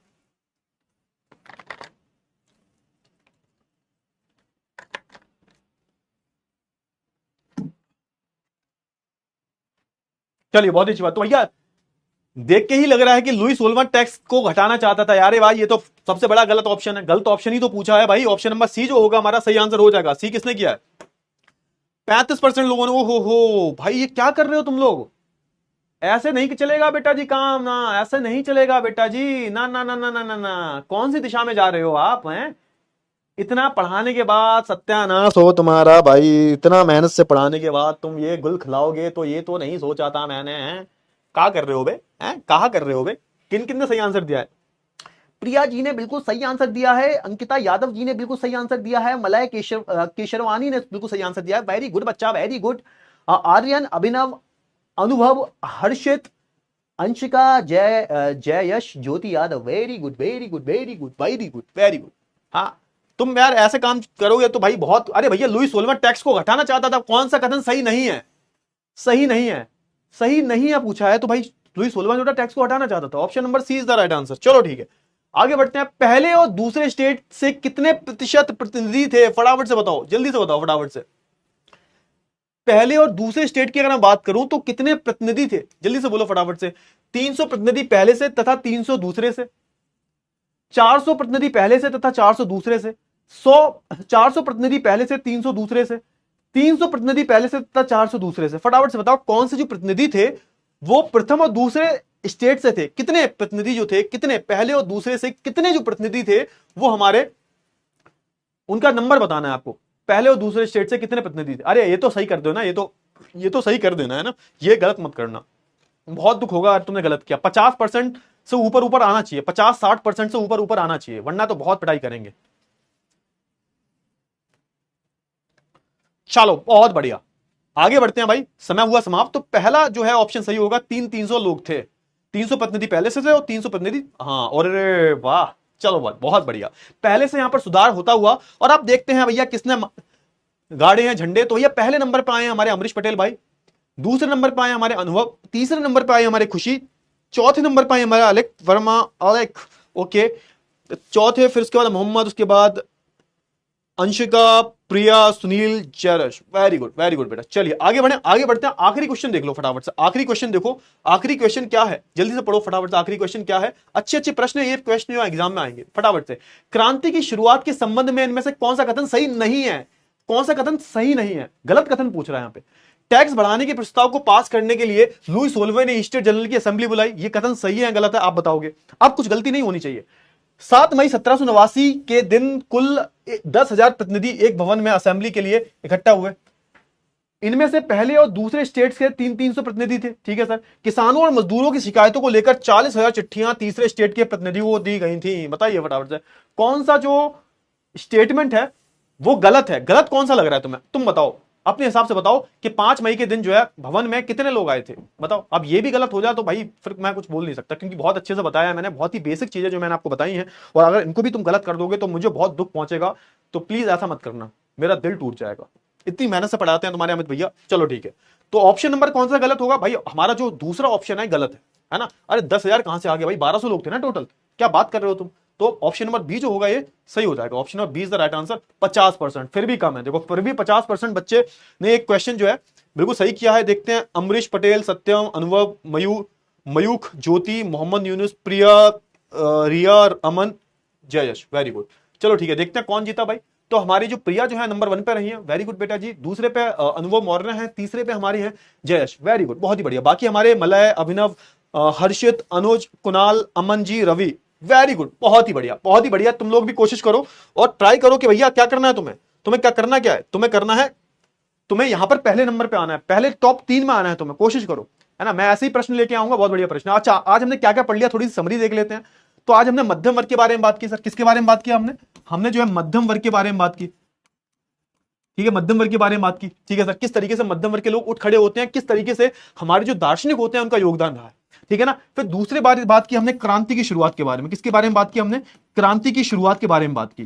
चलिए बहुत ही अच्छी बात। तो भैया देख के ही लग रहा है कि लुई 16वां टैक्स को घटाना चाहता था यार, भाई ये तो सबसे बड़ा गलत ऑप्शन है, गलत ऑप्शन ही तो पूछा है भाई, ऑप्शन नंबर सी जो होगा हमारा सही आंसर हो जाएगा। सी किसने किया है, 35% लोगों ने। हो भाई ये क्या कर रहे हो तुम लोग, ऐसे नहीं चलेगा बेटा जी काम, ना ऐसे नहीं चलेगा बेटा जी, ना ना ना ना ना ना ना, कौन सी दिशा में जा रहे हो आप, हैं इतना पढ़ाने के बाद सत्यानाश हो तुम्हारा भाई, इतना मेहनत से पढ़ाने के बाद तुम ये गुल खिलाओगे, तो ये तो नहीं सोचा था मैंने, हैं क्या कर रहे हो बे, हैं कहा कर रहे हो बे। किन किन ने सही आंसर दिया है, प्रिया जी ने बिल्कुल सही आंसर दिया है, अंकिता यादव जी ने बिल्कुल सही आंसर दिया है, मलय केशरवानी ने बिल्कुल सही आंसर दिया है, वेरी गुड बच्चा, very good. Aryan, Abhinav, Anubhav, Harshit, Anshika, Jayyash, Jyoti Yadav, very good very good very good very good very good. हाँ तुम यार ऐसे काम करोगे तो भाई बहुत, अरे भैया लुई 16वां टैक्स को घटाना चाहता था, कौन सा कथन सही नहीं है, सही नहीं है, सही नहीं है पूछा है तो भाई लुई 16वां टैक्स को हटाना चाहता था, option number C is the right answer. चलो ठीक है आगे बढ़ते हैं। पहले और दूसरे स्टेट से कितने प्रतिशत प्रतिनिधि थे, फटाफट से बताओ, जल्दी से बताओ फटाफट से। पहले और दूसरे स्टेट की अगर मैं बात करूं तो कितने प्रतिनिधि थे, जल्दी से बोलो फटाफट से। 300 प्रतिनिधि पहले से तथा 300 दूसरे से, 400 प्रतिनिधि पहले से तथा 400 दूसरे से, 400 प्रतिनिधि पहले से, 300 दूसरे से, 300 प्रतिनिधि पहले से तथा 400 दूसरे से। फटाफट से बताओ कौन से जो प्रतिनिधि थे वो प्रथम और दूसरे स्टेट से थे, कितने प्रतिनिधि जो थे, कितने पहले और दूसरे से कितने जो प्रतिनिधि थे वो हमारे, उनका नंबर बताना है आपको, पहले और दूसरे स्टेट से कितने प्रतिनिधि थे। अरे ये तो सही कर दो ना, ये तो सही कर देना है ना, ये गलत मत करना, बहुत दुख होगा अगर तुमने गलत किया। 50% से ऊपर ऊपर आना चाहिए, 50-60% से ऊपर ऊपर आना चाहिए, वरना तो बहुत पिटाई करेंगे। चलो बहुत बढ़िया, आगे बढ़ते हैं भाई, समय हुआ समाप्त। तो पहला जो है ऑप्शन सही होगा, 300 लोग थे, 300 प्रतिनिधि पहले से थे और 300 प्रतिनिधि, हाँ, और अरे वाह, चलो बहुत बढ़िया, पहले से यहां पर सुधार होता हुआ। और आप देखते हैं भैया किसने गाड़े हैं झंडे, तो भैया पहले नंबर पर आए हैं हमारे अमरीश पटेल भाई, दूसरे नंबर पर आए हमारे अनुभव, तीसरे नंबर पर आए हमारे खुशी, चौथे नंबर पर आए हमारे अलेक वर्मा, अलेक, ओके, चौथे, फिर उसके बाद मोहम्मद, उसके बाद अंशिका, प्रिया, सुनील, जयरश, वेरी गुड बेटा। चलिए आगे बढ़ते हैं। आखिरी क्वेश्चन देख लो फटाफट से, आखिरी क्वेश्चन देखो, आखिरी क्वेश्चन क्या है, जल्दी से पढ़ो फटाफट से, आखिरी क्वेश्चन क्या है। अच्छे प्रश्न, ये क्वेश्चन जो एग्जाम में आएंगे फटाफट से। क्रांति की शुरुआत के संबंध में इनमें से कौन सा कथन सही नहीं है, कौन सा कथन सही नहीं है, गलत कथन पूछ रहा है यहां पे। टैक्स बढ़ाने के प्रस्ताव को पास करने के लिए लुई सोल्वे ने स्टेट जनरल की असेंबली बुलाई, ये कथन सही है गलत है, आप बताओगे। अब कुछ गलती नहीं होनी चाहिए। 7 मई 1789 के दिन कुल 10,000 प्रतिनिधि एक भवन में असेंबली के लिए इकट्ठा हुए, इनमें से पहले और दूसरे स्टेट्स के 300 प्रतिनिधि थे, ठीक है सर। किसानों और मजदूरों की शिकायतों को लेकर 40,000 चिट्ठियां तीसरे स्टेट के प्रतिनिधियों को दी गई थी। बताइए फटाफट से, कौन सा जो स्टेटमेंट है वो गलत है, गलत कौन सा लग रहा है तुम्हें, तुम बताओ अपने हिसाब से, बताओ कि 5 मई के दिन जो है भवन में कितने लोग आए थे, बताओ। अब ये भी गलत हो जाए तो भाई फिर मैं कुछ बोल नहीं सकता, क्योंकि बहुत अच्छे से बताया है मैंने, बहुत ही बेसिक चीजें जो मैंने आपको बताई हैं, और अगर इनको भी तुम गलत कर दोगे तो मुझे बहुत दुख पहुंचेगा। तो प्लीज ऐसा मत करना, मेरा दिल टूट जाएगा, इतनी मेहनत से पढ़ाते हैं तुम्हारे अमित भैया। चलो ठीक है, तो ऑप्शन नंबर कौन सा गलत होगा भाई, हमारा जो दूसरा ऑप्शन है गलत है ना। अरे 10,000 कहां से आ गया भाई, 1200 लोग थे ना टोटल, क्या बात कर रहे हो तुम। तो ऑप्शन नंबर बी जो होगा ये सही हो जाएगा, option number B is the right answer. 50%, फिर भी कम है, देखो फिर भी 50% बच्चे ने एक क्वेश्चन जो है बिल्कुल सही किया है। देखते हैं, अमरीश पटेल, सत्यम, अनुभव, मयूख, ज्योति, मोहम्मद यूनुस, प्रिया, रिया, अमन, जयश, वेरी गुड। चलो ठीक है, देखते हैं कौन जीता भाई। तो हमारी जो प्रिया जो है नंबर 1 पे रही है, वेरी गुड बेटा जी। दूसरे पे अनुभव मौर्य है, तीसरे पे हमारी है जयश, वेरी गुड, बहुत ही बढ़िया। बाकी हमारे मलय, अभिनव, हर्षित, अनुज, कुणाल, अमन जी, रवि, वेरी गुड, बहुत ही बढ़िया, बहुत ही बढ़िया। तुम लोग भी कोशिश करो और ट्राई करो कि भैया क्या करना है तुम्हें क्या करना, क्या है तुम्हें करना है, तुम्हें यहां पर पहले नंबर पे आना है, पहले टॉप 3 में आना है तुम्हें, कोशिश करो, है ना। मैं ऐसे ही प्रश्न लेके आऊंगा, बहुत बढ़िया प्रश्न। अच्छा, आज हमने क्या क्या पढ़ लिया, थोड़ी सी समरी देख लेते हैं। तो आज हमने मध्यम वर्ग के बारे में बात की सर, किसके बारे में बात किया हमने जो है मध्यम वर्ग के बारे में बात की, ठीक है, मध्यम वर्ग के बारे में बात की, ठीक है सर। किस तरीके से मध्यम वर्ग के लोग उठ खड़े होते हैं, किस तरीके से हमारे जो दार्शनिक होते हैं उनका योगदान रहा है, ठीक है ना। फिर दूसरी बात की हमने क्रांति की शुरुआत के बारे में, किसके बारे में बात की हमने, क्रांति की शुरुआत के बारे में बात की,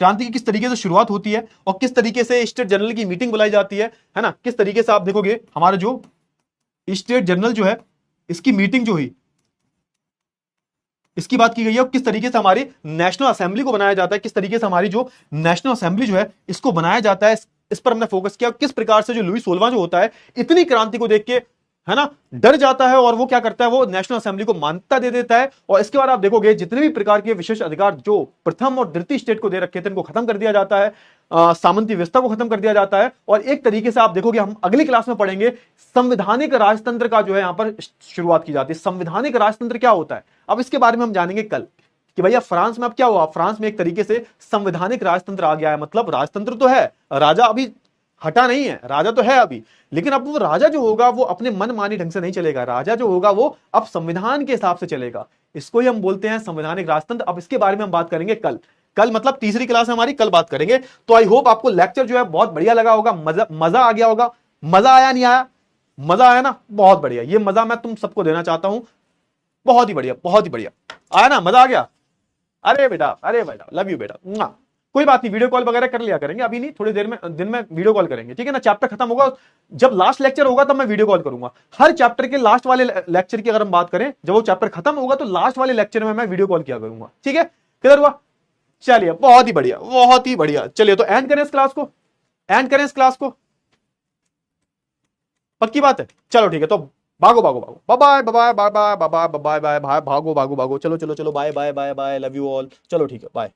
क्रांति की किस तरीके से शुरुआत होती है और किस तरीके से स्टेट जनरल की मीटिंग बुलाई जाती है ना। किस तरीके से आप देखोगे हमारा जो स्टेट जनरल जो है इसकी मीटिंग जो हुई, इसकी बात की गई है, और किस तरीके से हमारी नेशनल असेंबली को बनाया जाता है, किस तरीके से हमारी जो नेशनल असेंबली जो है इसको बनाया जाता है, इस पर हमने फोकस किया। किस प्रकार से जो लुई सोलवा जो होता है इतनी क्रांति को देख के, है ना, डर जाता है और वो क्या करता है, वो नेशनल असेंबली को मान्यता दे देता है। और इसके बाद आप देखोगे जितने भी प्रकार के विशेष अधिकार जो प्रथम और द्वितीय स्टेट को दे रखे थे इनको खत्म कर दिया जाता है, सामंती व्यवस्था को खत्म कर दिया जाता है। और एक तरीके से आप देखोगे, हम अगली क्लास में पढ़ेंगे, संवैधानिक राजतंत्र का जो है यहां पर शुरुआत की जाती है। संवैधानिक राजतंत्र क्या होता है, अब इसके बारे में हम जानेंगे कल कि भैया फ्रांस में अब क्या हुआ। फ्रांस में एक तरीके से संवैधानिक राजतंत्र आ गया है, मतलब राजतंत्र तो है, राजा अभी हटा नहीं है, राजा तो है अभी, लेकिन अब वो राजा जो होगा वो अपने मनमानी ढंग से नहीं चलेगा, राजा जो होगा वो अब संविधान के हिसाब से चलेगा। इसको ही हम बोलते हैं संवैधानिक राजतंत्र। अब इसके बारे में हम बात करेंगे कल मतलब तीसरी क्लास हमारी कल बात करेंगे। तो आई होप आपको लेक्चर जो है बहुत बढ़िया लगा होगा, मजा आ गया होगा। मजा आया नहीं आया, मजा आया ना, बहुत बढ़िया। ये मजा मैं तुम सबको देना चाहता हूं, बहुत ही बढ़िया, बहुत ही बढ़िया आया ना, मजा आ गया। अरे बेटा लव यू बेटा। कोई बात नहीं, वीडियो कॉल वगैरह कर लिया करेंगे, अभी नहीं, थोड़ी देर में दिन में वीडियो कॉल करेंगे, ठीक है ना। चैप्टर खत्म होगा, जब लास्ट लेक्चर होगा तब मैं वीडियो कॉल करूंगा। हर चैप्टर के लास्ट वाले लेक्चर की अगर हम बात करें, जब वो चैप्टर खत्म होगा तो लास्ट वाले लेक्चर में मैं वीडियो कॉल किया करूंगा, ठीक है। क्लियर हुआ, चलिए बहुत ही बढ़िया, बहुत ही बढ़िया। चलिए तो एंड करें इस क्लास को, एंड करें इस क्लास को, पक्की बात है। चलो ठीक है, तो भागो भागो भागो, bye bye bye bye bye bye bye bye bye, भागो भागो भागो, चलो चलो चलो, bye bye bye bye, love you all. चलो ठीक है, बाय।